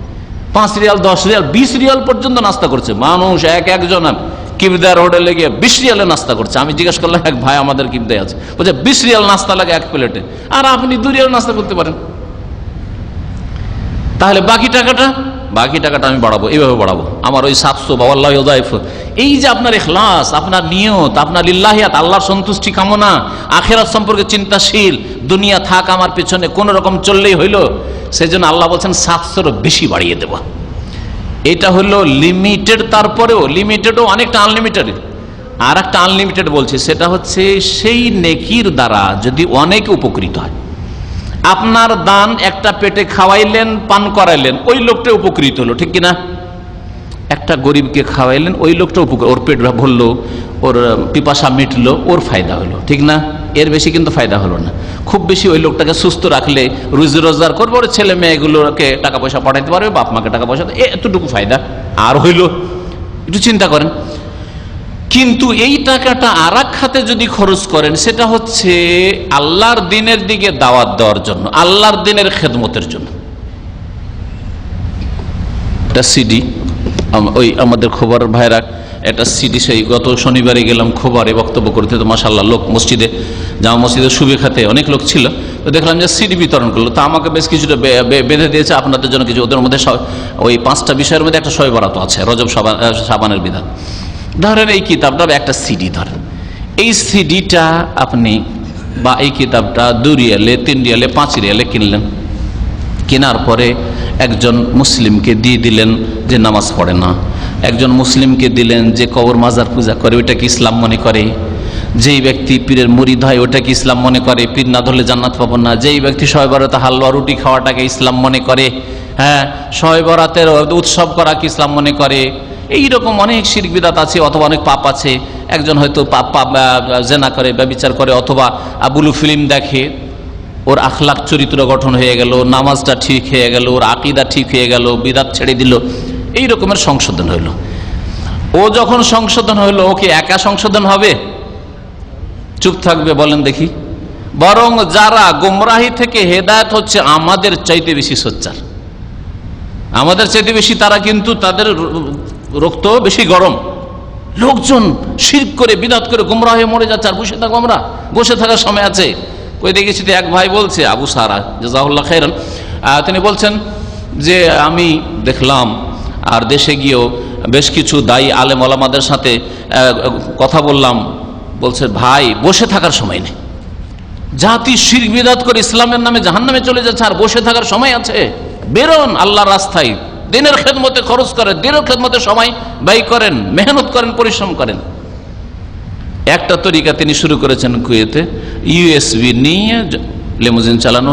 5 রিয়াল, 10 রিয়াল, 20 রিয়াল পর্যন্ত নাস্তা করছে মানুষ। একজন কিবদার হোটেলে গিয়ে 20 রিয়ালে নাস্তা করছে। আমি জিজ্ঞাসা করলাম, এক ভাই আমাদের কিবদায় আছে, বলছে 20 রিয়াল নাস্তা লাগে 1 প্লেটে, আর আপনি 2 রিয়াল নাস্তা করতে পারেন। তাহলে বাকি টাকাটা আমি বাড়াবো, এইভাবে বাড়াবো, আমার ওই 700 বা আল্লাহ ইউদাইফু। এই যে আপনার ইখলাস, আপনার নিয়ত, আপনার লিল্লাহিয়াত, আল্লাহর সন্তুষ্টি কামনা, আখিরাত সম্পর্কে চিন্তাশীল, দুনিয়া থাক আমার পেছনে কোন রকম চললেই হইল, সেজন্য আল্লাহ বলছেন 700-র বেশি বাড়িয়ে দেব। এটা হলো লিমিটেড। তারপরেও লিমিটেডও অনেকটা আনলিমিটেড, আর একটা আনলিমিটেড বলছে, সেটা হচ্ছে সেই নেকির দ্বারা যদি অনেকে উপকৃত হয়। আপনার দান একটা পেটে খাওয়াইলেন, পান করাইলেন, ওই লোকটা উপকৃত হলো, ঠিক কিনা? একটা গরিবকে খাওয়াইলেন, ওই লোকটা উপকৃত, ওর পেট ভরলো, ওর পিপাসা মিটলো, ওর ফায়দা হলো, ঠিক না? এর বেশি কিন্তু ফায়দা হলো না। খুব বেশি ওই লোকটাকে সুস্থ রাখলে, রুজি রোজগার করবো, ওর ছেলে মেয়েগুলোকে টাকা পয়সা পাঠাইতে পারবে, বাপ মাকে টাকা পয়সা, এতটুকু ফায়দা আর হইল। একটু চিন্তা করেন। কিন্তু এই টাকাটা আর এক খাতে যদি খরচ করেন, সেটা হচ্ছে আল্লাহর দিনের দিকে দাওয়াত দেওয়ার জন্য, আল্লাহর দিনের খেদমতের জন্য। একটা সিডি, ওই আমাদের খবর ভাইরা একটা সিডি, সেই গত শনিবারে গেলাম খবরে বক্তব্য করতে, তো মাশাআল্লাহ লোক মসজিদে, জামা মসজিদের সুবিখাতে অনেক লোক ছিল, তো দেখলাম যে সিডি বিতরণ করলো। তো আমাকে বেশ কিছুটা বেঁধে দিয়েছে আপনাদের জন্য কিছু। ওদের মধ্যে ওই 5টা বিষয়ের মধ্যে একটা শবে বরাত আছে, রজব শাবানের বিধান। ধরেন এই কিতাবটা একটা সিডি, ধরেন এই সিডিটা আপনি বা এই কিতাবটা 2 রিয়ালে, 3 রিয়ালে, 5 রিয়ালে কিনলেন। কেনার পরে একজন মুসলিমকে দিয়ে দিলেন যে নামাজ পড়ে না, একজন মুসলিমকে দিলেন যে কবর মাজার পূজা করে, ওইটা কি ইসলাম মনে করে? যেই ব্যক্তি পীরের মুরিদ হয়, ওটা কি ইসলাম মনে করে? পীর না ধরলে জান্নাত পাবো না। যেই ব্যক্তি শবে বরাতে হালুয়া রুটি খাওয়াটাকে ইসলাম মনে করে, হ্যাঁ, শবে বরাতের উৎসব করা কি ইসলাম মনে করে? এইরকম অনেক শিরক বিদআত আছে, অথবা অনেক পাপ আছে। একজন হয়তো পাপ জেনা করে, ব্যভিচার করে, অথবা বুলু ফিল্ম দেখে, ওর আখলাক চরিত্র গঠন হয়ে গেল, নামাজটা ঠিক হয়ে গেল, ওর আকীদা ঠিক হয়ে গেল, বিদআত ছেড়ে দিল, এই রকমের সংশোধন হইল। ও যখন সংশোধন হইল, ওকে একা সংশোধন হবে? চুপ থাকবে? বলেন দেখি। বরং যারা গোমরাহি থেকে হেদায়েত হচ্ছে আমাদের চাইতে বেশি সোচ্চার, আমাদের চাইতে বেশি, তারা কিন্তু তাদের রক্ত বেশি গরম। লোকজন শিরক করে, বিদআত করে গোমরাহ হয়ে মরে যাচ্ছে, আর বসে থাকবো আমরা? বসে থাকার সময় আছে? কই দেখেছি তো এক ভাই বলছে, আবু সারা জাযাহুল্লাহ খাইরান, তিনি বলছেন যে আমি দেখলাম, আর দেশে গিয়েও বেশ কিছু দায়ী আলেম ওলামাদের সাথে কথা বললাম, বলছে ভাই বসে থাকার সময় নেই, জাতি শিরক বিদআত করে ইসলামের নামে জাহান্নামে চলে যাচ্ছে, আর বসে থাকার সময় আছে? বেরোন আল্লাহর রাস্তায়, দিনের খেদমতে খরচ করেন, দিনের খেদমতে সময় ব্যয় করেন, মেহনত করেন, পরিশ্রম করেন। একটা তরিকা তিনি শুরু করেছেন কুয়েতে, ইউএসবি নিয়ে লিমুজিন চালানো,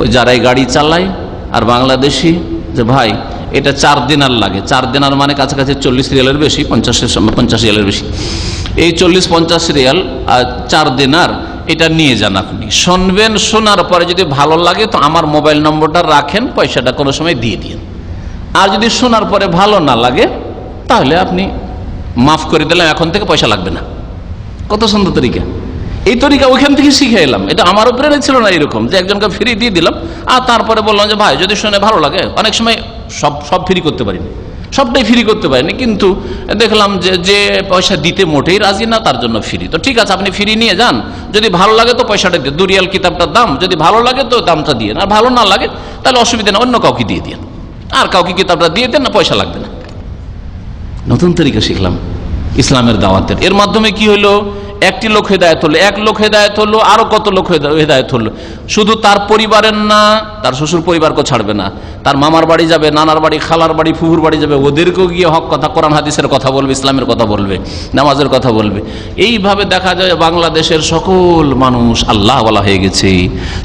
ওই যারাই গাড়ি চালায় আর বাংলাদেশি, যে ভাই এটা 4 দিনার লাগে। 4 দিনার মানে কাছাকাছি 40 রিয়ালের বেশি, 50 রিয়ালের বেশি। এই 40-50 রিয়াল আর 4 দিনার, এটা নিয়ে যান, আপনি শুনবেন, শোনার পরে যদি ভালো লাগে তো আমার মোবাইল নম্বরটা রাখেন, পয়সাটা কোনো সময় দিয়ে দিন। আর যদি শোনার পরে ভালো না লাগে তাহলে আপনি মাফ করে দিলাম, এখন থেকে পয়সা লাগবে না। কত সুন্দর তরিকা! এই তরিকা ওইখান থেকে শিখে এলাম। এটা আমার উপরে ছিল না এরকম যে একজনকে ফ্রি দিয়ে দিলাম, আর তারপরে বললাম যে ভাই যদি শুনে ভালো লাগে। অনেক সময় সব ফ্রি করতে পারিনি, সবটাই ফ্রি করতে পারেনি, কিন্তু দেখলাম যে পয়সা দিতে মোটেই রাজি না, তার জন্য ফ্রি। তো ঠিক আছে, আপনি ফ্রি নিয়ে যান, যদি ভালো লাগে তো পয়সাটা দিয়ে, 2 রিয়াল কিতাবটার দাম, যদি ভালো লাগে তো দামটা দিয়ে, আর ভালো না লাগে তাহলে অসুবিধা না, অন্য কাউকে দিয়ে দিন, আর কাউকে কিতাবটা দিয়ে দেন, না পয়সা লাগবে না। নতুন তরিকা শিখলাম ইসলামের দাওয়াতের। এর মাধ্যমে কি হলো, একটি লোক হেদায়েত হলো, 1 লোক হেদায়েত হলো, আরো কত লোক হেদায়েত হলো। শুধু তার পরিবারের না, তার শ্বশুর পরিবারকে ছাড়বে না, তার মামার বাড়ি যাবে, নানার বাড়ি, খালার বাড়ি, ফুফুর বাড়ি যাবে, ওদেরকেও গিয়ে হক কথা, কোরআন হাদিসের কথা বলবে, ইসলামের কথা বলবে, নামাজের কথা বলবে। এইভাবে দেখা যায় বাংলাদেশের সকল মানুষ আল্লাহওয়ালা হয়ে গেছে,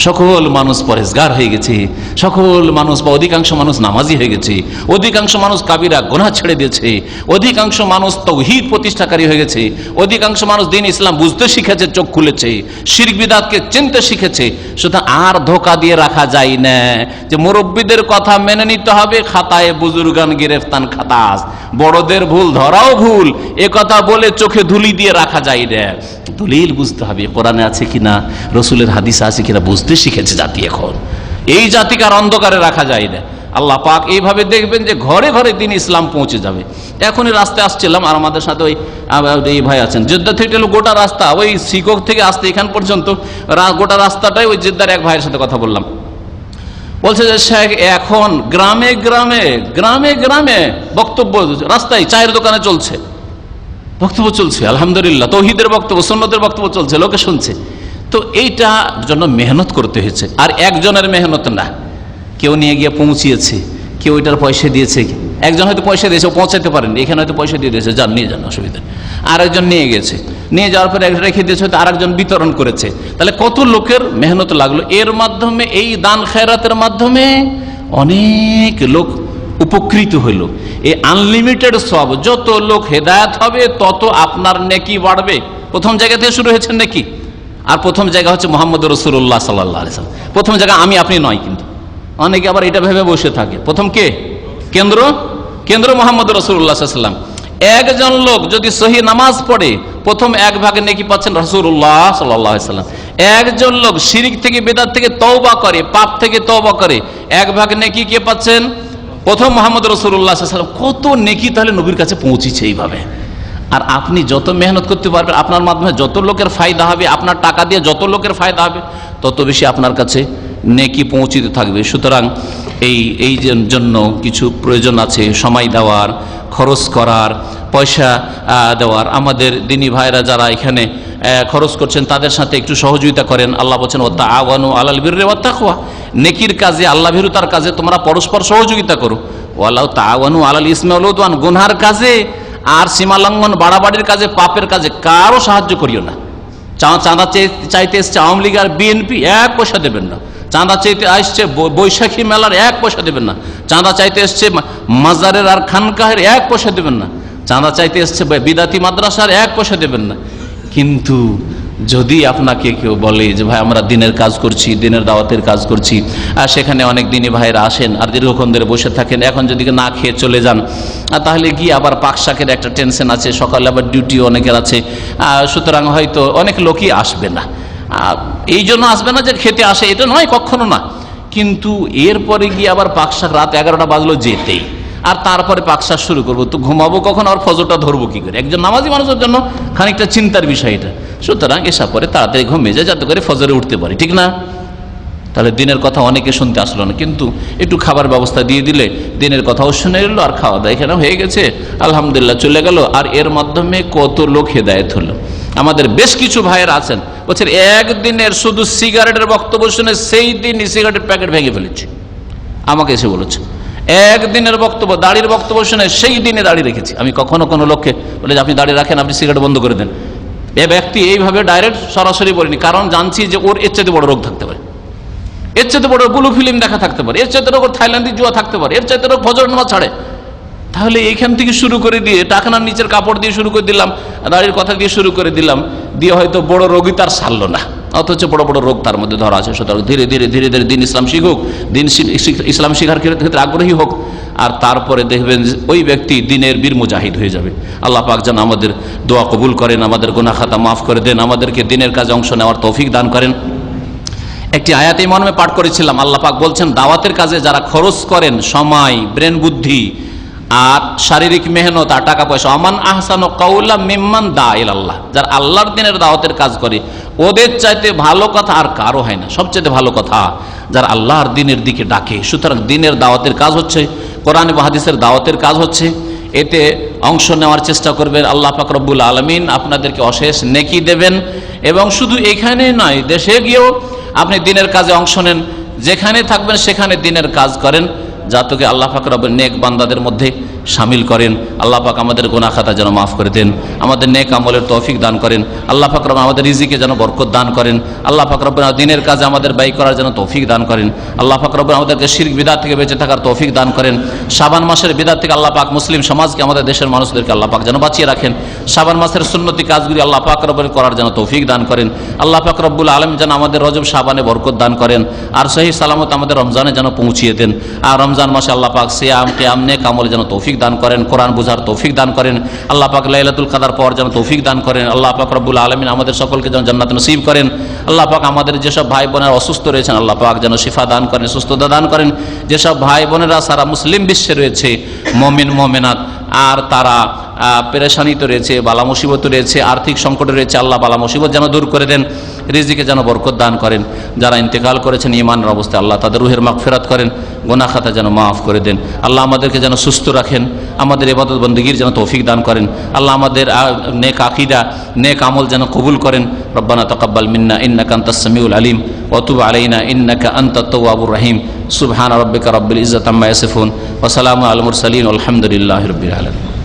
সকল মানুষ পরেজগার হয়ে গেছে, সকল মানুষ বা অধিকাংশ মানুষ নামাজি হয়ে গেছে, অধিকাংশ মানুষ কাবিরা গুনাহ ছেড়ে দিয়েছে, অধিকাংশ মানুষ তাওহীদ প্রতিষ্ঠাকারী হয়ে গেছে, অধিকাংশ মানুষ দ্বীন ইসলাম বুঝতে শিখেছে, চোখ খুলেছে, শিরক বিদআতকে চিনতে শিখেছে। সুতরাং আর ধোঁকা দিয়ে রাখা যায় না যে মুরব্বীদের কথা মেনে নিতে হবে, খাতায় বুজুর্গান গিরেফতান খাতাস, বড়দের ভুল ধরাও ভুল, এ কথা বলে চোখে ধুলি দিয়ে রাখা যায় না। দলিল বুঝতে হবে, কোরআনে আছে কিনা, রসুলের হাদিসে আছে কিনা, বুঝতে শিখেছে জাতি। এখন এই জাতিকে আর অন্ধকারে রাখা যায় না। আল্লাহ পাক এইভাবে দেখবেন যে ঘরে ঘরে দিন ইসলাম পৌঁছে যাবে। এখনই রাস্তায় আসছিলাম, আর আমাদের সাথে ওই ভাই আছেন, জেদ্দা থেকে গোটা রাস্তা, ওই শিকক থেকে আসতে এখান পর্যন্ত গোটা রাস্তাটাই ওই জেদ্দার এক ভাইয়ের সাথে কথা বললাম। বলছে যে শেখ, এখন গ্রামে গ্রামে গ্রামে গ্রামে বক্তব্য, রাস্তায় চায়ের দোকানে চলছে, বক্তব্য চলছে, আলহামদুলিল্লাহ, তাওহীদের বক্তব্য, সুন্নতের বক্তব্য চলছে, লোকে শুনছে। তো এইটার জন্য মেহনত করতে হয়েছে, আর একজনের মেহনত না, কেউ নিয়ে গিয়ে পৌঁছিয়েছে, কেউ এটার পয়সা দিয়েছে, একজন হয়তো পয়সা দিয়েছে, পৌঁছাতে পারেনি, এখানে হয়তো পয়সা দিয়ে দিয়েছে, যান নিয়ে যান, অসুবিধা। আরেকজন নিয়ে গেছে, নিয়ে যাওয়ার পরে রেখে দিয়েছে, হয়তো আরেকজন বিতরণ করেছে। তাহলে কত লোকের মেহনত লাগলো। এর মাধ্যমে, এই দান খেরাতের মাধ্যমে অনেক লোক উপকৃত হইল। এই আনলিমিটেড সব, যত লোক হেদায়েত হবে তত আপনার নেকি বাড়বে। প্রথম জায়গা থেকে শুরু হয়েছে নেকি, আর প্রথম জায়গা হচ্ছে মুহাম্মদ রাসূলুল্লাহ সাল্লাল্লাহু আলাইহি ওয়াসাল্লাম। প্রথম জায়গা আমি আপনি নয়, কিন্তু অনেকে আবার এটা ভেবে বসে থাকে। প্রথম কে? কেন্দ্র মুহাম্মদ রাসূলুল্লাহ সাল্লাল্লাহু আলাইহি ওয়াসাল্লাম। একজন লোক যদি সহি নামাজ পড়ে, প্রথম 1 ভাগ নেকি পাচ্ছেন রাসূলুল্লাহ সাল্লাল্লাহু আলাইহি ওয়াসাল্লাম। একজন লোক শিরক থেকে, বিদআত থেকে তওবা করে, পাপ থেকে তওবা করে, 1 ভাগ নেকি কে পাচ্ছেন? প্রথম মুহাম্মদ রাসূলুল্লাহ সাল্লাল্লাহু আলাইহি ওয়াসাল্লাম। কত নেকি তাহলে নবীর কাছে পৌঁছেছে এইভাবে। আর আপনি যত মেহনত করতে পারবেন, আপনার মাধ্যমে যত লোকের ফায়দা হবে, আপনার টাকা দিয়ে যত লোকের ফায়দা হবে, তত বেশি আপনার কাছে নেকি পৌঁছিতে থাকবে। সুতরাং এই জন্য কিছু প্রয়োজন আছে, সময় দেওয়ার, খরচ করার, পয়সা দেওয়ার। আমাদের দিনী ভাইরা যারা এখানে খরচ করছেন, তাদের সাথে একটু সহযোগিতা করেন। আল্লাহ বলছেন, ওয়া তাআওয়ানু আলাল বিররি ওয়াত তাকওয়া, নেকির কাজে, আল্লাহ ভীরুতার কাজে তোমরা পরস্পর সহযোগিতা করো। ওয়ালা তাআওয়ানু আলাল ইসমি ওয়াল উদওয়ান, গুনহার কাজে আর সীমালঙ্ঘন, বাড়াবাড়ির কাজে, পাপের কাজে কারো সাহায্য করিও না। চাঁদা চাইতে এসছে আওয়ামী লীগ আর বিএনপি, 1 পয়সা দেবেন না। চাঁদা চাইতে আসছে বৈশাখী মেলার, 1 পয়সা দেবেন না। চাঁদা চাইতে এসছে মাজারের আর খানকাহের, 1 পয়সা দেবেন না। চাঁদা চাইতে এসছে বিদাতি মাদ্রাসার, 1 পয়সা দেবেন না। কিন্তু যদি আপনাকে কেউ বলে যে ভাই আমরা দিনের কাজ করছি, দিনের দাওয়াতের কাজ করছি, আর সেখানে অনেক দিনী ভাইরা আসেন আর দীর্ঘক্ষণ ধরে বসে থাকেন, এখন যদি না খেয়ে চলে যান, তাহলে গিয়ে আবার পাকশাকের একটা টেনশন আছে, সকালে আবার ডিউটি অনেকের আছে, সুতরাং হয়তো অনেক লোকই আসবে না। এই জন্য আসবে না যে খেতে আসে, এটা নয়, কখনো না। কিন্তু এরপরে গিয়ে আবার পাকশাক রাত 11টা বাজলো যেতেই, আর তারপরে পাকশাক শুরু করবো, তো ঘুমাবো কখন, আর ফজরটা ধরবো কি করে? একজন নামাজি মানুষের জন্য খানিকটা চিন্তার বিষয় এটা। সুতরাং এসা পরে তাড়াতাড়ি ঘুমিয়ে যায়, যাতে করে ফজরে উঠতে পারি, ঠিক না? তাহলে দিনের কথা অনেকে শুনতে আসলো না, কিন্তু একটু খাবার ব্যবস্থা দিয়ে দিলে দিনের কথাও শুনে এলো, আর খাওয়া দাওয়া এখানে হয়ে গেছে, আলহামদুলিল্লাহ চলে গেল। আর এর মাধ্যমে কত লোক হেদায়েত হলো। আমাদের বেশ কিছু ভাইয়ের আছেন, বলছেন একদিনের শুধু সিগারেটের বক্তব্য শুনে সেই দিনই সিগারেটের প্যাকেট ভেঙে ফেলেছে, আমাকে এসে বলেছে। একদিনের বক্তব্য, দাড়ির বক্তব্য শুনে সেই দিনে দাড়ি রেখেছি। আমি কখনো কোনো লোককে বলে যে আপনি দাড়ি রাখেন, আপনি সিগারেট বন্ধ করে দেন, এ ব্যক্তি এইভাবে ডাইরেক্ট সরাসরি বলিনি, কারণ জানছি যে ওর এর চাইতে বড় রোগ থাকতে পারে, এর চাইতে বড় ব্লু ফিল্ম দেখা থাকতে পারে, এর চাইতে ওর থাইল্যান্ডি জুয়া থাকতে পারে, এর চাইতে ওর ফজর নামাজ ছাড়ে। তাহলে এইখান থেকে শুরু করে দিয়ে টাকনার নিচের কাপড় দিয়ে শুরু করে দিলাম, দাড়ির কথা দিয়ে শুরু করে দিলাম, দিয়ে হয়তো বড় রোগী তার সারলো না, অথচ বড় বড় রোগ তার মধ্যে ধরা আছে। সুতরাং ধীরে ধীরে ধীরে ধীরে দিন ইসলাম শিখুক, দিন ইসলাম শিখার ক্ষেত্রে আগ্রহী হোক, আর তারপরে দেখবেন ওই ব্যক্তি দিনের বীর মুজাহিদ হয়ে যাবে। আল্লাহ পাক যেন আমাদের দোয়া কবুল করেন, আমাদের গুনাহ খাতা মাফ করে দেন, আমাদেরকে দিনের কাজে অংশ নেওয়ার তৌফিক দান করেন। একটি আয়াত এই মর্মে পাঠ করেছিলাম, আল্লাহ পাক বলছেন দাওয়াতের কাজে যারা খরচ করেন সময়, ব্রেন বুদ্ধি আর শারীরিক মেহনত আর টাকা পয়সা। আমান আহসানু কাউলা মিম্মান দা ইলাল্লাহ, যারা আল্লাহর দ্বীনের দাওয়াতের কাজ করে ওদের চাইতে ভালো কথা আর কারো হয় না। সবচেয়ে ভালো কথা যারা আল্লাহর দ্বীনের দিকে ডাকে। সুতরাং দ্বীনের দাওয়াতের কাজ হচ্ছে, কোরআন এবং হাদিসের দাওয়াতের কাজ হচ্ছে, এতে অংশ নেওয়ার চেষ্টা করবেন। আল্লাহ পাক রব্বুল আলামিন আপনাদেরকে অশেষ নেকি দেবেন। এবং শুধু এখানে নয়, দেশে গিয়েও আপনি দ্বীনের কাজে অংশ নেন, যেখানে থাকবেন সেখানে দ্বীনের কাজ করেন, যাতে আল্লাহ পাক রব্বুল নেক বান্দাদের মধ্যে শামিল করেন। আল্লাহ পাক আমাদের গুনাহ খাতা যেন মাফ করে দেন, আমাদের নেক আমলের তৌফিক দান করেন। আল্লাহ পাক রব্বুল আমাদের রিজিকে যেন বরকত দান করেন। আল্লাহ পাক রব্বুল দ্বীনের কাজে আমাদের ব্যয় করার যেন তৌফিক দান করেন। আল্লাহ পাক রব্বুল আমাদেরকে শিরক বিদআত থেকে বেঁচে থাকার তৌফিক দান করেন। শাবান মাসের বিদআত থেকে আল্লাহ পাক মুসলিম সমাজকে, আমাদের দেশের মানুষদেরকে আল্লাহ পাক যেন বাঁচিয়ে রাখেন। শাবান মাসের সুন্নতি কাজগুলি আল্লাহ পাক রব্বুল করার যেন তৌফিক দান করেন। আল্লাহ পাক রব্বুল আলামিন যেন আমাদের রজব শাবানে বরকত দান করেন, আর সহি সালামত আমাদের রমজানে যেন পৌঁছিয়ে দেন। আর রমজান মাসে আল্লাহ পাক সিয়াম কিয়াম নেক আমল যেন তৌফিক দান করেন, কোরআন বুঝার তৌফিক দান করেন। আল্লাহ পাক লাইলাতুল কদর পাওয়ার যেন তৌফিক দান করেন। আল্লাহ পাক রব্বুল আলামিন আমাদের সকলকে যেন জান্নাত নসিব করেন। আল্লাহ পাক আমাদের যেসব ভাই বোনেরা অসুস্থ রয়েছেন আল্লাহ পাক যেন শিফা দান করেন, সুস্থতা দান করেন। যেসব ভাই বোনেরা সারা মুসলিম বিশ্বে রয়েছে, মুমিন মুমিনাত, আর তারা পেরেশানিতে রয়েছে, বালা মুসিবত রয়েছে, আর্থিক সংকটে রয়েছে, আল্লাহ বালা মুসিবত যেন দূর করে দেন, রিজিকে যেন বরকত দান করেন। যারা ইন্তেকাল করেছেন ঈমানের অবস্থায় আল্লাহ তাদের রুহের মাগফিরাত করেন, গুনাহ খাতা যেন মাফ করে দেন। আল্লাহ আমাদেরকে যেন সুস্থ রাখেন, আমাদের ইবাদত বন্দেগীর যেন তৌফিক দান করেন। আল্লাহ আমাদের নেক আকীদা নেক আমল যেন কবুল করেন। রব্বানা তাকাব্বাল মিন্না ইন্নাকা আনতাস সামিউল আলিম ওয়া তুব আলাইনা ইন্নাকা আনতাত তাওয়াবুর রহিম। সুবহানা রাব্বিকা রাব্বিল ইজ্জাতি আম্মা ইয়াসিফুন ওয়া সালামুন আলাল মুরসালিন ওয়া আলহামদুলিল্লাহি রাব্বিল আলামিন।